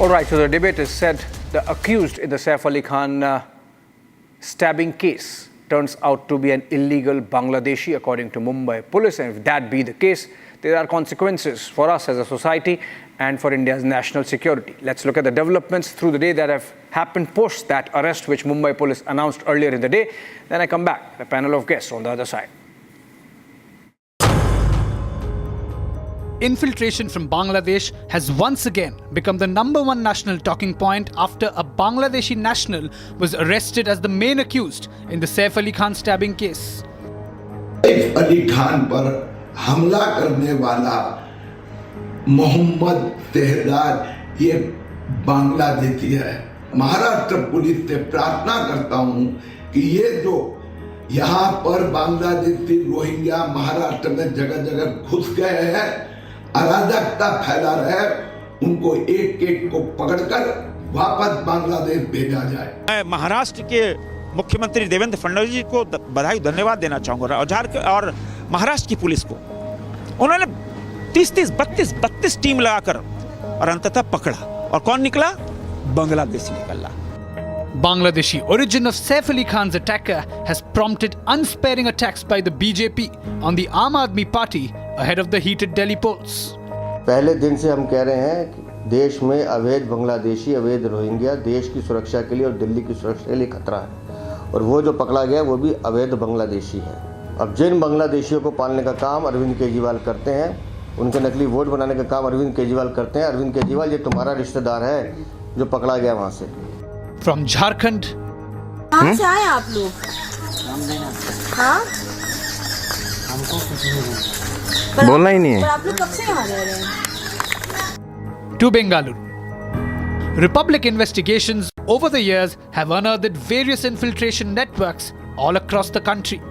All right, so the debate is said. The accused in the Saif Ali Khan stabbing case turns out to be an illegal Bangladeshi, according to Mumbai police. And if that be the case, there are consequences for us as a society and for India's national security. Let's look at the developments through the day that have happened post that arrest, which Mumbai police announced earlier in the day. Then I come back, a panel of guests on the other side. Infiltration from Bangladesh has once again become the #1 national talking point after a Bangladeshi national was arrested as the main accused in the Saif Ali Khan stabbing case. Saif Ali Khan पर हमला करने वाला मोहम्मद तेहदार ये बांग्लादेशी है। Maharashtra police से प्रार्थना करता हूं कि ये जो यहाँ पर बांग्लादेशी रोहिंग्या महाराष्ट्र में जगह जगह घुस गए हैं, अराजकता फैला रहे, उनको एक एक को पकड़कर वापस बांग्लादेश भेजा जाए। मैं महाराष्ट्र के मुख्यमंत्री देवेंद्र फडणवीस जी को बधाई धन्यवाद देना चाहूंगा और महाराष्ट्र की पुलिस को। उन्होंने 32 टीम लगाकर और अंततः पकड़ा, और कौन निकला? बांग्लादेशी निकला। Bangladeshi origin of Saif Ali Khan's attacker has prompted unsparing attacks by the BJP on the Aam Aadmi Party ahead of the heated Delhi polls. पहले दिन से हम कह रहे हैं कि देश में अवैध बांग्लादेशी, अवैध रोहिंग्या देश की सुरक्षा के लिए और दिल्ली की सुरक्षा के लिए खतरा है, और वो जो पकड़ा गया वो भी अवैध बांग्लादेशी है। अब जिन बांग्लादेशियों को पालने का काम अरविंद केजरीवाल करते हैं, उनके नकली वोट बनाने का काम अरविंद केजरीवाल करते हैं। अरविंद केजरीवाल ये तुम्हारा रिश्तेदार है जो पकड़ा गया वहाँ से। From Jharkhand. कहाँ से आए आप लोग? हाँ? बोलना ही नहीं है। पर आप लोग कब से यहाँ रह रहे हैं? To Bengaluru. Republic investigations over the years have unearthed various infiltration networks all across the country.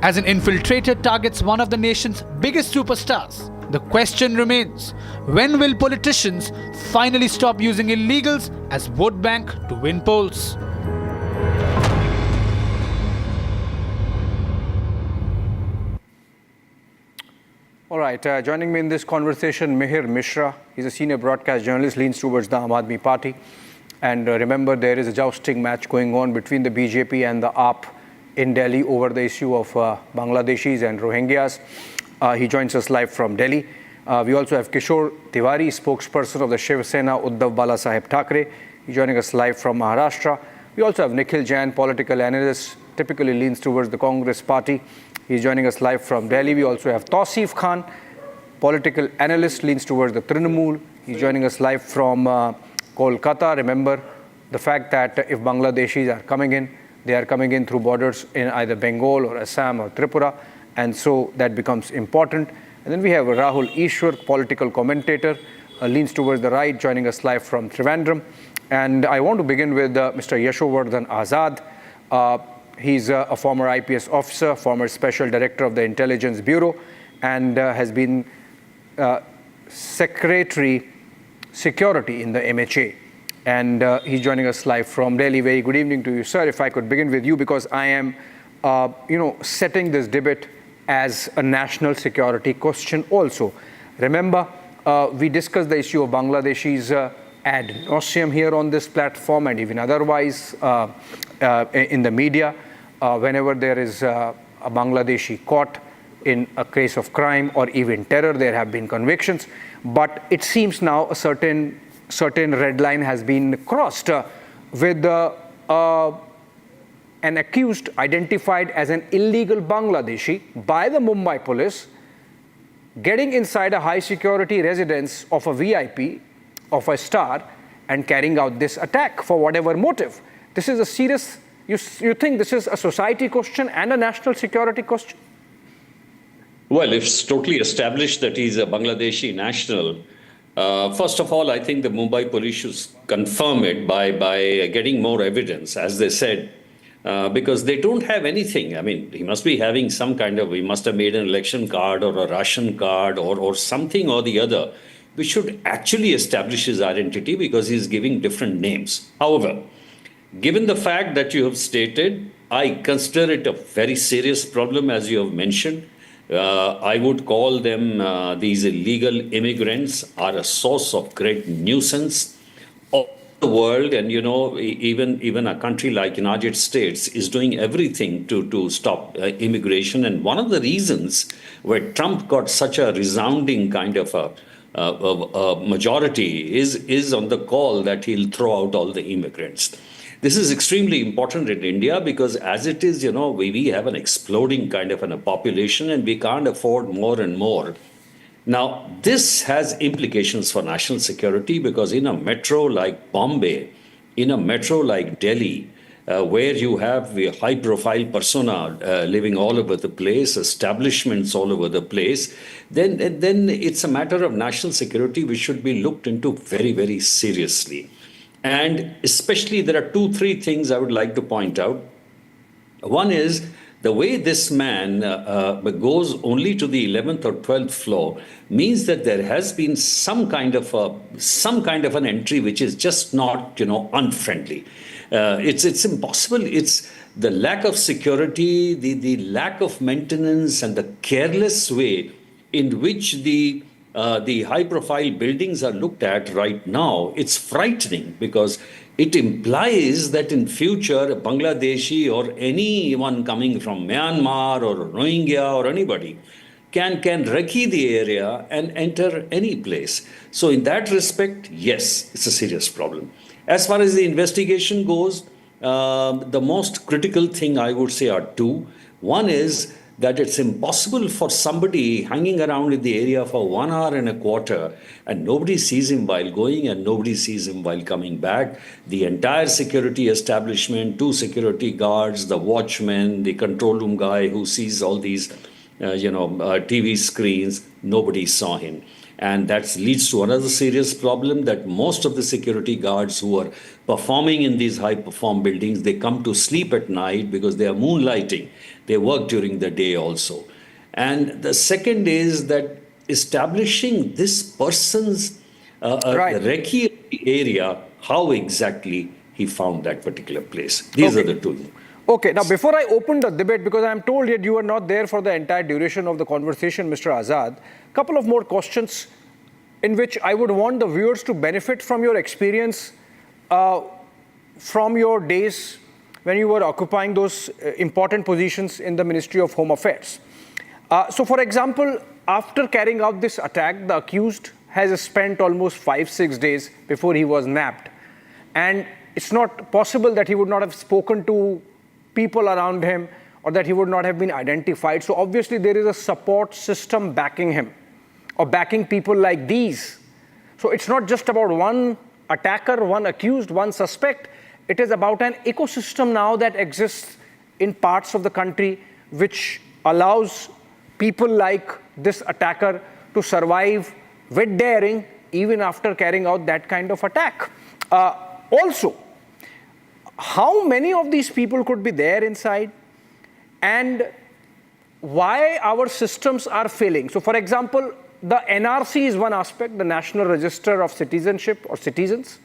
As an infiltrator targets one of the nation's biggest superstars, the question remains, when will politicians finally stop using illegals as vote bank to win polls? All right, joining me in this conversation, Mihir Mishra. He's a senior broadcast journalist, leans towards the Aam Aadmi Party. And remember, there is a jousting match going on between the BJP and the AAP in Delhi over the issue of Bangladeshis and Rohingyas. He joins us live from Delhi. We also have Kishore Tiwari, spokesperson of the Shiv Sena, Uddhav Balasaheb Thackeray. He's joining us live from Maharashtra. We also have Nikhil Jain, political analyst, typically leans towards the Congress party. He's joining us live from Delhi. We also have Tausif Khan, political analyst, leans towards the Trinamool. He's joining us live from Kolkata. Remember the fact that if Bangladeshis are coming in, they are coming in through borders in either Bengal or Assam or Tripura, and so that becomes important. And then we have Rahul Ishwar, political commentator, leans towards the right, joining us live from Trivandrum. And I want to begin with Mr. Yashovardhan Azad. He's a former IPS officer, former special director of the Intelligence Bureau, and has been Secretary Security in the MHA. And he's joining us live from Delhi. Very good evening to you, sir. If I could begin with you, because I am, setting this debate as a national security question also. Remember, we discussed the issue of Bangladeshis ad nauseum here on this platform and even otherwise in the media. Whenever there is a Bangladeshi caught in a case of crime or even terror, there have been convictions. But it seems now a certain red line has been crossed with an accused identified as an illegal Bangladeshi by the Mumbai police getting inside a high security residence of a VIP, of a star, and carrying out this attack for whatever motive. This is a serious, you think this is a society question and a national security question? Well, it's totally established that he's a Bangladeshi national. First of all, I think the Mumbai police should confirm it by getting more evidence, as they said, because they don't have anything. I mean, he must be having some kind of, he must have made an election card or a ration card or something or the other, which should actually establish his identity, because he's giving different names. However, given the fact that you have stated, I consider it a very serious problem, as you have mentioned. I would call them, these illegal immigrants are a source of great nuisance. all the world, and even a country like United States is doing everything to stop immigration. And one of the reasons where Trump got such a resounding kind of a majority is on the call that he'll throw out all the immigrants. This is extremely important in India because as it is, we have an exploding kind of a population and we can't afford more and more. Now, this has implications for national security because in a metro like Bombay, in a metro like Delhi, where you have a high-profile persona living all over the place, establishments all over the place, then it's a matter of national security which should be looked into very, very seriously. And especially there are 2-3 things I would like to point out. One is the way this man goes only to the 11th or 12th floor means that there has been some kind of an entry which is just not unfriendly. It's impossible. It's the lack of security, the lack of maintenance, and the careless way in which the high-profile buildings are looked at right now. It's frightening because it implies that in future, a Bangladeshi or anyone coming from Myanmar or Rohingya or anybody can recce the area and enter any place. So in that respect, yes, it's a serious problem. As far as the investigation goes, the most critical thing I would say are 2. One is that it's impossible for somebody hanging around in the area for 1 hour and a quarter and nobody sees him while going and nobody sees him while coming back. The entire security establishment, 2 security guards, the watchman, the control room guy who sees all these TV screens, nobody saw him. And that leads to another serious problem that most of the security guards who are performing in these high-perform buildings, they come to sleep at night because they are moonlighting. They work during the day also. And the second is that establishing this person's recce area, how exactly he found that particular place. These are the 2. Okay, now before I open the debate, because I'm told yet you were not there for the entire duration of the conversation, Mr. Azad, a couple of more questions in which I would want the viewers to benefit from your experience from your days when you were occupying those important positions in the Ministry of Home Affairs. So for example, after carrying out this attack, the accused has spent almost 5-6 days before he was nabbed. And it's not possible that he would not have spoken to people around him or that he would not have been identified. So obviously there is a support system backing him or backing people like these. So it's not just about one attacker, one accused, one suspect. It is about an ecosystem now that exists in parts of the country which allows people like this attacker to survive with daring even after carrying out that kind of attack. Also, how many of these people could be there inside and why our systems are failing? So for example, the NRC is one aspect, the National Register of Citizenship or Citizens.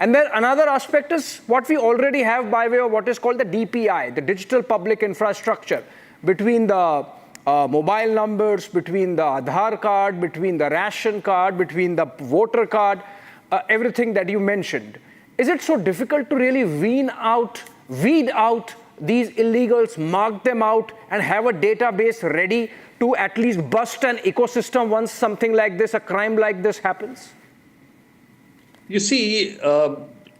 And then another aspect is what we already have by way of what is called the DPI, the Digital Public Infrastructure, between the mobile numbers, between the Aadhaar card, between the ration card, between the voter card, everything that you mentioned. Is it so difficult to really weed out these illegals, mark them out, and have a database ready to at least bust an ecosystem once something like this, a crime like this happens? You see,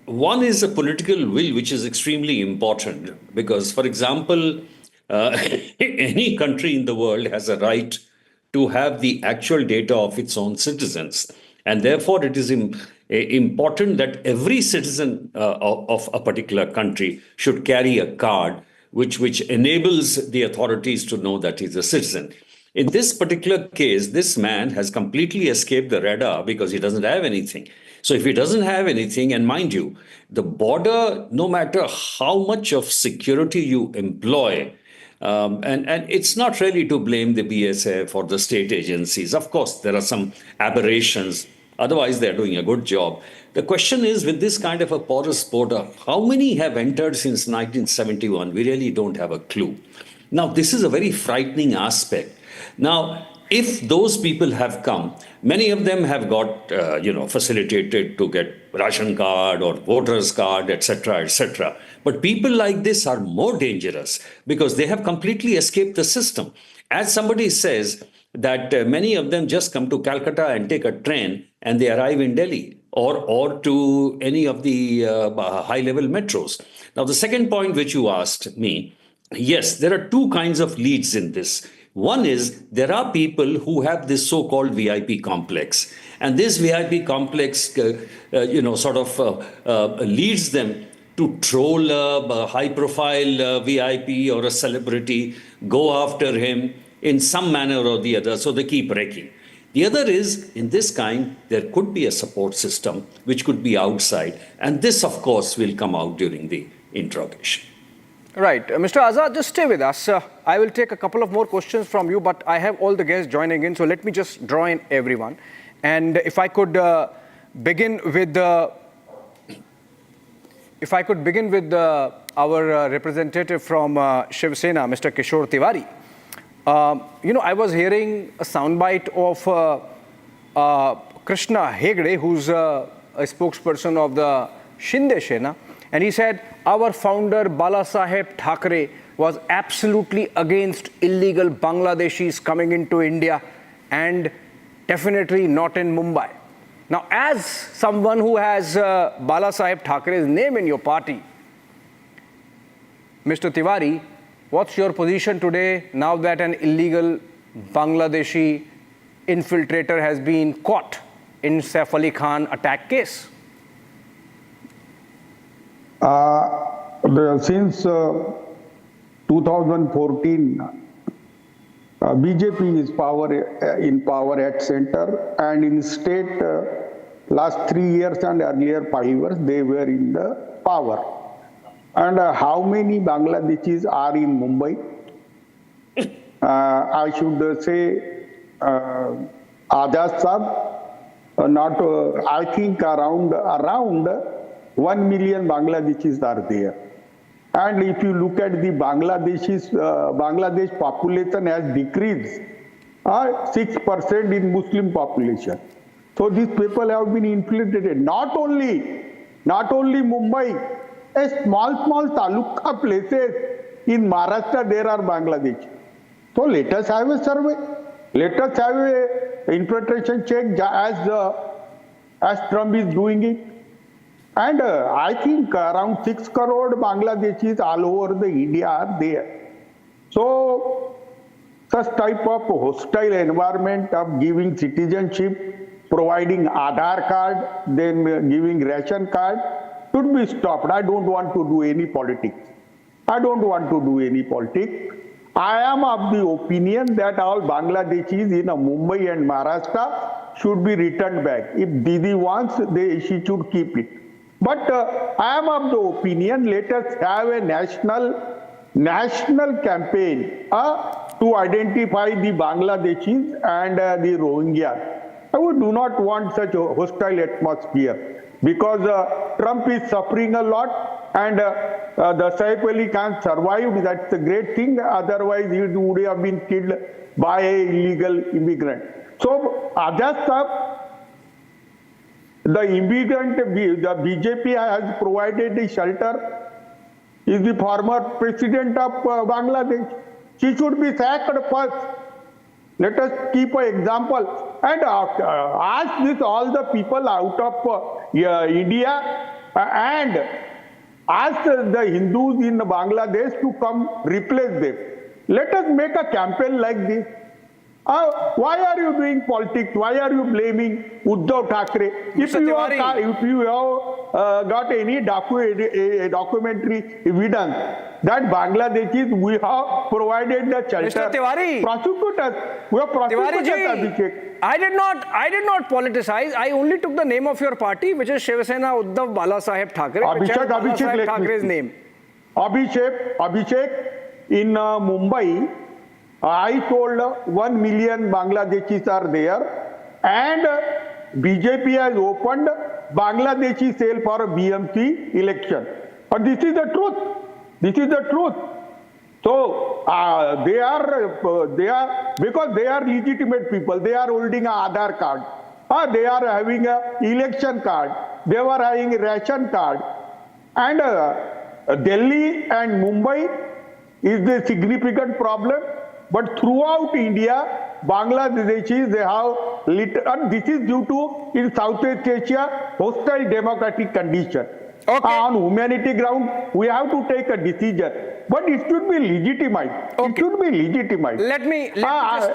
one is a political will, which is extremely important because, for example, any country in the world has a right to have the actual data of its own citizens. And therefore, it is important that every citizen of a particular country should carry a card which enables the authorities to know that he's a citizen. In this particular case, this man has completely escaped the radar because he doesn't have anything. So if he doesn't have anything, and mind you, the border, no matter how much of security you employ, and it's not really to blame the BSF or the state agencies. Of course, there are some aberrations. Otherwise, they're doing a good job. The question is, with this kind of a porous border, how many have entered since 1971? We really don't have a clue. Now, this is a very frightening aspect. Now, if those people have come, many of them have got, facilitated to get ration card or voters card, etc., etc. But people like this are more dangerous because they have completely escaped the system. As somebody says that many of them just come to Calcutta and take a train and they arrive in Delhi or to any of the high-level metros. Now, the second point which you asked me, yes, there are two kinds of leads in this. One is there are people who have this so-called VIP complex. And this VIP complex, leads them to troll a high-profile VIP or a celebrity, go after him in some manner or the other. So they keep wrecking. The other is, in this kind, there could be a support system which could be outside. And this, of course, will come out during the interrogation. Right. Mr. Azad, just stay with us. I will take a couple of more questions from you, but I have all the guests joining in, so let me just draw in everyone. And if I could begin with our representative from Shiv Sena, Mr. Kishore Tiwari. I was hearing a soundbite of Krishna Hegde, who's a spokesperson of the Shinde Sena, and he said, our founder Bala Saheb Thackeray was absolutely against illegal Bangladeshis coming into India and definitely not in Mumbai. Now, as someone who has Bala Saheb Thackeray's name in your party, Mr. Tiwari, what's your position today now that an illegal Bangladeshi infiltrator has been caught in Saif Ali Khan attack case? Since 2014, BJP is in power at center, and in state last 3 years and earlier 5 years they were in the power. And how many Bangladeshis are in Mumbai? I should say Azad Sahab, I think around 1 million Bangladeshis are there. And if you look at the Bangladesh population has decreased 6% in Muslim population. So these people have been infiltrated. Not only Mumbai, a small taluka places in Maharashtra there are Bangladesh. So let us have a survey. Let us have a infiltration check as Trump is doing it. And I think around 6 crore Bangladeshis all over the India are there. So such type of hostile environment of giving citizenship, providing Aadhaar card, then giving ration card should be stopped. I don't want to do any politics. I am of the opinion that all Bangladeshis in Mumbai and Maharashtra should be returned back. If Didi wants, she should keep it. But I am of the opinion, let us have a national campaign to identify the Bangladeshis and the Rohingyas. We do not want such a hostile atmosphere because Trump is suffering a lot and the Saif Ali Khan survived. That's a great thing. Otherwise, he would have been killed by an illegal immigrant. So, Azad Sahab, the immigrant, the BJP has provided the shelter, is the former president of Bangladesh. She should be sacked first. Let us keep an example and ask all the people out of India and ask the Hindus in Bangladesh to come replace them. Let us make a campaign like this. Why are you doing politics? Why are you blaming Uddhav Thackeray? If you have got any documentary evidence that Bangladeshis we have provided the shelter. Mr. Tiwari, prosecute us. We have prosecuted Abhishek. I did not politicize. I only took the name of your party, which is Shiv Sena Uddhav Bala Saheb Thackeray. Abhishek Thackeray's name. Abhishek in Mumbai. I told 1 million Bangladeshis are there and BJP has opened Bangladeshi cell for BMC election. But this is the truth. So they are because they are legitimate people. They are holding an Aadhaar card. They are having an election card. They were having a ration card. And Delhi and Mumbai is the significant problem. But throughout India, Bangladeshis, they have and this is due to, in Southeast Asia, hostile democratic condition. On humanity ground, we have to take a decision. But it should be legitimate. It should be legitimate. Let me just...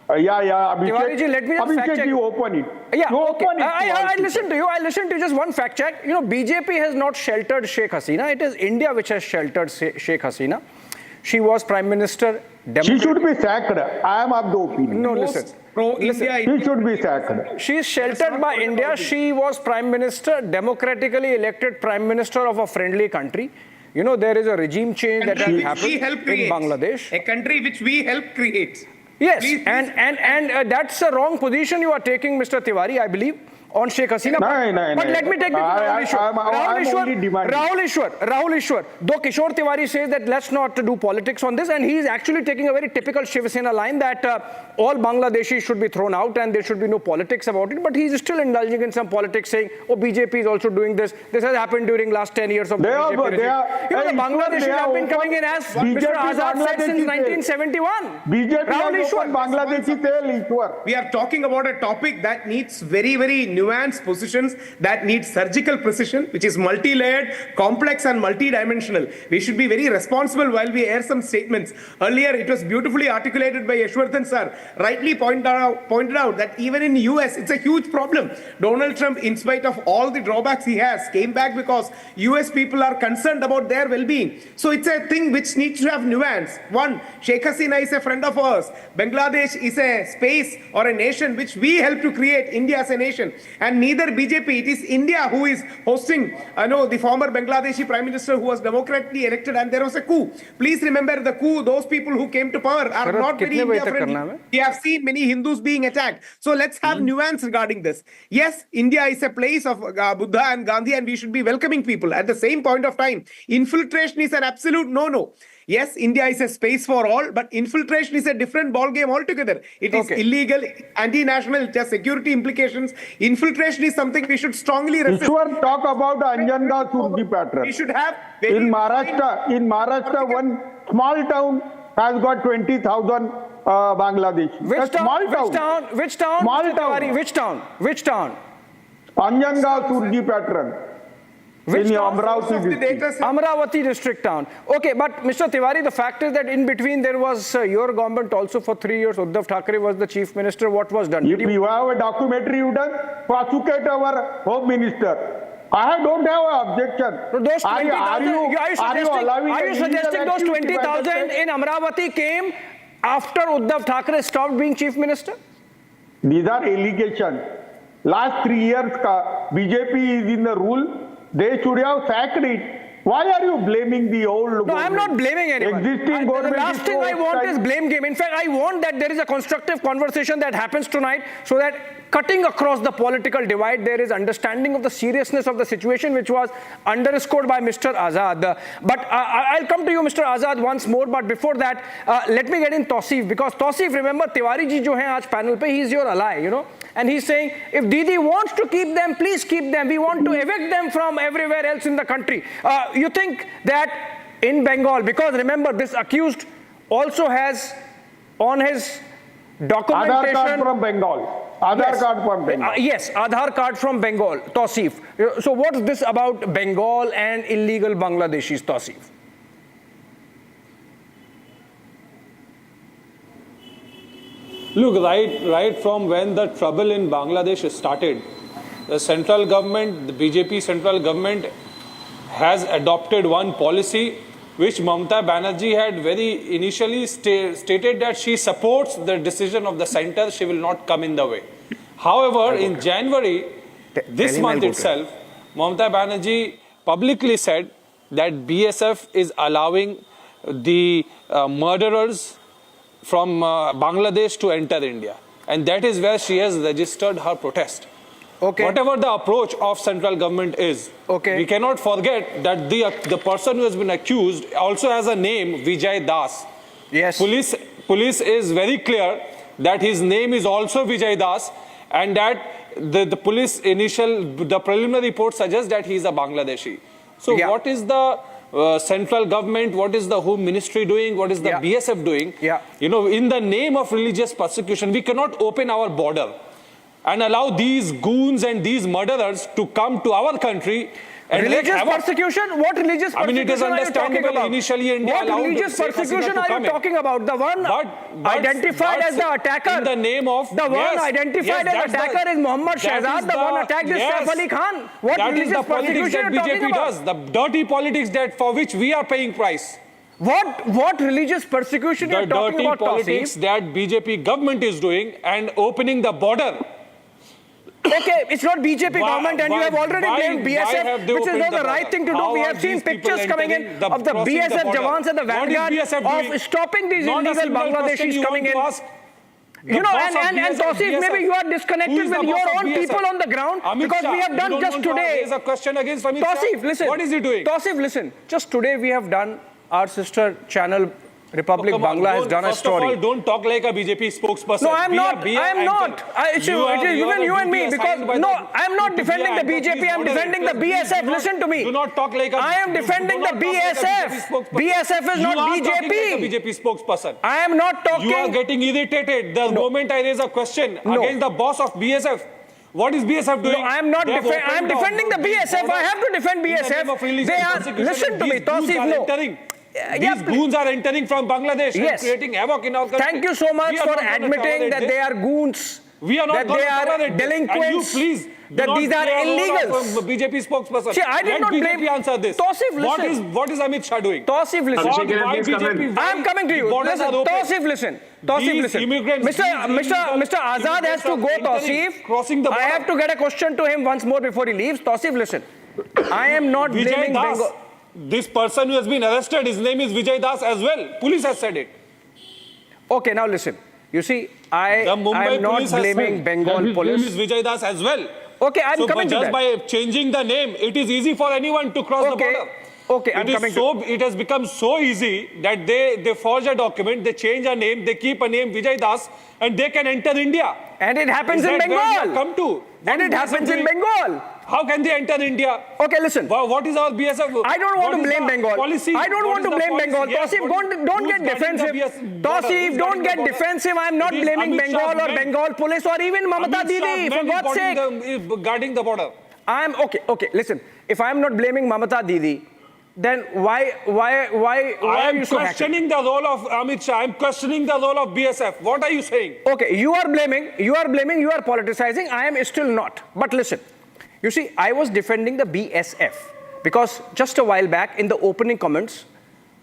Abhishek, let me just fact check. You open it. Yeah, you okay. open it I listened to you. I listened to just one fact check. You know, BJP has not sheltered Sheikh Hasina. It is India which has sheltered Sheikh Hasina. She was Prime Minister. She should be sacked. I am of the opinion. No, listen. She should be sacked. She is sheltered by India. She was Prime Minister, democratically elected Prime Minister of a friendly country. You know, there is a regime change that has happened in Bangladesh. A country which we helped create. Yes, and that's a wrong position you are taking, Mr. Tiwari, I believe, on Sheikh Hasina. But let me take you to Rahul Ishwar. Though Kishore Tiwari says that let's not do politics on this, and he is actually taking a very typical Shiv Sena line that all Bangladeshis should be thrown out and there should be no politics about it. But he is still indulging in some politics, saying, oh, BJP is also doing this. This has happened during last 10 years of the BJP regime. The Bangladeshis have been coming in, as Mr. Azad said, since 1971. We are talking about a topic that needs very, very nuanced positions, that needs surgical precision, which is multi-layered, complex and multi-dimensional. We should be very responsible while we air some statements. Earlier, it was beautifully articulated by Yashwardhan sir, rightly pointed out that even in US, it's a huge problem. Donald Trump, in spite of all the drawbacks he has, came back because US people are concerned about their well-being. So it's a thing which needs to have nuance. One, Sheikh Hasina is a friend of ours. Bangladesh is a space or a nation which we helped to create, India as a nation. And neither BJP, it is India who is hosting, the former Bangladeshi Prime Minister who was democratically elected, and there was a coup. Please remember the coup, those people who came to power are not very India friendly. We have seen many Hindus being attacked. So let's have nuance regarding this. Yes, India is a place of Buddha and Gandhi, and we should be welcoming people. At the same point of time, infiltration is an absolute no-no. Yes, India is a space for all, but infiltration is a different ballgame altogether. It is illegal, anti-national, it has security implications. Infiltration is something we should strongly resist. Ishwar, talk about the Anjanga Surgi pattern. We should have... In Maharashtra, one small town has got 20,000 Bangladeshi. Which town? Which town? Anjanga Surgi pattern. Amravati district town. Okay, but Mr. Tiwari, the fact is that in between there was your government also for 3 years. Uddhav Thackeray was the chief minister. What was done? If you have a documentary you done, prosecute our home minister. I don't have an objection. So those 20,000, are you suggesting those 20,000 in Amravati came after Uddhav Thackeray stopped being chief minister? These are allegations. Last 3 years, BJP is in the rule. They should have sacked it. Why are you blaming the old government? No, I'm not blaming anyone. Existing government. The last thing I want is blame game. In fact, I want that there is a constructive conversation that happens tonight so that cutting across the political divide, there is understanding of the seriousness of the situation, which was underscored by Mr. Azad. But I'll come to you, Mr. Azad, once more. But before that, let me get in Tausif, because Tausif, remember, Tiwari ji jo hai aaj panel pe, he is your ally, you know. And he's saying, if Didi wants to keep them, please keep them. We want to evict them from everywhere else in the country. You think that in Bengal, because remember, this accused also has on his documentation... Aadhaar card from Bengal. Aadhaar card from Bengal. Yes, Aadhaar card from Bengal, Tausif. So what's this about Bengal and illegal Bangladeshis, Tausif? Look, right from when the trouble in Bangladesh started, the central government, the BJP central government has adopted one policy which Mamata Banerjee had very initially stated that she supports the decision of the center, she will not come in the way. However, in January, this month itself, Mamata Banerjee publicly said that BSF is allowing the murderers from Bangladesh to enter India. And that is where she has registered her protest. Okay. Whatever the approach of central government is, we cannot forget that the person who has been accused also has a name, Vijay Das. Yes. Police is very clear that his name is also Vijay Das, and that the police the preliminary report suggests that he is a Bangladeshi. So what is the central government, what is the Home Ministry doing, what is the BSF doing? You know, in the name of religious persecution, we cannot open our border and allow these goons and these murderers to come to our country. And religious persecution? What religious persecution? I mean, it is understandable initially India allowed. What religious persecution are you talking about? The one identified as the attacker. In the name of the one identified as attacker is Mohammad Shahzad. The one attacked is Saif Ali Khan. What religious persecution are you talking about? The dirty politics that for which we are paying price. What religious persecution are you talking about? The dirty politics that BJP government is doing and opening the border. Okay, it's not BJP government, and you have already blamed BSF, which is not the right thing to do. We have seen pictures coming in of the BSF Jawans and the vanguard of stopping these illegal Bangladeshis coming in. You know, and Tausif, maybe you are disconnected with your own people on the ground, because we have done just today. There's a question against Amit Shah. Tausif, listen. What is he doing? Tausif, listen. Just today we have done, our sister channel Republic Bangla has done a story. First of all, don't talk like a BJP spokesperson. No, I'm not. I'm not. It is even you and me, because no, I'm not defending the BJP. I'm defending the BSF. Listen to me. Do not talk like a. I am defending the BSF. BSF is not BJP. BJP spokesperson. I am not talking. You are getting irritated the moment I raise a question against the boss of BSF. What is BSF doing? No, I am not. I'm defending the BSF. I have to defend BSF. They are. Listen to me, Tausif. No. These goons are entering from Bangladesh and creating havoc in our country. Thank you so much for admitting that they are goons. We are not that they are delinquents. Please, that these are illegals. BJP spokesperson. See, I did not blame. Answer this. Tausif, listen. What is Amit Shah doing? Tausif, listen. Why BJP? I am coming to you. Listen, Tausif, listen. Tausif, listen. Mr. Azad has to go, Tausif. Crossing the border. I have to get a question to him once more before he leaves. Tausif, listen. I am not blaming Bengal. This person who has been arrested, his name is Vijay Das as well. Police has said it. Okay, now listen. You see, I am not blaming Bengal police. His name is Vijay Das as well. Okay, I'm coming to that. Just by changing the name, it is easy for anyone to cross the border. Okay, I'm coming to it. Has become so easy that they forge a document, they change a name, they keep a name Vijay Das, and they can enter India. And it happens in Bengal. Come to. And it happens in Bengal. How can they enter India? Okay, listen. What is our BSF? I don't want to blame Bengal. Policy? I don't want to blame Bengal. Tausif, don't get defensive. Tausif, don't get defensive. I am not blaming Bengal or Bengal police or even Mamata Didi, for God's sake. Guarding the border. Okay, listen. If I am not blaming Mamata Didi, then why I am questioning the role of Amit Shah. I am questioning the role of BSF. What are you saying? Okay, you are blaming, you are politicizing. I am still not. But listen, you see, I was defending the BSF because just a while back in the opening comments,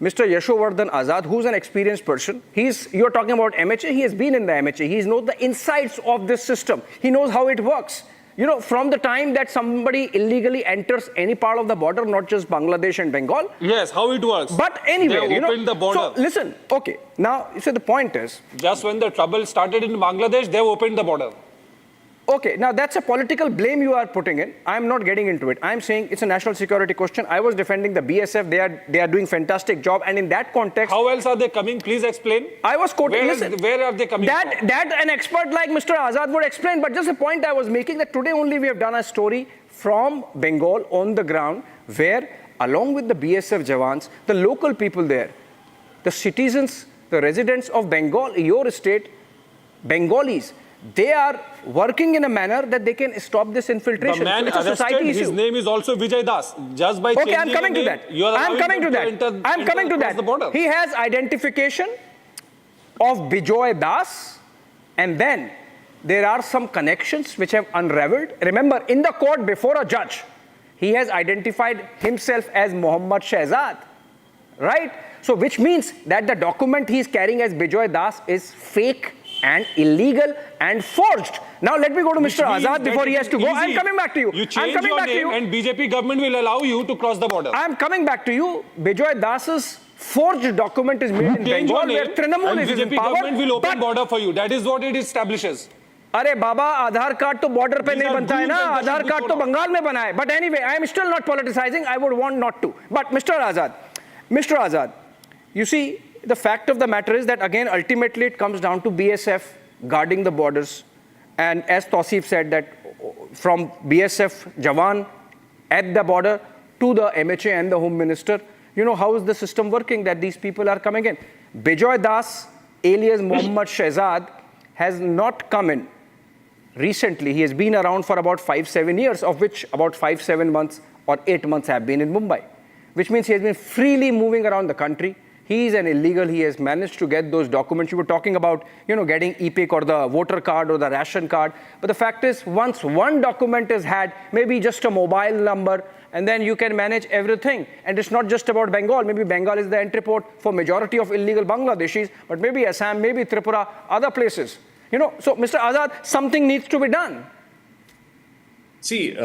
Mr. Yashovardhan Azad, who's an experienced person, you're talking about MHA, he has been in the MHA. He knows the insides of this system. He knows how it works. You know, from the time that somebody illegally enters any part of the border, not just Bangladesh and Bengal. Yes, how it works. But anyway, they opened the border. So listen, okay, now, you see the point is. Just when the trouble started in Bangladesh, they opened the border. Okay, now that's a political blame you are putting in. I'm not getting into it. I'm saying it's a national security question. I was defending the BSF. They are doing fantastic job. And in that context. How else are they coming? Please explain. I was quoting. Where are they coming from? That an expert like Mr. Azad would explain. But just a point I was making that today only we have done a story from Bengal on the ground where along with the BSF Jawans, the local people there, the citizens, the residents of Bengal, your state, Bengalis, they are working in a manner that they can stop this infiltration. The man arrested, his name is also Vijay Das. Just by changing I'm coming to that. I'm coming to that. He has identification of Bijoy Das, and then there are some connections which have unraveled. Remember, in the court before a judge, he has identified himself as Mohammad Shahzad, right? So which means that the document he is carrying as Bijoy Das is fake and illegal and forged. Now let me go to Mr. Azad before he has to go. I'm coming back to you. You change your name and BJP government will allow you to cross the border. I'm coming back to you. Bijoy Das's forged document is made in Bengal where Trinamool is in power. Government will open border for you. That is what it establishes. अरे बाबा आधार card तो border पे नहीं बनता है ना आधार card तो बंगाल में बना है but anyway I am still not politicising I would want not to but Mr. Azad, you see, the fact of the matter is that, again, ultimately it comes down to BSF guarding the borders. And as Saif said, that from BSF Jawan at the border to the MHA and the Home Minister, how is the system working that these people are coming in? Bijoy Das, alias Mohammad Shehzad, has not come in recently. He has been around for about 5-7 years, of which about 5-7 months or 8 months have been in Mumbai, which means he has been freely moving around the country. He is an illegal. He has managed to get those documents. You were talking about, getting EPIC or the voter card or the ration card. But the fact is, once one document is had, maybe just a mobile number, and then you can manage everything. And it's not just about Bengal. Maybe Bengal is the entry port for majority of illegal Bangladeshis, but maybe Assam, maybe Tripura, other places. So Mr. Azad, something needs to be done. See,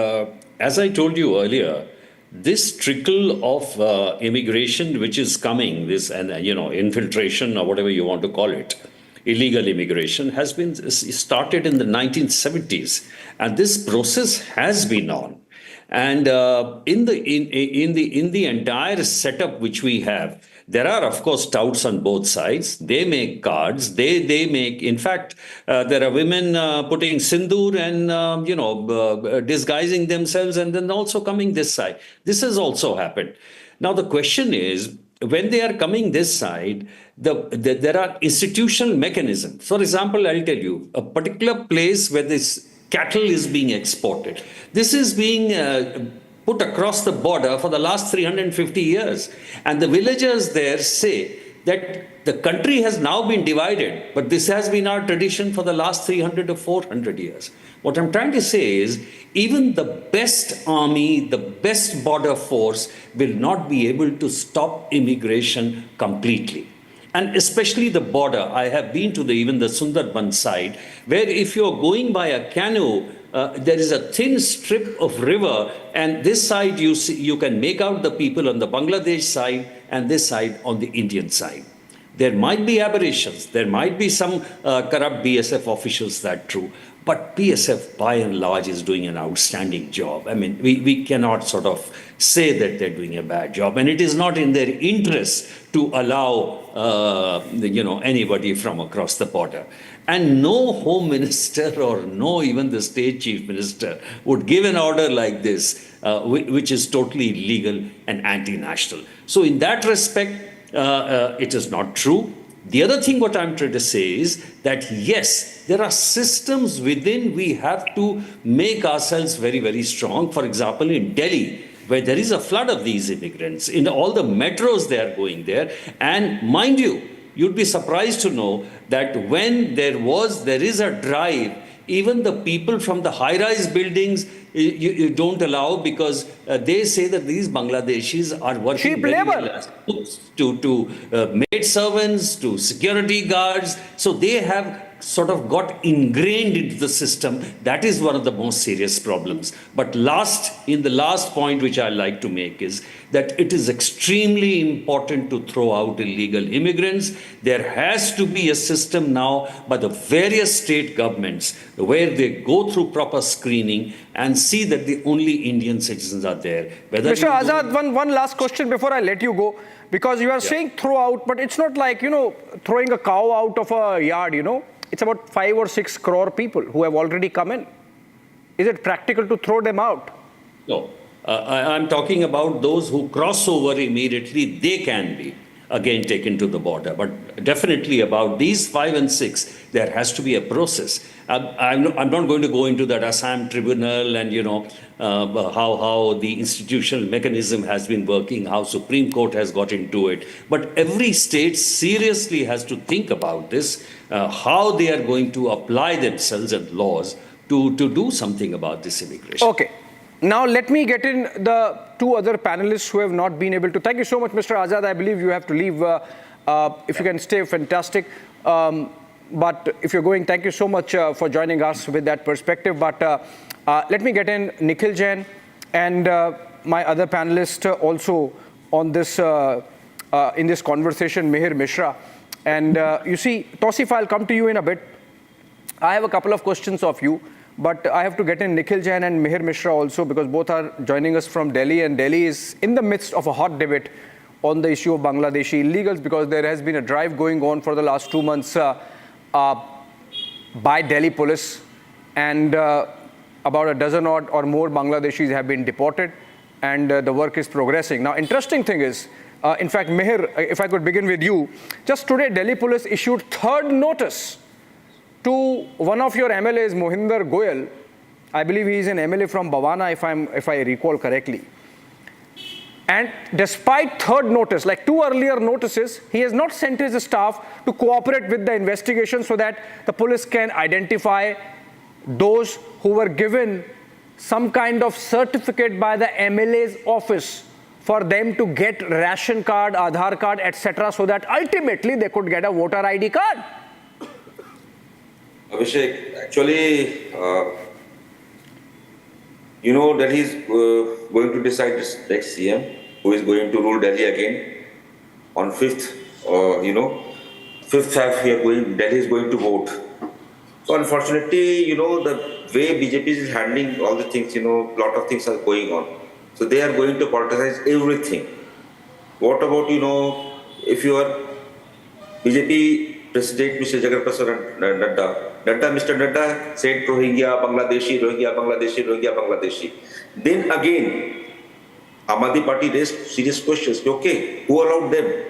as I told you earlier, this trickle of immigration which is coming, this infiltration or whatever you want to call it, illegal immigration, has been started in the 1970s, and this process has been on. And in the entire setup which we have, there are, of course, touts on both sides. They make cards. They make, in fact, there are women putting sindoor and, disguising themselves and then also coming this side. This has also happened. Now, the question is, when they are coming this side, there are institutional mechanisms. For example, I'll tell you, a particular place where this cattle is being exported. This is being put across the border for the last 350 years. And the villagers there say that the country has now been divided, but this has been our tradition for the last 300 or 400 years. What I'm trying to say is, even the best army, the best border force will not be able to stop immigration completely. And especially the border. I have been to even the Sundarban side, where if you're going by a canoe, there is a thin strip of river, and this side you can make out the people on the Bangladesh side and this side on the Indian side. There might be aberrations. There might be some corrupt BSF officials, that's true. But BSF, by and large, is doing an outstanding job. I mean, we cannot sort of say that they're doing a bad job. And it is not in their interest to allow, anybody from across the border. And no home minister or no even the state chief minister would give an order like this, which is totally illegal and anti-national. So in that respect, it is not true. The other thing what I'm trying to say is that, yes, there are systems within we have to make ourselves very, very strong. For example, in Delhi, where there is a flood of these immigrants, in all the metros they are going there. And mind you, you'd be surprised to know that when there is a drive, even the people from the high-rise buildings, you don't allow, because they say that these Bangladeshis are working cheap very labor. well as to maid servants, to security guards. So they have sort of got ingrained into the system. That is one of the most serious problems. But the last point which I like to make is that it is extremely important to throw out illegal immigrants. There has to be a system now by the various state governments where they go through proper screening and see that the only Indian citizens are there. Mr. Azad, one last question before I let you go, because you are saying throw out, but it's not like, throwing a cow out of a yard, It's about 5 or 6 crore people who have already come in. Is it practical to throw them out? No. I'm talking about those who cross over immediately. They can be again taken to the border. But definitely about these 5 and 6, there has to be a process. I'm not going to go into that Assam tribunal and, how the institutional mechanism has been working, how Supreme Court has got into it. But every state seriously has to think about this, how they are going to apply themselves and laws to do something about this immigration. Okay. Now let me get in the 2 other panelists who have not been able to. Thank you so much, Mr. Azad. I believe you have to leave. If you can stay, fantastic. But if you're going, thank you so much for joining us with that perspective. But let me get in Nikhil Jain and my other panelist also on this in this conversation, Mihir Mishra. And you see, Saif, I'll come to you in a bit. I have a couple of questions of you, but I have to get in Nikhil Jain and Mihir Mishra also, because both are joining us from Delhi, and Delhi is in the midst of a hot debate on the issue of Bangladeshi illegals, because there has been a drive going on for the last 2 months by Delhi police, and about a dozen odd or more Bangladeshis have been deported, and the work is progressing. Now, interesting thing is, in fact, Meher, if I could begin with you, just today Delhi police issued third notice to one of your MLAs, Mohinder Goyal. I believe he is an MLA from Bhavana, if I recall correctly. And despite third notice, like 2 earlier notices, he has not sent his staff to cooperate with the investigation so that the police can identify those who were given some kind of certificate by the MLA's office for them to get ration card, Aadhaar card, etc., so that ultimately they could get a voter ID card. Abhishek, actually, you know that he's going to decide this next CM, who is going to rule Delhi again on 5th, 5th Feb, Delhi is going to vote. So unfortunately, the way BJP is handling all the things, a lot of things are going on. So they are going to politicize everything. What about, if you are BJP President Mr. Jagat Prasad Mr. Nadda said Rohingya, Bangladeshi, Rohingya, Bangladeshi, Rohingya, Bangladeshi. Then again, Aam Aadmi Party raised serious questions. Okay, who allowed them?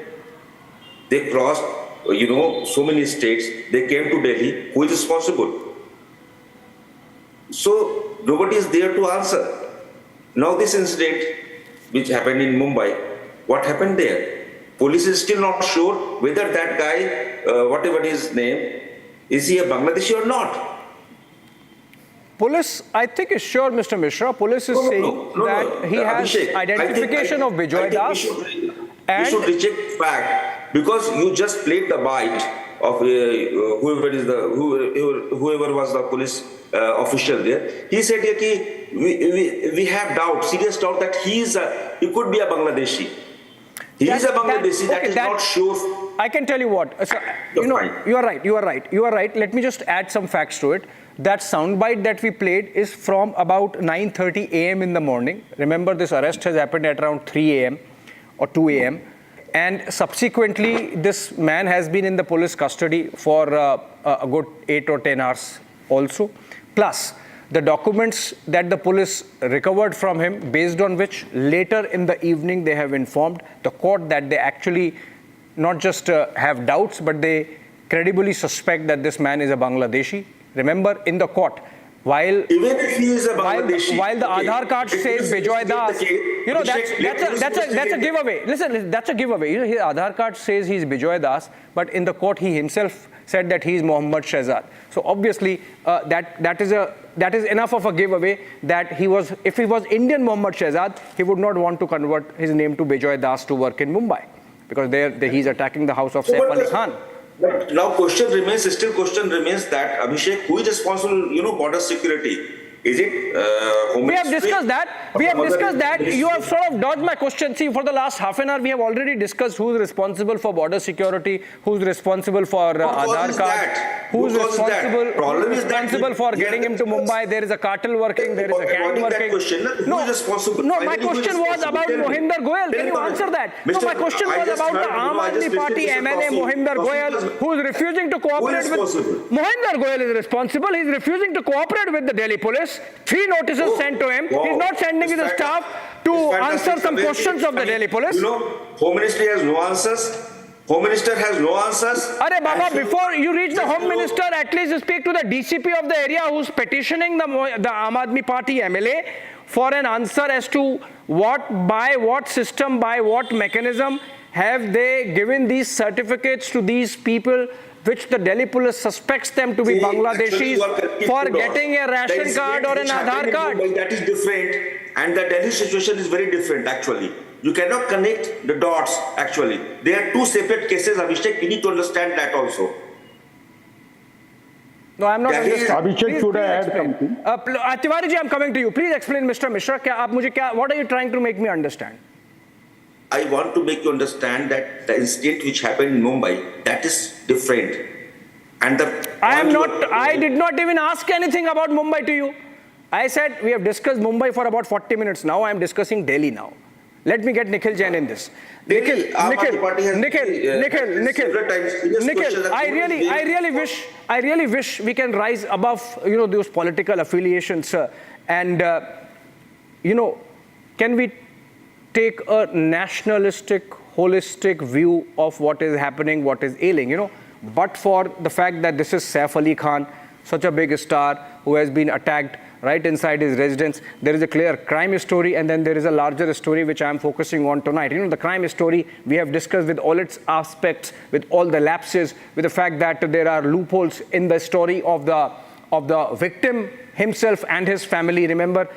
They crossed, so many states. They came to Delhi. Who is responsible? So nobody is there to answer. Now this incident, which happened in Mumbai, what happened there? Police is still not sure whether that guy, whatever his name, is he a Bangladeshi or not? Police, I think, is sure, Mr. Mishra. Police is saying that he has Abhishek, identification of Bijoy Das. We should reject fact, because you just played the bite of whoever was the police official there. He said we have doubt, serious doubt that he could be a Bangladeshi. He is a Bangladeshi, that is not sure. I can tell you what. So, you are right. Let me just add some facts to it. That soundbite that we played is from about 9:30 a.m. in the morning. Remember, this arrest has happened at around 3 a.m. or 2 a.m. And subsequently, this man has been in the police custody for a good 8 or 10 hours also. Plus, the documents that the police recovered from him, based on which later in the evening they have informed the court that they actually not just have doubts, but they credibly suspect that this man is a Bangladeshi. Remember, in the court, while even if he is a Bangladeshi, while the Aadhaar card says Bijoy Das, that's a giveaway. Listen, that's a giveaway. His Aadhaar card says he's Bijoy Das, but in the court he himself said that he is Mohammad Shehzad. So obviously, that is enough of a giveaway that if he was Indian Mohammad Shehzad, he would not want to convert his name to Bijoy Das to work in Mumbai, because he's attacking the house of Saif Ali Khan. But now question remains that, Abhishek, who is responsible, border security? Is it Home We have discussed that. You have sort of dodged my question. See, for the last half an hour, we have already discussed who's responsible for border security, who's responsible for Aadhaar card, who's responsible for getting him to Mumbai. There is a cartel working, there is a gang working. No, my question was about Mohinder Goyal. Can you answer that? No, my question was about the Aam Aadmi Party MLA Mohinder Goyal, who is refusing to cooperate with. Mohinder Goyal is responsible. He's refusing to cooperate with the Delhi police. 3 notices sent to him. He's not sending his staff to answer some questions of the Delhi police. Home Ministry has no answers. Home Minister has no answers. Arey Baba, before you reach the Home Minister, at least speak to the DCP of the area who's petitioning the Aam Aadmi Party MLA for an answer as to by what system, by what mechanism have they given these certificates to these people, which the Delhi police suspects them to be Bangladeshis, for getting a ration card or an Aadhaar card. That is different, and the Delhi situation is very different actually. You cannot connect the dots actually. They are 2 separate cases, Abhishek. You need to understand that also. No, I'm not understanding. Abhishek, should I add something? Tiwari ji, I'm coming to you. Please explain, Mr. Mishra. What are you trying to make me understand? I want to make you understand that the incident which happened in Mumbai, that is different. And I did not even ask anything about Mumbai to you. I said we have discussed Mumbai for about 40 minutes now. I am discussing Delhi now. Let me get Nikhil Jain in this. Nikhil, I really wish we can rise above, those political affiliations, and can we take a nationalistic, holistic view of what is happening, what is ailing, but for the fact that this is Saif Ali Khan, such a big star who has been attacked right inside his residence. There is a clear crime story, and then there is a larger story which I am focusing on tonight. The crime story we have discussed with all its aspects, with all the lapses, with the fact that there are loopholes in the story of the victim himself and his family. Remember,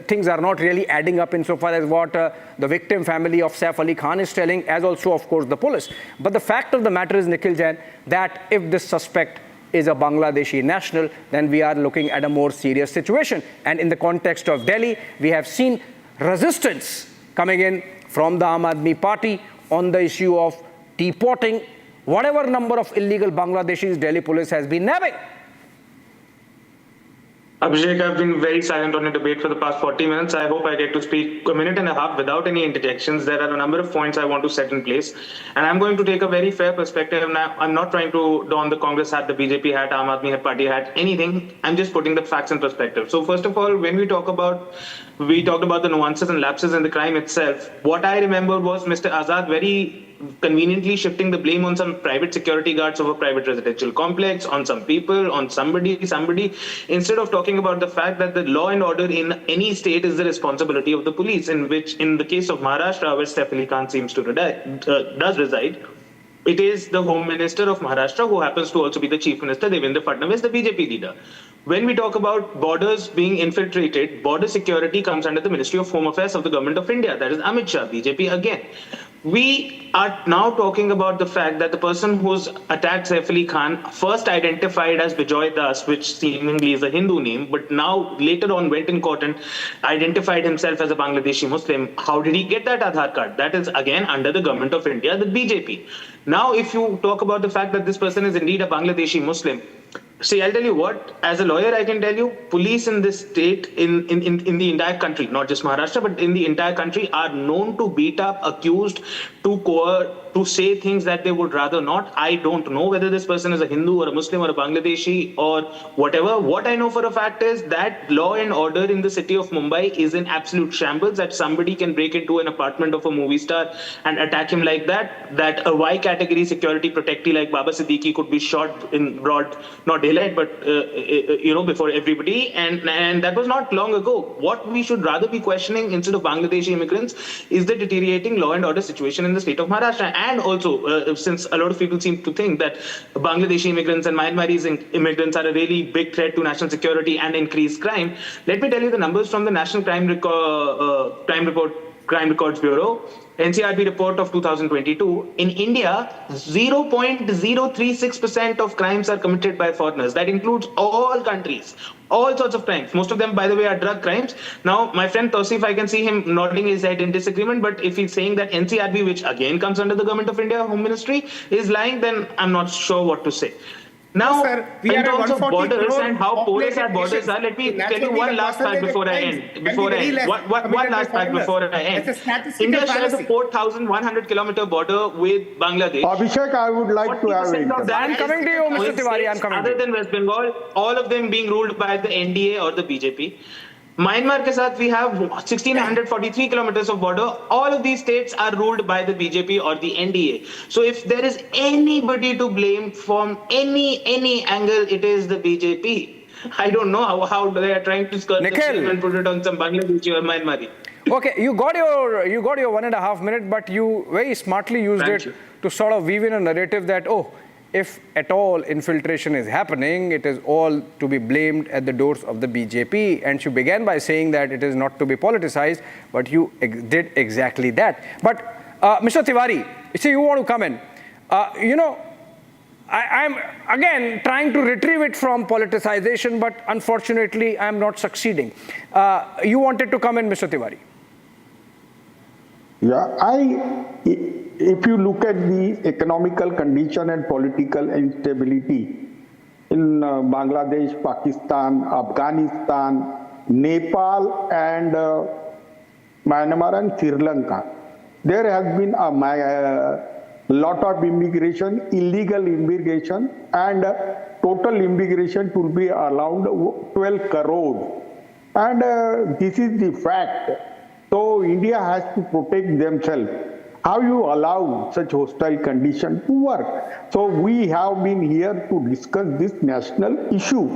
things are not really adding up insofar as what the victim family of Saif Ali Khan is telling, as also, of course, the police. But the fact of the matter is, Nikhil Jain, that if this suspect is a Bangladeshi national, then we are looking at a more serious situation. And in the context of Delhi, we have seen resistance coming in from the Aam Aadmi Party on the issue of deporting whatever number of illegal Bangladeshis Delhi police has been nabbing. Abhishek, I've been very silent on the debate for the past 40 minutes. I hope I get to speak a minute and a half without any interjections. There are a number of points I want to set in place. And I'm going to take a very fair perspective. I'm not trying to don the Congress hat, the BJP hat, Aam Aadmi Party hat, anything. I'm just putting the facts in perspective. So first of all, when we talked about the nuances and lapses in the crime itself, what I remember was Mr. Azad very conveniently shifting the blame on some private security guards of a private residential complex, on some people, on somebody, instead of talking about the fact that the law and order in any state is the responsibility of the police, in which, in the case of Maharashtra, where Saif Ali Khan seems to does reside, it is the Home Minister of Maharashtra, who happens to also be the Chief Minister, Devendra Fadnavis, the BJP leader. When we talk about borders being infiltrated, border security comes under the Ministry of Home Affairs of the Government of India. That is Amit Shah, BJP again. We are now talking about the fact that the person who's attacked Saif Ali Khan, first identified as Bijoy Das, which seemingly is a Hindu name, but now later on went in court and identified himself as a Bangladeshi Muslim. How did he get that Aadhaar card? That is again under the Government of India, the BJP. Now, if you talk about the fact that this person is indeed a Bangladeshi Muslim, see, I'll tell you what, as a lawyer, I can tell you, police in this state, in the entire country, not just Maharashtra, but in the entire country, are known to beat up accused, to say things that they would rather not. I don't know whether this person is a Hindu or a Muslim or a Bangladeshi or whatever. What I know for a fact is that law and order in the city of Mumbai is in absolute shambles, that somebody can break into an apartment of a movie star and attack him like that, that a Y category security protectee like Baba Siddiqui could be shot in broad, not daylight, but before everybody, and that was not long ago. What we should rather be questioning instead of Bangladeshi immigrants is the deteriorating law and order situation in the state of Maharashtra. And also, since a lot of people seem to think that Bangladeshi immigrants and Myanmarese immigrants are a really big threat to national security and increased crime, let me tell you the numbers from the National Crime Records Bureau, NCRB report of 2022. In India, 0.036% of crimes are committed by foreigners. That includes all countries, all sorts of crimes. Most of them, by the way, are drug crimes. Now, my friend Tausif, I can see him nodding his head in disagreement, but if he's saying that NCRB, which again comes under the Government of India, Home Ministry, is lying, then I'm not sure what to say. Now, in terms of borders and how porous our borders are, let me tell you one last fact before I end. One last fact before I end. India shares a 4,100-kilometer border with Bangladesh. Abhishek, I would like to have it. I'm coming to you, Mr. Tiwari. I'm coming to you. Other than West Bengal, all of them being ruled by the NDA or the BJP. Myanmar ke saath we have 1,643 kilometers of border. All of these states are ruled by the BJP or the NDA. So if there is anybody to blame from any angle, it is the BJP. I don't know how they are trying to skirt the blame and put it on some Bangladeshi or Myanmari. Okay, you got your 1.5 minutes, but you very smartly used it to sort of weave in a narrative that, if at all infiltration is happening, it is all to be blamed at the doors of the BJP. And you began by saying that it is not to be politicized, but you did exactly that. But Mr. Tiwari, see, you want to come in. I'm again trying to retrieve it from politicization, but unfortunately, I'm not succeeding. You wanted to come in, Mr. Tiwari. Yeah, if you look at the economical condition and political instability in Bangladesh, Pakistan, Afghanistan, Nepal, and Myanmar and Sri Lanka, there has been a lot of immigration, illegal immigration, and total immigration will be around 12 crore. And this is the fact. So India has to protect themselves. How you allow such hostile condition to work? So we have been here to discuss this national issue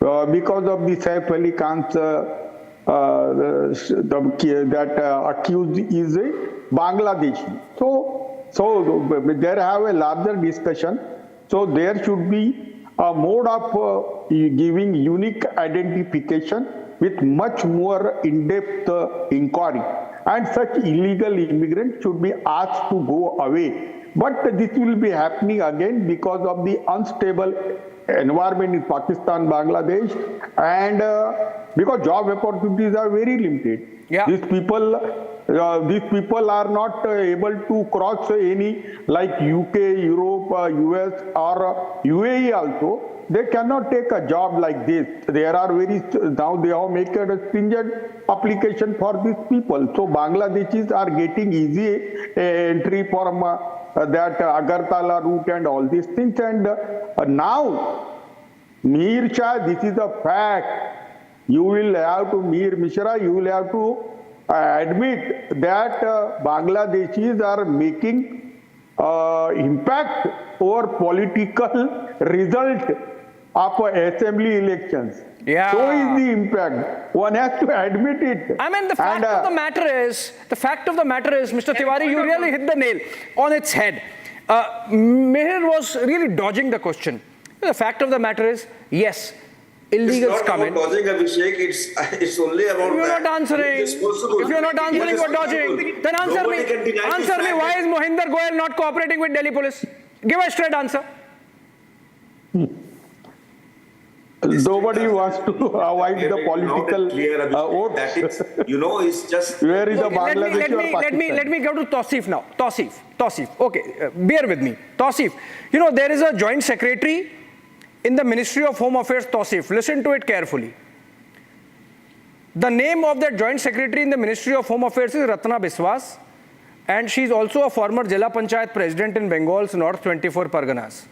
because of the Saif Ali Khan's that accused is a Bangladeshi. So there have a larger discussion. So there should be a mode of giving unique identification with much more in-depth inquiry. And such illegal immigrants should be asked to go away. But this will be happening again because of the unstable environment in Pakistan, Bangladesh, and because job opportunities are very limited. Yeah. These people are not able to cross any like UK, Europe, US or UAE also. They cannot take a job like this. There are now they have made a stringent application for these people. So Bangladeshis are getting easy entry from that Agartala route and all these things. And now, Mir Shah, this is a fact. You will have to, Mir Mishra, you will have to admit that Bangladeshis are making impact over political result of assembly elections. Yeah. So is the impact. One has to admit it. I mean, the fact of the matter is, Mr. Tiwari, you really hit the nail on its head. Mihir was really dodging the question. The fact of the matter is, yes, illegals come in. It's not about dodging, Abhishek. It's only about. If you're not answering, if you're not answering or dodging, then answer me. Answer me. Why is Mohinder Goyal not cooperating with Delhi police? Give a straight answer. Nobody wants to avoid the political votes. That is, it's just. Where is the Bangladesh or Pakistan? Let me go to Tausif now. Tausif. Okay, bear with me. Tausif, there is a joint secretary in the Ministry of Home Affairs, Tausif. Listen to it carefully. The name of that joint secretary in the Ministry of Home Affairs is Ratna Biswas, and she's also a former Jila Panchayat president in Bengal's North 24 Parganas.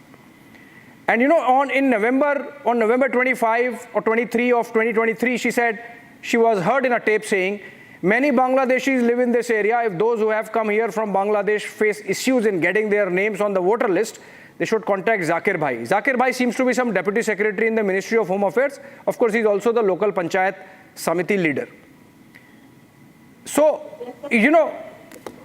And on November 25 or 23 of 2023, she said, she was heard in a tape saying, many Bangladeshis live in this area. If those who have come here from Bangladesh face issues in getting their names on the voter list, they should contact Zakir Bhai. Zakir Bhai seems to be some deputy secretary in the Ministry of Home Affairs. Of course, he's also the local Panchayat Samiti leader. So,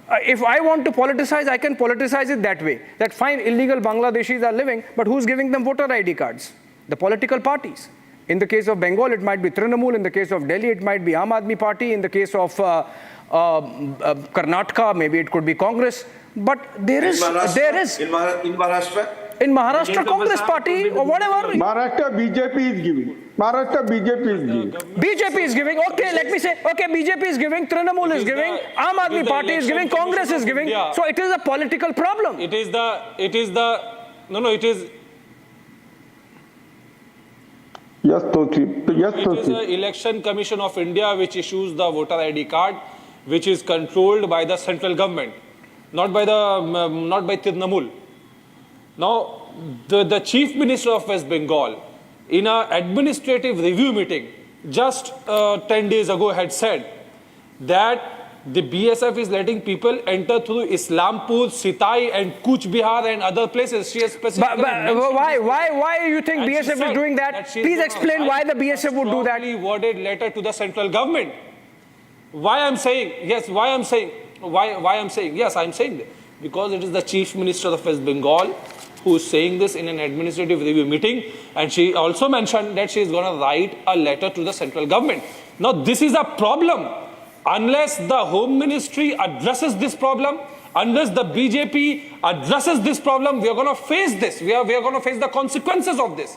if I want to politicize, I can politicize it that way. That fine, illegal Bangladeshis are living, but who's giving them voter ID cards? The political parties. In the case of Bengal, it might be Trinamool. In the case of Delhi, it might be Aam Aadmi Party. In the case of Karnataka, maybe it could be Congress. But there is in Maharashtra. In Maharashtra, Congress Party or whatever. Maharashtra BJP is giving. BJP is giving. Okay, let me say. Okay, BJP is giving. Trinamool is giving. Aam Aadmi Party is giving. Congress is giving. So it is a political problem. It is the. Yes, Tausif. It is the Election Commission of India which issues the voter ID card, which is controlled by the central government, not by Trinamool. Now, the Chief Minister of West Bengal, in an administrative review meeting just 10 days ago, had said that the BSF is letting people enter through Islampur, Sitai and Kuch Bihar and other places. She has specifically why you think BSF is doing that? Please explain why the BSF would do that. Worded letter to the central government. Why I'm saying yes, I'm saying this. Because it is the Chief Minister of West Bengal who is saying this in an administrative review meeting, and she also mentioned that she is going to write a letter to the central government. Now, this is a problem. Unless the Home Ministry addresses this problem, unless the BJP addresses this problem, we are going to face this. We are going to face the consequences of this.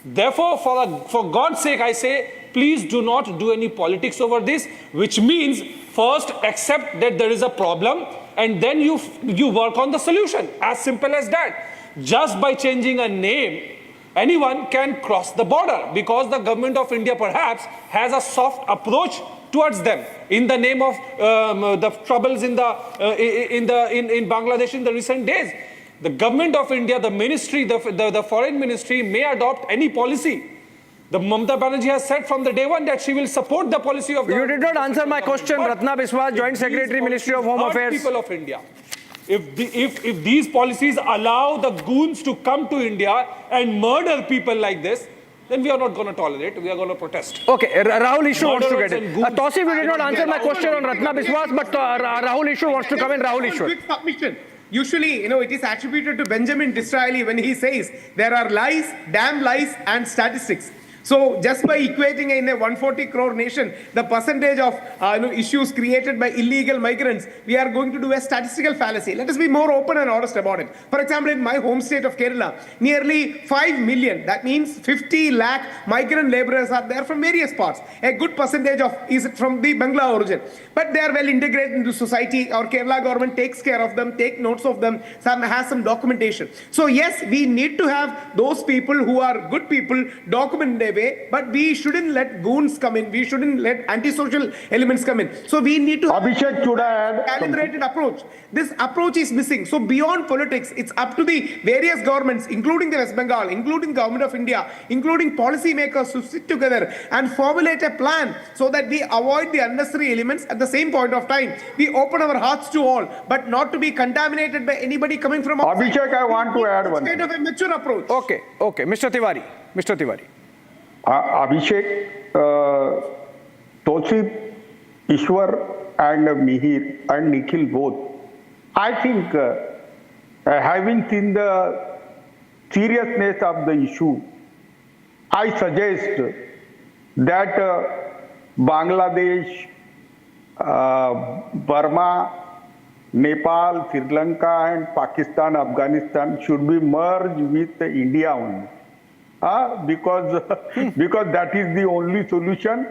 Therefore, for God's sake, I say, please do not do any politics over this, which means first accept that there is a problem and then you work on the solution. As simple as that. Just by changing a name anyone can cross the border because the government of India perhaps has a soft approach towards them in the name of the troubles in Bangladesh in the recent days. The government of India, the ministry, the foreign ministry may adopt any policy. The Mamata Banerjee has said from the day one that she will support the policy of the... You did not answer my question, Ratna Biswas, Joint Secretary, Ministry of Home Affairs. People of India. If these policies allow the goons to come to India and murder people like this, then we are not going to tolerate. We are going to protest. Okay, Rahul Ishu wants to get in. Tausif, you did not answer my question on Ratna Biswas, but Rahul Ishu wants to come in. Rahul Ishu. Quick submission. Usually, it is attributed to Benjamin Disraeli when he says there are lies, damn lies, and statistics. So just by equating in a 140 crore nation, the percentage of issues created by illegal migrants, we are going to do a statistical fallacy. Let us be more open and honest about it. For example, in my home state of Kerala, nearly 5 million, that means 50 lakh migrant laborers are there from various parts. A good percentage of is from the Bangla origin. But they are well integrated into society. Our Kerala government takes care of them, take notes of them, has some documentation. So yes, we need to have those people who are good people document their way, but we shouldn't let goons come in. We shouldn't let antisocial elements come in. So we need to have a calibrated approach. This approach is missing. So beyond politics, it's up to the various governments, including the West Bengal, including the government of India, including policy makers to sit together and formulate a plan so that we avoid the unnecessary elements. At the same point of time, we open our hearts to all, but not to be contaminated by anybody coming from outside. Abhishek, I want to add one kind of a mature approach. Okay. Mr. Tiwari. Abhishek, Tausif, Ishwar and Mihir and Nikhil both. I think having seen the seriousness of the issue, I suggest that Bangladesh, Burma, Nepal, Sri Lanka and Pakistan, Afghanistan should be merged with India only. Because that is the only solution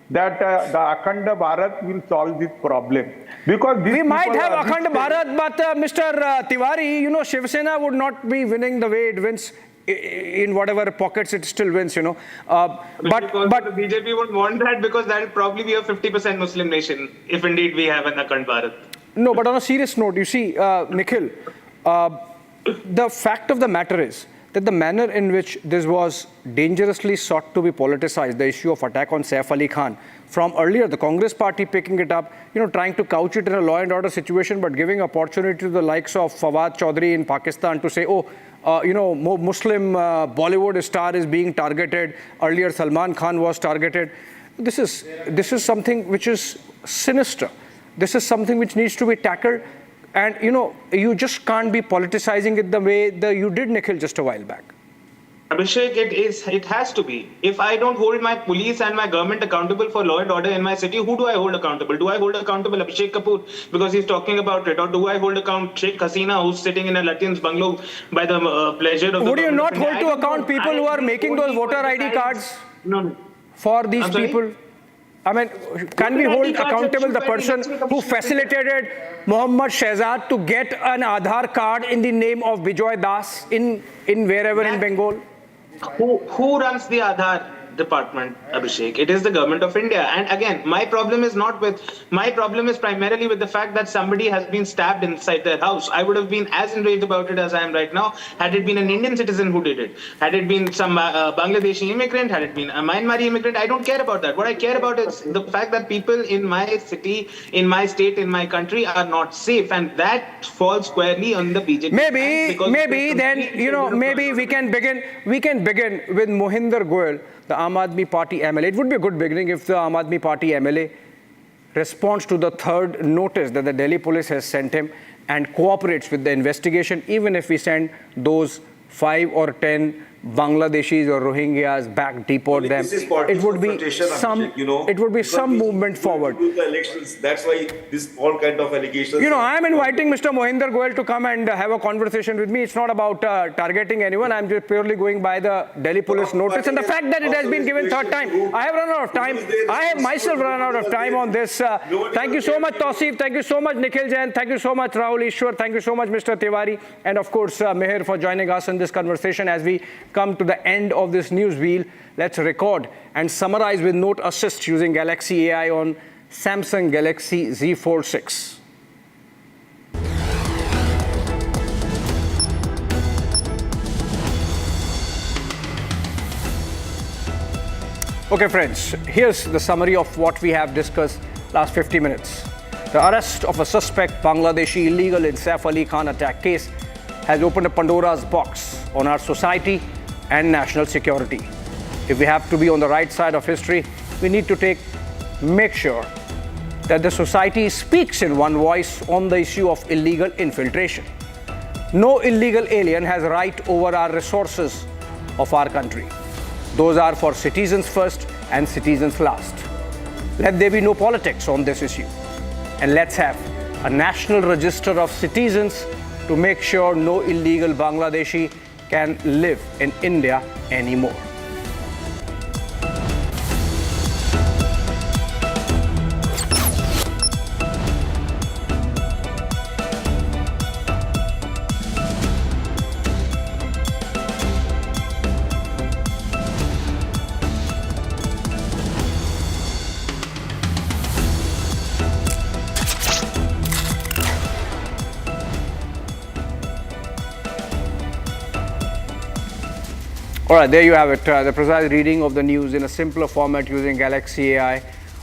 that the Akhanda Bharat will solve this problem. Because we might have Akhanda Bharat, but Mr. Tiwari, Shiv Sena would not be winning the way it wins in whatever pockets it still wins, But the BJP would want that because that will probably be a 50% Muslim nation if indeed we have an Akhanda Bharat. No, but on a serious note, you see, Nikhil, the fact of the matter is that the manner in which this was dangerously sought to be politicized, the issue of attack on Saif Ali Khan, from earlier the Congress party picking it up, trying to couch it in a law and order situation, but giving opportunity to the likes of Fawad Chaudhry in Pakistan to say, Muslim Bollywood star is being targeted. Earlier Salman Khan was targeted. This is something which is sinister. This is something which needs to be tackled. And, you just can't be politicizing it the way you did, Nikhil, just a while back. Abhishek, it has to be. If I don't hold my police and my government accountable for law and order in my city, who do I hold accountable? Do I hold accountable Abhishek Kapoor because he's talking about it? Or do I hold account Sheikh Hasina who's sitting in a Lutyens bungalow by the pleasure of the Would you not hold to account people who are making those voter ID cards for these people? I mean, can we hold accountable the person who facilitated Mohammad Shehzad to get an Aadhaar card in the name of Bijoy Das in wherever in Bengal? Who runs the Aadhaar department, Abhishek? It is the government of India. And again, my problem is primarily with the fact that somebody has been stabbed inside their house. I would have been as enraged about it as I am right now had it been an Indian citizen who did it. Had it been some Bangladeshi immigrant, had it been a Myanmari immigrant, I don't care about that. What I care about is the fact that people in my city, in my state, in my country are not safe. And that falls squarely on the BJP. Maybe we can begin with Mohinder Goyal, the Aam Aadmi Party MLA. It would be a good beginning if the Aam Aadmi Party MLA responds to the third notice that the Delhi police has sent him and cooperates with the investigation, even if we send those 5 or 10 Bangladeshis or Rohingyas back, deport them. It would be some movement forward. The elections. That's why this all kind of allegations. I am inviting Mr. Mohinder Goyal to come and have a conversation with me. It's not about targeting anyone. I'm just purely going by the Delhi police notice and the fact that it has been given third time. I have run out of time. I have myself run out of time on this. Thank you so much, Tausif. Thank you so much, Nikhil Jain. Thank you so much, Rahul Ishwar. Thank you so much, Mr. Tiwari. And of course, Meher for joining us in this conversation as we come to the end of this news wheel, let's record and summarize with Note Assist using Galaxy AI on Samsung Galaxy Z Fold 6. Okay, friends, here's the summary of what we have discussed last 50 minutes. The arrest of a suspect Bangladeshi illegal in Saif Ali Khan attack case has opened a Pandora's box on our society and national security. If we have to be on the right side of history, we need to make sure that the society speaks in one voice on the issue of illegal infiltration. No illegal alien has right over our resources of our country. Those are for citizens first and citizens last. Let there be no politics on this issue. And let's have a national register of citizens to make sure no illegal Bangladeshi can live in India anymore. All right, there you have it, the precise reading of the news in a simpler format using Galaxy AI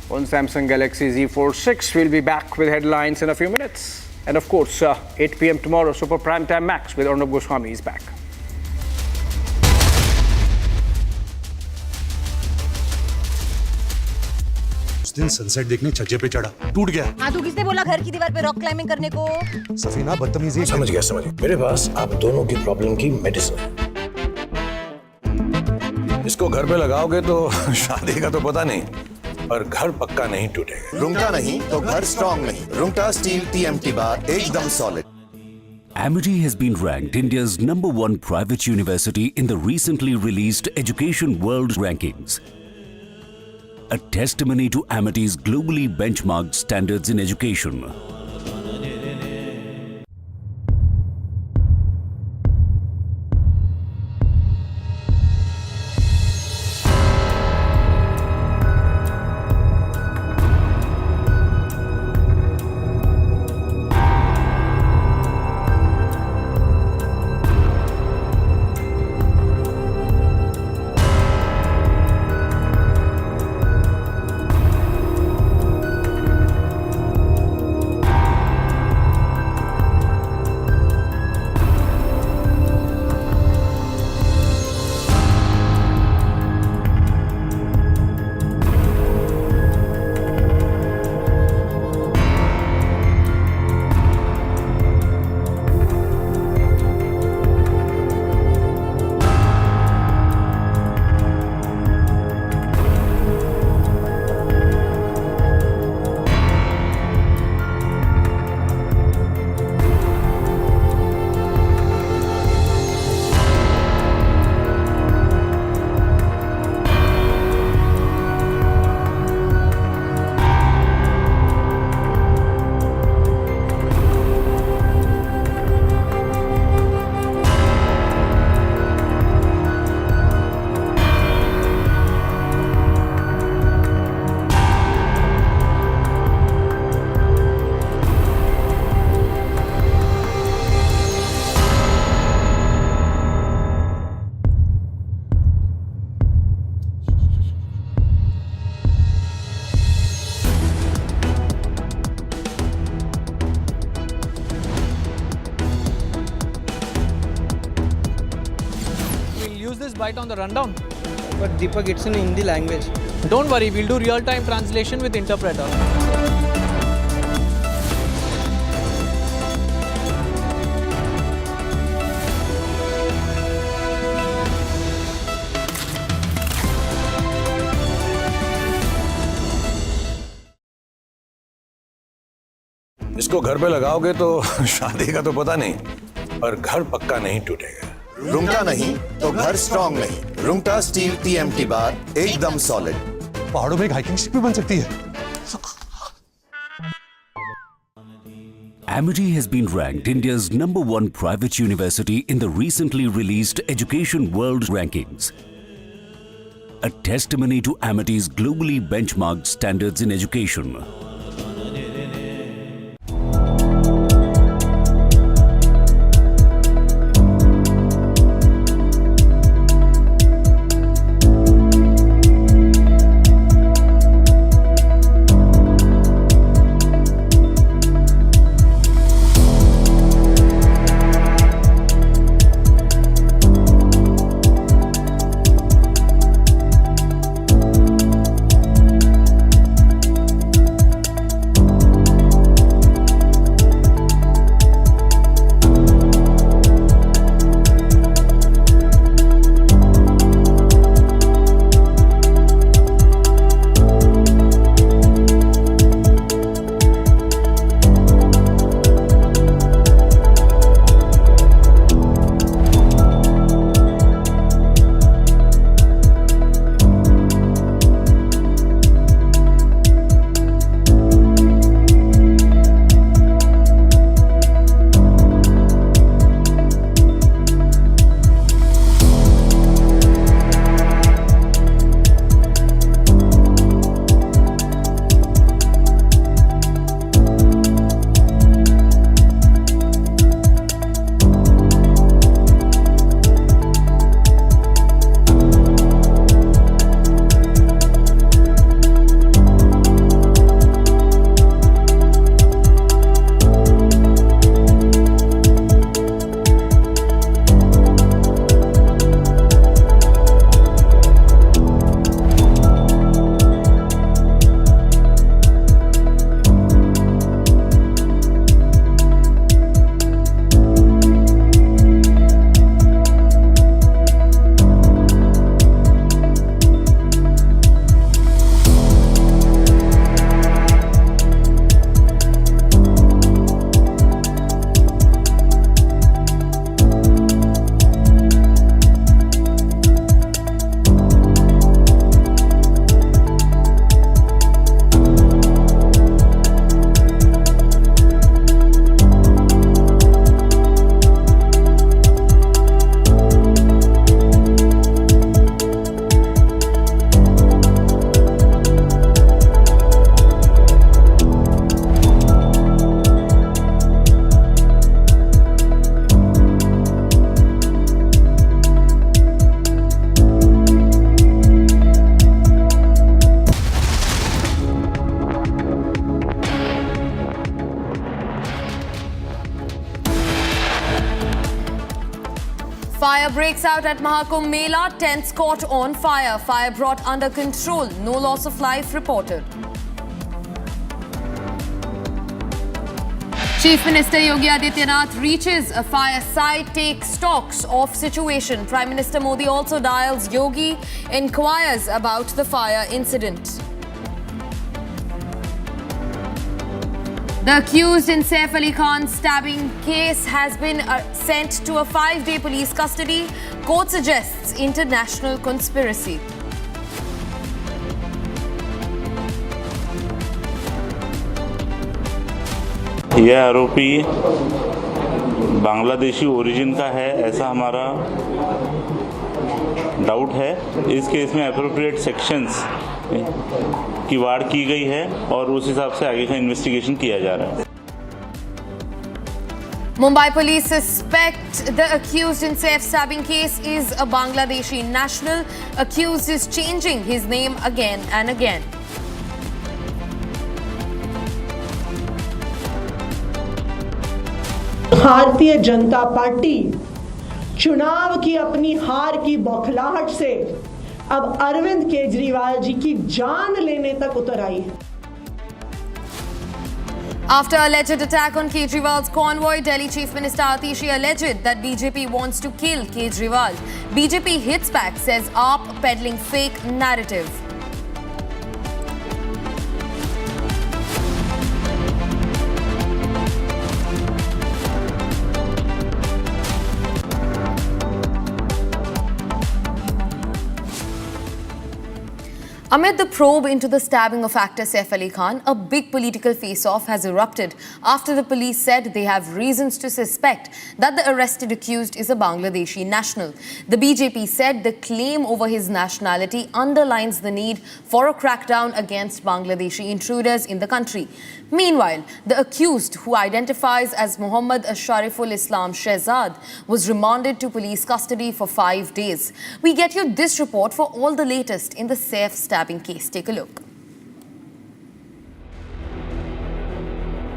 on Samsung Galaxy Z Fold 6. We'll be back with headlines in a few minutes. And of course, 8 p.m. tomorrow, Super Prime Time Max with Arnab Goswami is back. उस दिन sunset देखने छज्जे पे चढ़ा, टूट गया। हाँ, तो किसने बोला घर की दीवार पे रॉक क्लाइंबिंग करने को? सफीना बदतमीजी। समझ गया। मेरे पास आप दोनों की प्रॉब्लम की मेडिसिन है। इसको घर पे लगाओगे तो शादी का तो पता नहीं, पर घर पक्का नहीं टूटेगा। रुंगटा नहीं तो घर स्ट्रॉन्ग नहीं। रुंगटा स्टील TMT बार एकदम solid. Amity has been ranked India's #1 private university in the recently released Education World Rankings. A testimony to Amity's globally benchmarked standards in education. Bite on the rundown. But Deepak, it's in Hindi language. Don't worry, we'll do real-time translation with interpreter. इसको घर पे लगाओगे तो शादी का तो पता नहीं, पर घर पक्का नहीं टूटेगा। रुंगटा नहीं तो घर स्ट्रॉन्ग नहीं। रुंगटा स्टील TMT बार एकदम सॉलिड। पहाड़ों में एक हाइकिंग स्टिक भी बन सकती है। Amity has been ranked India's #1 private university in the recently released Education World Rankings. A testimony to Amity's globally benchmarked standards in education. Fire breaks out at Mahakumbh Mela, tents caught on fire. Fire brought under control. No loss of life reported. Chief Minister Yogi Adityanath reaches a fire site, takes stocks of situation. Prime Minister Modi also dials Yogi, inquires about the fire incident. The accused in Saif Ali Khan's stabbing case has been sent to a 5-day police custody. Court suggests international conspiracy. यह आरोपी Bangladeshi origin का है ऐसा हमारा doubt है। इस case में appropriate sections की वाड़ की गई है और उस हिसाब से आगे का इन्वेस्टिगेशन किया जा रहा है। Mumbai police suspect the accused in Saif stabbing case is a Bangladeshi national. Accused is changing his name again and again. Bharatiya Janata party चुनाव की अपनी हार की बौखलाहट से अब अरविंद केजरीवाल जी की जान लेने तक उतर आई है। After alleged attack on Kejriwal's convoy, Delhi Chief Minister Atishi alleged that BJP wants to kill Kejriwal. BJP hits back, says AAP peddling fake narrative. Amid the probe into the stabbing of actor Saif Ali Khan, a big political face-off has erupted after the police said they have reasons to suspect that the arrested accused is a Bangladeshi national. The BJP said the claim over his nationality underlines the need for a crackdown against Bangladeshi intruders in the country. Meanwhile, the accused, who identifies as Mohammad Shariful Islam Shehzad, was remanded to police custody for 5 days. We get you this report for all the latest in the Saif stabbing case. Take a look.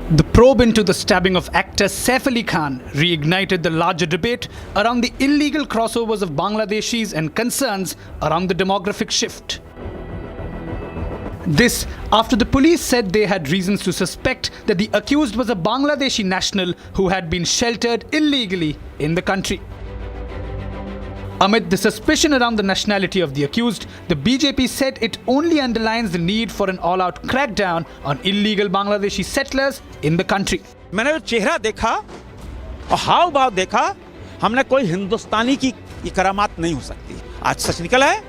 The probe into the stabbing of actor Saif Ali Khan reignited the larger debate around the illegal crossovers of Bangladeshis and concerns around the demographic shift. This after the police said they had reasons to suspect that the accused was a Bangladeshi national who had been sheltered illegally in the country. Amid the suspicion around the nationality of the accused, the BJP said it only underlines the need for an all-out crackdown on illegal Bangladeshi settlers in the country. मैंने वो चेहरा देखा और हाव भाव देखा, हमने कोई हिंदुस्तानी की करामात नहीं हो सकती। आज सच निकला है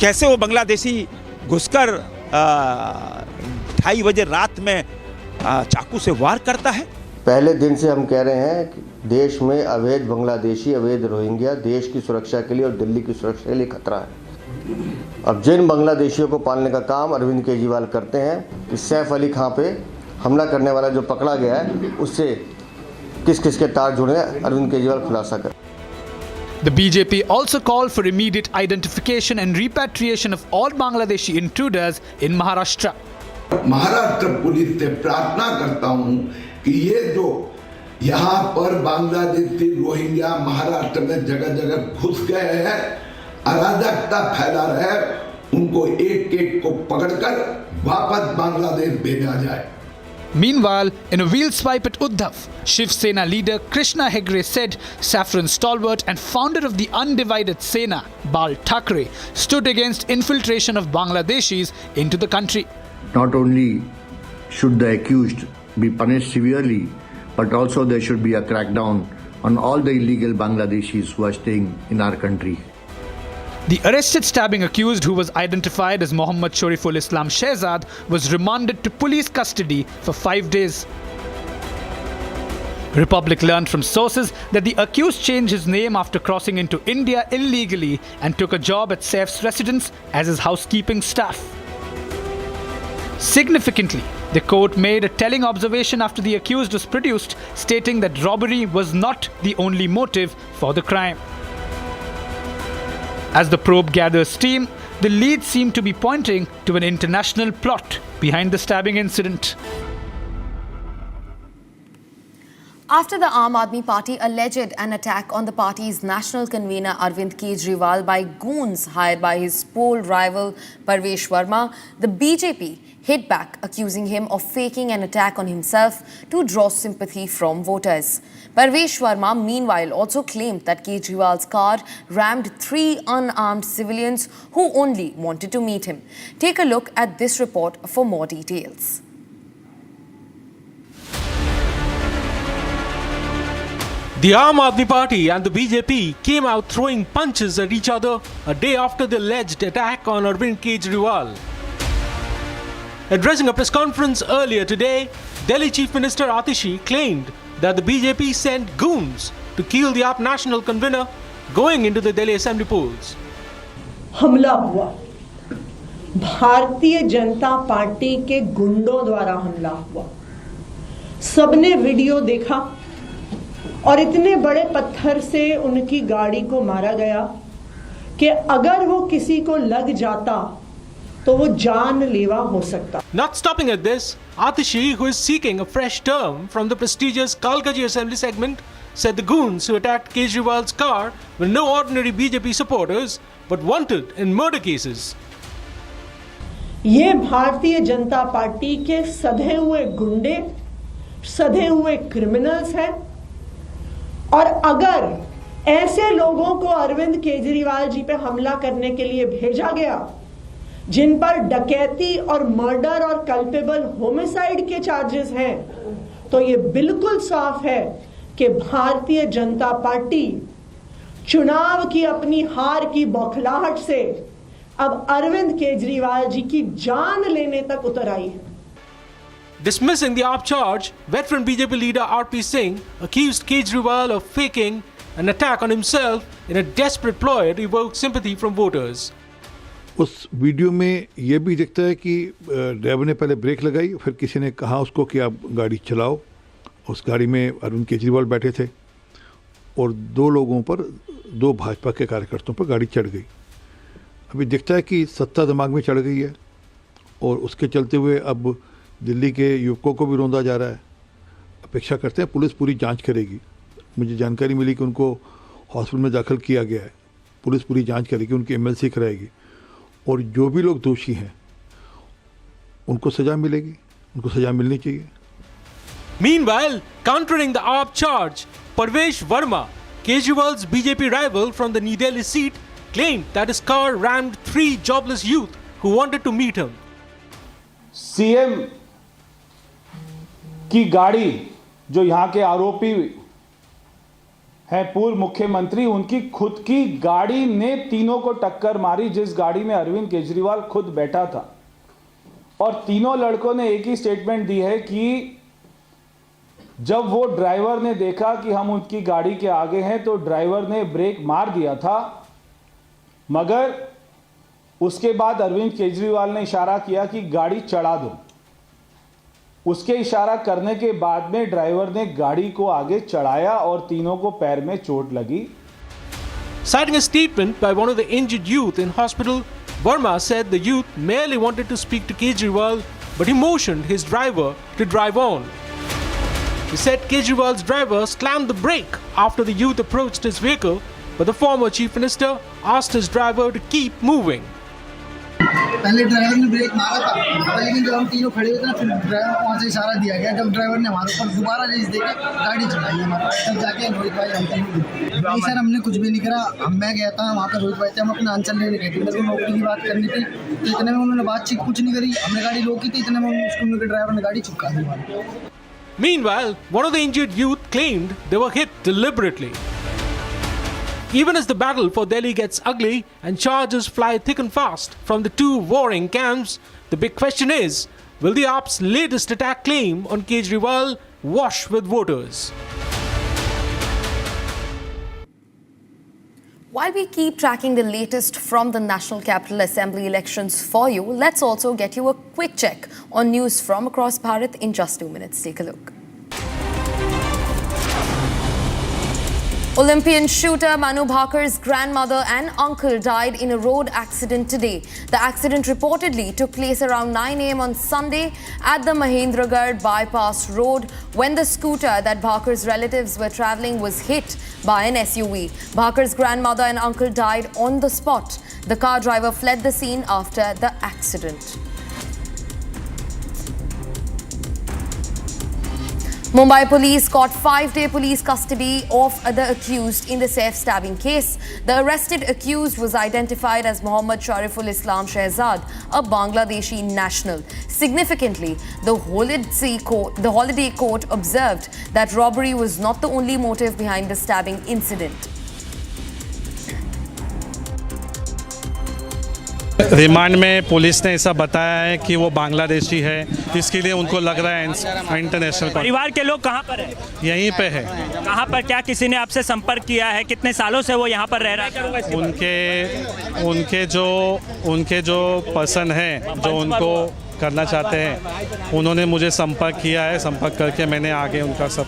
कैसे वो बांग्लादेशी घुसकर 2:30 बजे रात में चाकू से वार करता है। पहले दिन से हम कह रहे हैं कि देश में अवैध बांग्लादेशी, अवैध रोहिंग्या देश की सुरक्षा के लिए और दिल्ली की सुरक्षा के लिए खतरा है। अब जिन बांग्लादेशियों को पालने का काम अरविंद केजरीवाल करते हैं कि सैफ अली खां पे हमला करने वाला जो पकड़ा गया है उससे किस किस के तार जुड़े हैं, अरविंद केजरीवाल खुलासा करें। The BJP also called for immediate identification and repatriation of all Bangladeshi intruders in Maharashtra. Maharashtra police से प्रार्थना करता हूं कि ये जो यहाँ पर बांग्लादेशी रोहिंग्या महाराष्ट्र में जगह जगह घुस गए हैं, अराजकता फैला रहे, उनको एक एक को पकड़कर वापस बांग्लादेश भेजा जाए। Meanwhile, in a wheel swipe at Uddhav, Shiv Sena leader Krishna Hegre said Saffron stalwart and founder of the undivided Sena, Bal Thackeray, stood against infiltration of Bangladeshis into the country. Not only should the accused be punished severely, but also there should be a crackdown on all the illegal Bangladeshis who are staying in our country. The arrested stabbing accused, who was identified as Mohammad Shariful Islam Shehzad, was remanded to police custody for 5 days. Republic learned from sources that the accused changed his name after crossing into India illegally and took a job at Saif's residence as his housekeeping staff. Significantly, the court made a telling observation after the accused was produced, stating that robbery was not the only motive for the crime. As the probe gathers steam, the leads seem to be pointing to an international plot behind the stabbing incident. After the Aam Aadmi Party alleged an attack on the party's national convener Arvind Kejriwal by goons hired by his poll rival Parvesh Verma, the BJP hit back, accusing him of faking an attack on himself to draw sympathy from voters. Parvesh Verma, meanwhile, also claimed that Kejriwal's car rammed 3 unarmed civilians who only wanted to meet him. Take a look at this report for more details. The Aam Aadmi Party and the BJP came out throwing punches at each other a day after the alleged attack on Arvind Kejriwal. Addressing a press conference earlier today, Delhi Chief Minister Atishi claimed that the BJP sent goons to kill the AAP national convener going into the Delhi Assembly polls. हमला हुआ, Bharatiya Janata party के गुंडों द्वारा हमला हुआ। सबने video देखा और इतने बड़े पत्थर से उनकी गाड़ी को मारा गया कि अगर वो किसी को लग जाता तो वो जानलेवा हो सकता। Not stopping at this, Atishi, who is seeking a fresh term from the prestigious Kalkaji Assembly segment, said the goons who attacked Kejriwal's car were no ordinary BJP supporters but wanted in murder cases. ये Bharatiya Janata party के सधे हुए गुंडे, सधे हुए criminals हैं और अगर ऐसे लोगों को अरविंद केजरीवाल जी पे हमला करने के लिए भेजा गया, जिन पर डकैती और मर्डर और कल्पेबल होमिसाइड के चार्जेस हैं, तो ये बिल्कुल साफ है कि भारतीय जनता पार्टी चुनाव की अपनी हार की बौखलाहट से अब अरविंद केजरीवाल जी की जान लेने तक उतर आई है। Dismissing the AAP charge, veteran BJP leader RP Singh accused Kejriwal of faking an attack on himself in a desperate ploy to evoke sympathy from voters. उस वीडियो में यह भी दिखता है कि ड्राइवर ने पहले ब्रेक लगाई, फिर किसी ने कहा उसको कि आप गाड़ी चलाओ। उस गाड़ी में अरविंद केजरीवाल बैठे थे और दो लोगों पर, दो भाजपा के कार्यकर्ताओं पर गाड़ी चढ़ गई। अभी दिखता है कि सत्ता दिमाग में चढ़ गई है और उसके चलते हुए अब दिल्ली के युवकों को भी रोंदा जा रहा है। अपेक्षा करते हैं पुलिस पूरी जांच करेगी। मुझे जानकारी मिली कि उनको हॉस्पिटल में दाखिल किया गया है। पुलिस पूरी जांच करेगी, उनकी MLC कराएगी और जो भी लोग दोषी हैं उनको सजा मिलेगी, उनको सजा मिलनी चाहिए। Meanwhile, countering the AAP charge, Parvesh Verma, Kejriwal's BJP rival from the New Delhi seat, claimed that his car rammed 3 jobless youth who wanted to meet him. CM की गाड़ी, जो यहाँ के आरोपी हैं पूर्व मुख्यमंत्री, उनकी खुद की गाड़ी ने तीनों को टक्कर मारी, जिस गाड़ी में अरविंद केजरीवाल खुद बैठा था। और तीनों लड़कों ने एक ही स्टेटमेंट दी है कि जब वो ड्राइवर ने देखा कि हम उनकी गाड़ी के आगे हैं तो ड्राइवर ने ब्रेक मार दिया था, मगर उसके बाद अरविंद केजरीवाल ने इशारा किया कि गाड़ी चढ़ा दो। उसके इशारा करने के बाद में ड्राइवर ने गाड़ी को आगे चढ़ाया और तीनों को पैर में चोट लगी। Citing a statement by one of the injured youth in hospital, Verma said the youth merely wanted to speak to Kejriwal, but he motioned his driver to drive on. He said Kejriwal's driver slammed the brake after the youth approached his vehicle, but the former chief minister asked his driver to keep moving. पहले driver ने break मारा था, लेकिन जब हम तीनों खड़े हुए थे ना, फिर ड्राइवर को वहाँ से इशारा दिया गया। जब ड्राइवर ने हमारे ऊपर दोबारा रेस देके गाड़ी चलाई हमारे, तब जाके रोहित भाई हम तीनों। नहीं सर, हमने कुछ भी नहीं करा। मैं गया था वहाँ पर, रोहित भाई थे, हम अपना अंचल लेने गए थे, मेरे को नौकरी की बात करनी थी, तो इतने में उन्होंने बातचीत कुछ नहीं करी। हमने गाड़ी रोकी थी, इतने में उसको ड्राइवर ने गाड़ी चुका दी हमारी। Meanwhile, one of the injured youth claimed they were hit deliberately. Even as the battle for Delhi gets ugly and charges fly thick and fast from the two warring camps, the big question is, will the AAP's latest attack claim on Kejriwal wash with voters? While we keep tracking the latest from the National Capital Assembly elections for you, let's also get you a quick check on news from across Bharat in just 2 minutes. Take a look. Olympian shooter Manu Bhakar's grandmother and uncle died in a road accident today. The accident reportedly took place around 9 a.m. on Sunday at the Mahendragarh bypass road when the scooter that Bhakar's relatives were travelling was hit by an SUV. Bhakar's grandmother and uncle died on the spot. The car driver fled the scene after the accident. Mumbai police caught 5-day police custody of the accused in the Saif stabbing case. The arrested accused was identified as Mohammad Shariful Islam Shehzad, a Bangladeshi national. Significantly, the holiday court observed that robbery was not the only motive behind the stabbing incident. Remand में police ने ऐसा बताया है कि वो बांग्लादेशी है, इसके लिए उनको लग रहा है इंटरनेशनल। परिवार के लोग कहाँ पर है? यहीं पे है। कहाँ पर? क्या किसी ने आपसे संपर्क किया है? कितने सालों से वो यहाँ पर रह रहा है? उनके जो पर्सन हैं, जो उनको करना चाहते हैं, उन्होंने मुझे संपर्क किया है। संपर्क करके मैंने आगे उनका सब।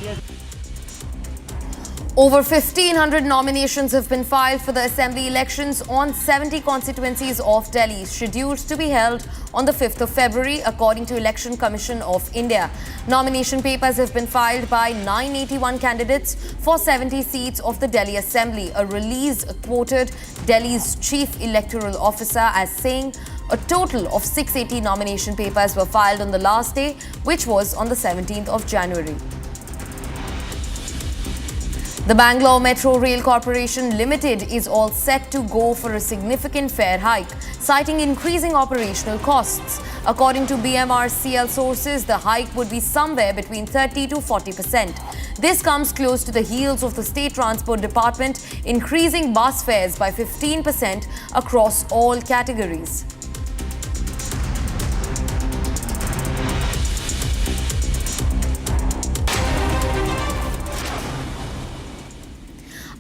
Over 1,500 nominations have been filed for the assembly elections on 70 constituencies of Delhi, scheduled to be held on the 5th of February, according to Election Commission of India. Nomination papers have been filed by 981 candidates for 70 seats of the Delhi Assembly. A release quoted Delhi's chief electoral officer as saying a total of 680 nomination papers were filed on the last day, which was on the 17th of January. The Bangalore Metro Rail Corporation Limited is all set to go for a significant fare hike, citing increasing operational costs. According to BMRCL sources, the hike would be somewhere between 30 to 40%. This comes close to the heels of the State Transport Department increasing bus fares by 15% across all categories.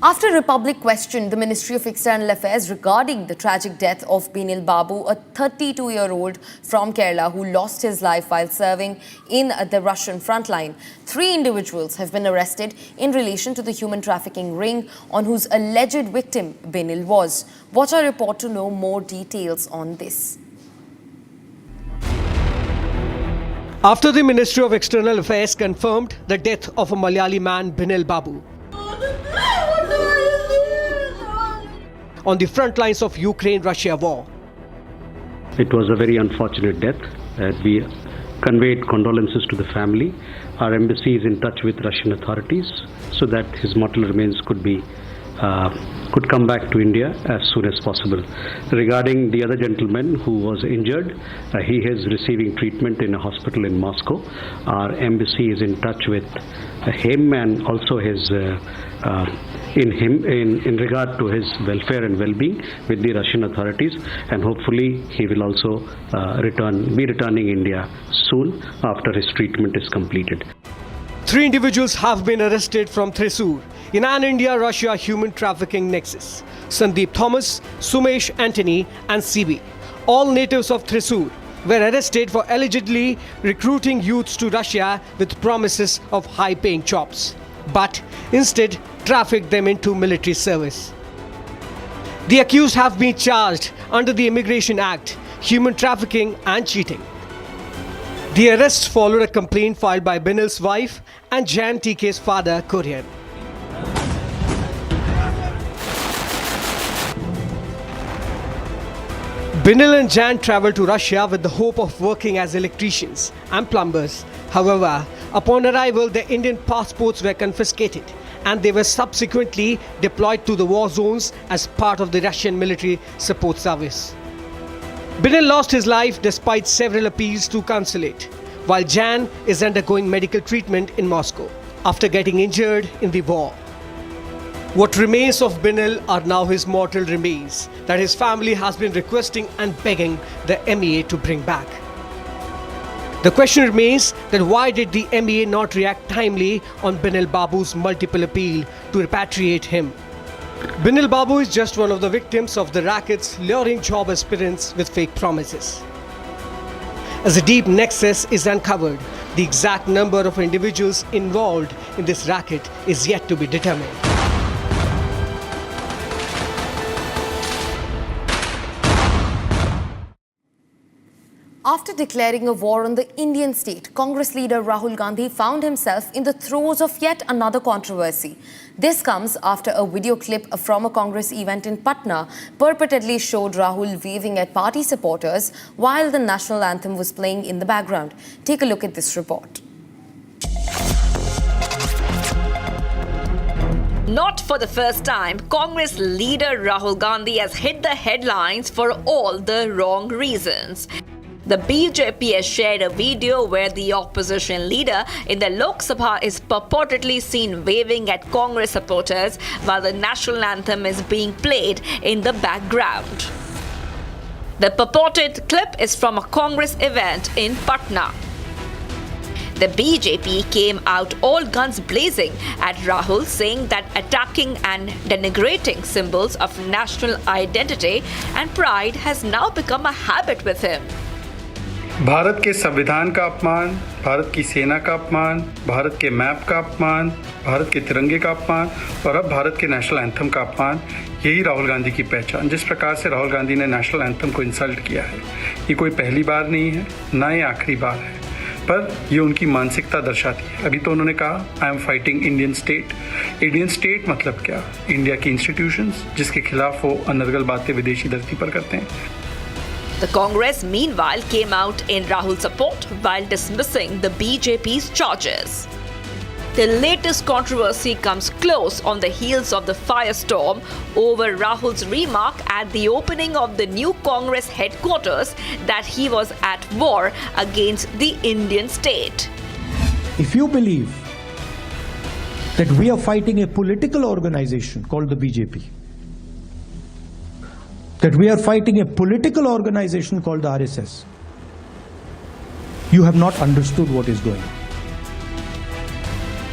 After Republic questioned the Ministry of External Affairs regarding the tragic death of Binil Babu, a 32-year-old from Kerala who lost his life while serving in the Russian frontline, 3 individuals have been arrested in relation to the human trafficking ring on whose alleged victim Binil was. Watch our report to know more details on this. After the Ministry of External Affairs confirmed the death of a Malayali man, Binil Babu, on the front lines of Ukraine-Russia war. It was a very unfortunate death. We conveyed condolences to the family. Our embassy is in touch with Russian authorities so that his mortal remains could come back to India as soon as possible. Regarding the other gentleman who was injured, he is receiving treatment in a hospital in Moscow. Our embassy is in touch with him and also his in regard to his welfare and well-being with the Russian authorities, and hopefully he will also be returning India soon after his treatment is completed. 3 individuals have been arrested from Thrissur in an India-Russia human trafficking nexus. Sandeep Thomas, Sumesh Antony and CB, all natives of Thrissur, were arrested for allegedly recruiting youths to Russia with promises of high-paying jobs, but instead trafficked them into military service. The accused have been charged under the Immigration Act, human trafficking and cheating. The arrests followed a complaint filed by Binil's wife and Jan TK's father, Korean. Binil and Jan travelled to Russia with the hope of working as electricians and plumbers. However, upon arrival, their Indian passports were confiscated and they were subsequently deployed to the war zones as part of the Russian military support service. Binil lost his life despite several appeals to consulate, while Jan is undergoing medical treatment in Moscow after getting injured in the war. What remains of Binil are now his mortal remains that his family has been requesting and begging the MEA to bring back. The question remains that why did the MEA not react timely on Binil Babu's multiple appeal to repatriate him? Binil Babu is just one of the victims of the rackets luring job aspirants with fake promises. As a deep nexus is uncovered, the exact number of individuals involved in this racket is yet to be determined. After declaring a war on the Indian state, Congress leader Rahul Gandhi found himself in the throes of yet another controversy. This comes after a video clip from a Congress event in Patna purportedly showed Rahul waving at party supporters while the national anthem was playing in the background. Take a look at this report. Not for the first time, Congress leader Rahul Gandhi has hit the headlines for all the wrong reasons. The BJP has shared a video where the opposition leader in the Lok Sabha is purportedly seen waving at Congress supporters while the national anthem is being played in the background. The purported clip is from a Congress event in Patna. The BJP came out all guns blazing at Rahul, saying that attacking and denigrating symbols of national identity and pride has now become a habit with him. Bharat के संविधान का अपमान, भारत की सेना का अपमान, भारत के map का अपमान, भारत के तिरंगे का अपमान और अब भारत के नेशनल एंथम का अपमान, यही राहुल गांधी की पहचान। जिस प्रकार से राहुल गांधी ने नेशनल एंथम को इंसल्ट किया है, ये कोई पहली बार नहीं है, ना ये आखिरी बार है, पर ये उनकी मानसिकता दर्शाती है। अभी तो उन्होंने कहा I am fighting Indian state. Indian state मतलब क्या? इंडिया की इंस्टीट्यूशंस जिसके खिलाफ वो अनर्गल बातें विदेशी धरती पर करते हैं। The Congress, meanwhile, came out in Rahul's support while dismissing the BJP's charges. The latest controversy comes close on the heels of the firestorm over Rahul's remark at the opening of the new Congress headquarters that he was at war against the Indian state. If you believe that we are fighting a political organization called the BJP, that we are fighting a political organization called the RSS, you have not understood what is going on.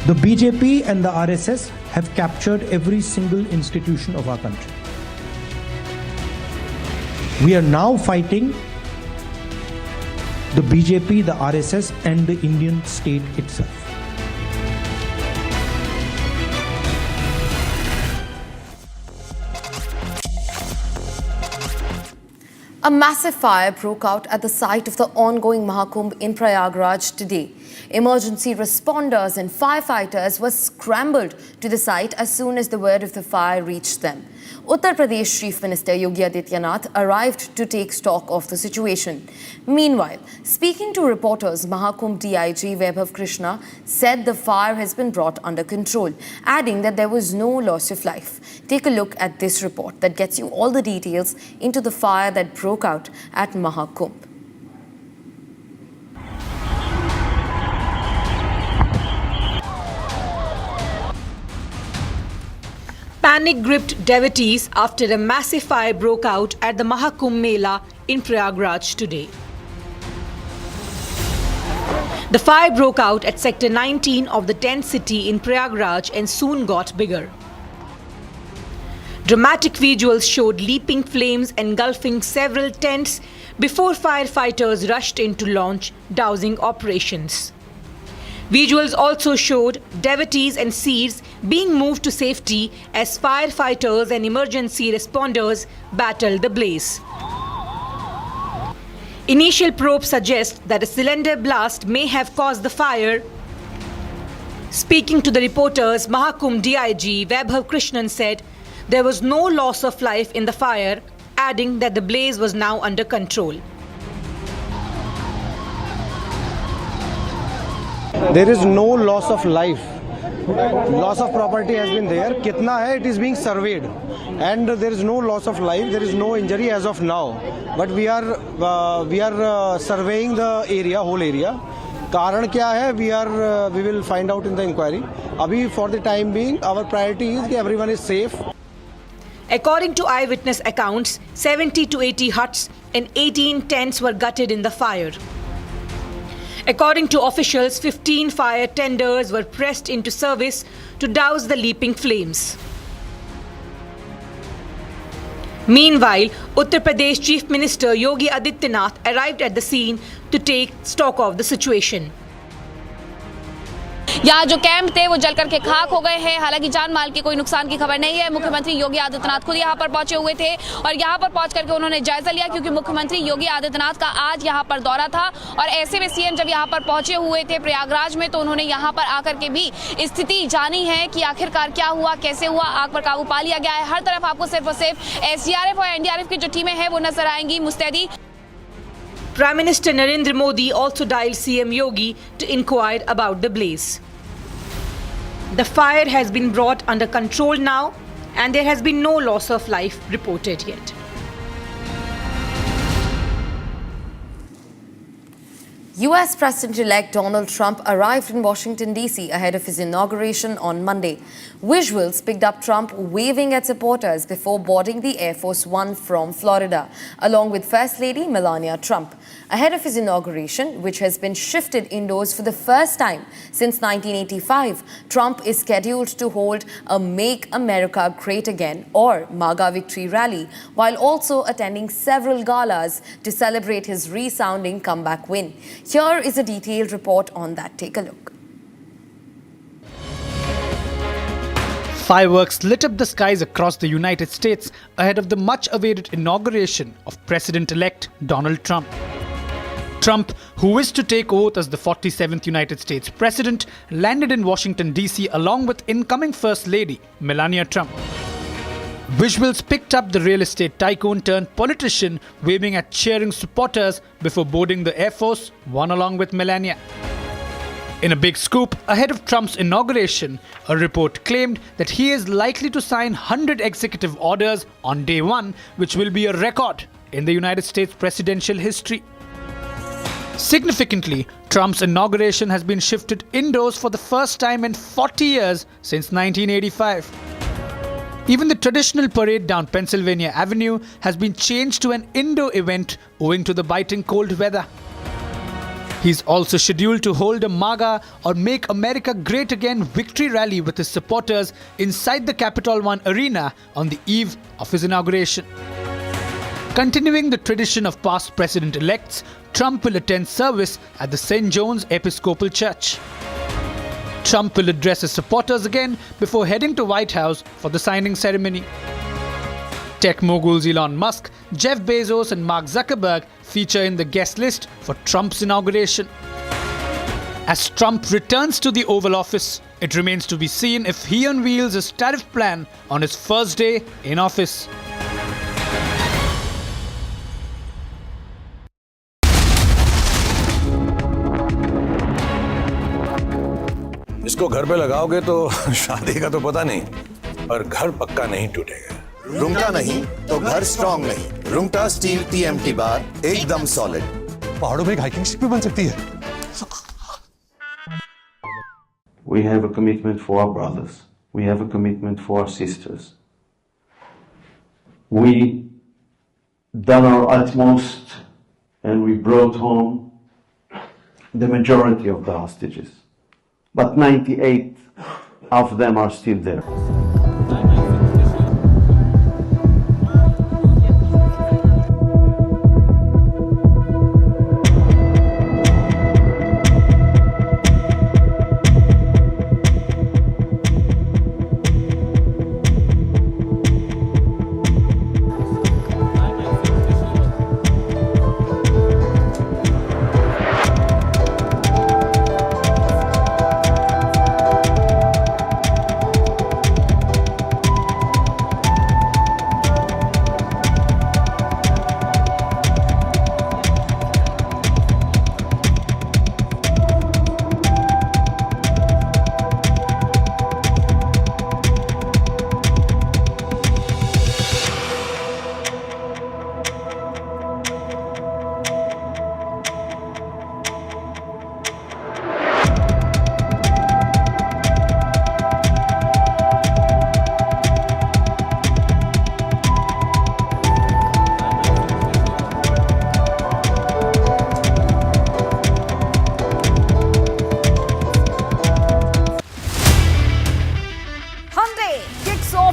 The BJP and the RSS have captured every single institution of our country. We are now fighting the BJP, the RSS, and the Indian state itself. A massive fire broke out at the site of the ongoing Mahakumbh in Prayagraj today. Emergency responders and firefighters were scrambled to the site as soon as the word of the fire reached them. Uttar Pradesh Chief Minister Yogi Adityanath arrived to take stock of the situation. Meanwhile, speaking to reporters, Mahakumbh DIG Vaibhav Krishna said the fire has been brought under control, adding that there was no loss of life. Take a look at this report that gets you all the details into the fire that broke out at Mahakumbh. Panic-gripped devotees after a massive fire broke out at the Mahakumbh Mela in Prayagraj today. The fire broke out at Sector 19 of the tent city in Prayagraj and soon got bigger. Dramatic visuals showed leaping flames engulfing several tents before firefighters rushed in to launch dousing operations. Visuals also showed devotees and seeds being moved to safety as firefighters and emergency responders battled the blaze. Initial probes suggest that a cylinder blast may have caused the fire. Speaking to the reporters, Mahakumbh DIG Vaibhav Krishnan said there was no loss of life in the fire, adding that the blaze was now under control. There is no loss of life. Loss of property has been there. Kitna hai? It is being surveyed, and there is no loss of life. There is no injury as of now. But we are surveying the area, whole area. Karan kya hai? We will find out in the inquiry. Abhi, for the time being, our priority is that everyone is safe. According to eyewitness accounts, 70 to 80 huts and 18 tents were gutted in the fire. According to officials, 15 fire tenders were pressed into service to douse the leaping flames. Meanwhile, Uttar Pradesh Chief Minister Yogi Adityanath arrived at the scene to take stock of the situation. यहाँ जो camp थे वो जल करके खाक हो गए हैं। हालांकि जान माल के कोई नुकसान की खबर नहीं है। मुख्यमंत्री योगी आदित्यनाथ खुद यहाँ पर पहुंचे हुए थे और यहाँ पर पहुंच करके उन्होंने जायजा लिया, क्योंकि मुख्यमंत्री योगी आदित्यनाथ का आज यहाँ पर दौरा था और ऐसे में सीएम जब यहाँ पर पहुंचे हुए थे प्रयागराज में, तो उन्होंने यहाँ पर आकर के भी स्थिति जानी है कि आखिरकार क्या हुआ, कैसे हुआ, आग पर काबू पा लिया गया है। हर तरफ आपको सिर्फ और सिर्फ एसडीआरएफ और एनडीआरएफ की जो टीमें हैं वो नजर आएंगी मुस्तैदी। Prime Minister Narendra Modi also dialed CM Yogi to inquire about the blaze. The fire has been brought under control now, and there has been no loss of life reported yet. US President-elect Donald Trump arrived in Washington, D.C. ahead of his inauguration on Monday. Visuals picked up Trump waving at supporters before boarding the Air Force One from Florida, along with First Lady Melania Trump. Ahead of his inauguration, which has been shifted indoors for the first time since 1985, Trump is scheduled to hold a Make America Great Again or MAGA victory rally, while also attending several galas to celebrate his resounding comeback win. Here is a detailed report on that. Take a look. Fireworks lit up the skies across the United States ahead of the much-awaited inauguration of President-elect Donald Trump. Trump, who is to take oath as the 47th United States President, landed in Washington, D.C. along with incoming First Lady Melania Trump. Visuals picked up the real estate tycoon turned politician waving at cheering supporters before boarding the Air Force One along with Melania. In a big scoop, ahead of Trump's inauguration, a report claimed that he is likely to sign 100 executive orders on day one, which will be a record in the United States presidential history. Significantly, Trump's inauguration has been shifted indoors for the first time in 40 years since 1985. Even the traditional parade down Pennsylvania Avenue has been changed to an indoor event owing to the biting cold weather. He's also scheduled to hold a MAGA or Make America Great Again victory rally with his supporters inside the Capitol One arena on the eve of his inauguration. Continuing the tradition of past president-elects, Trump will attend service at the St. John's Episcopal Church. Trump will address his supporters again before heading to White House for the signing ceremony. Tech moguls Elon Musk, Jeff Bezos and Mark Zuckerberg feature in the guest list for Trump's inauguration. As Trump returns to the Oval Office, it remains to be seen if he unveils his tariff plan on his first day in office. इसको घर पे लगाओगे तो शादी का तो पता नहीं, पर घर पक्का नहीं टूटेगा। रुंगटा नहीं तो घर स्ट्रॉन्ग नहीं। रुंगटा स्टील TMT बार एकदम सॉलिड। पहाड़ों में एक हाइकिंग शिप भी बन सकती है। We have a commitment for our brothers. We have a commitment for our sisters. We done our utmost and we brought home the majority of the hostages. But 98 of them are still there.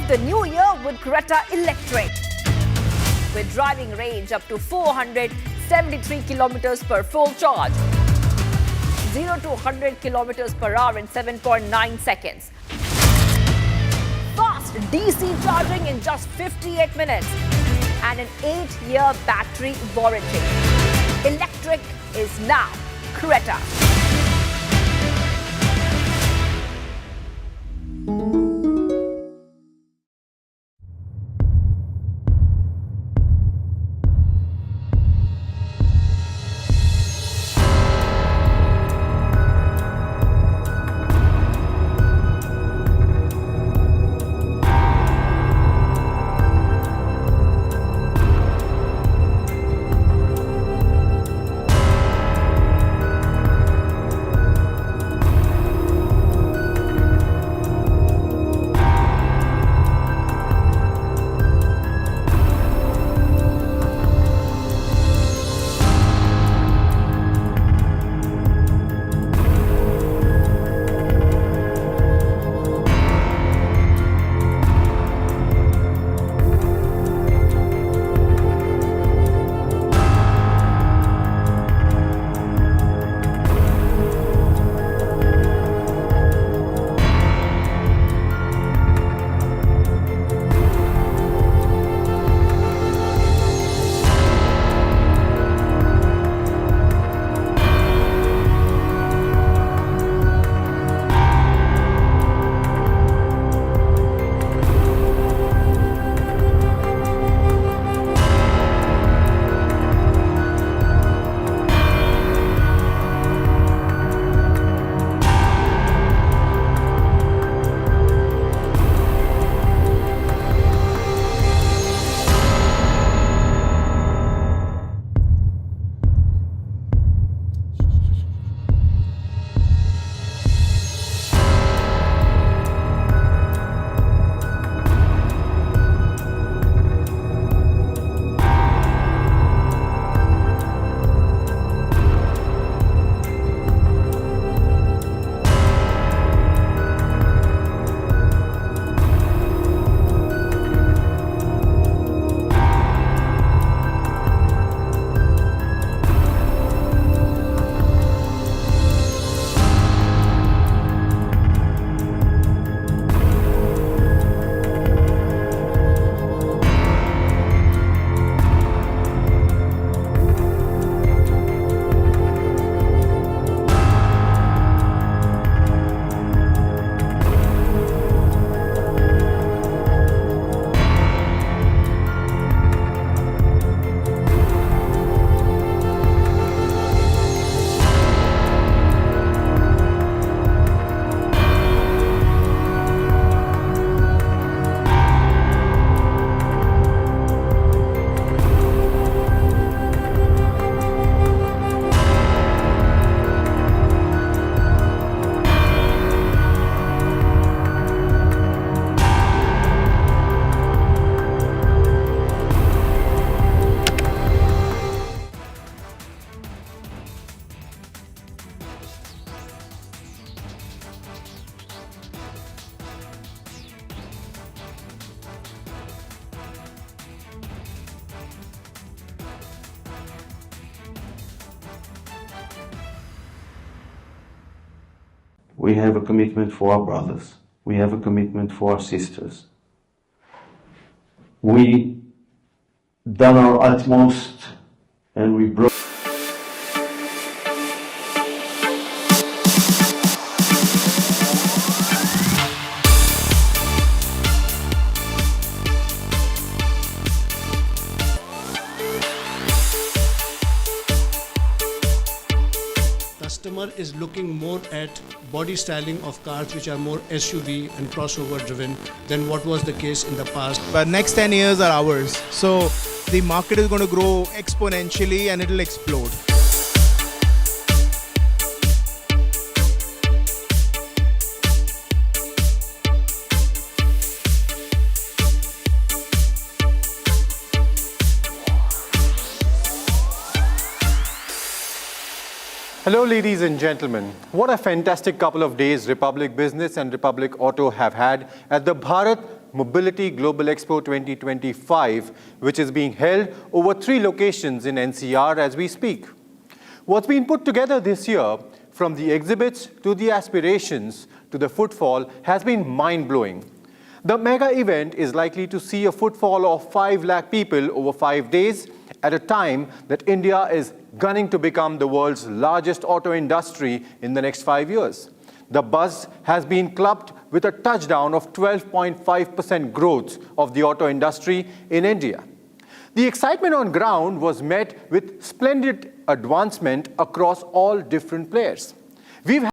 The new year with Creta Electric. With driving range up to 473 kilometers per full charge. 0 to 100 kilometers per hour in 7.9 seconds. Fast DC charging in just 58 minutes. And an 8-year battery warranty. Electric is now Creta. We have a commitment for our brothers. We have a commitment for our sisters. We done our utmost and we broke. Customer is looking more at body styling of cars which are more SUV and crossover driven than what was the case in the past. But next 10 years are ours. So the market is going to grow exponentially and it'll explode. Hello ladies and gentlemen, what a fantastic couple of days Republic Business and Republic Auto have had at the Bharat Mobility Global Expo 2025, which is being held over 3 locations in NCR as we speak. What's been put together this year, from the exhibits to the aspirations to the footfall, has been mind-blowing. The mega event is likely to see a footfall of 5 lakh people over 5 days at a time that India is gunning to become the world's largest auto industry in the next 5 years. The buzz has been clubbed with a touchdown of 12.5% growth of the auto industry in India. The excitement on ground was met with splendid advancement across all different players. We've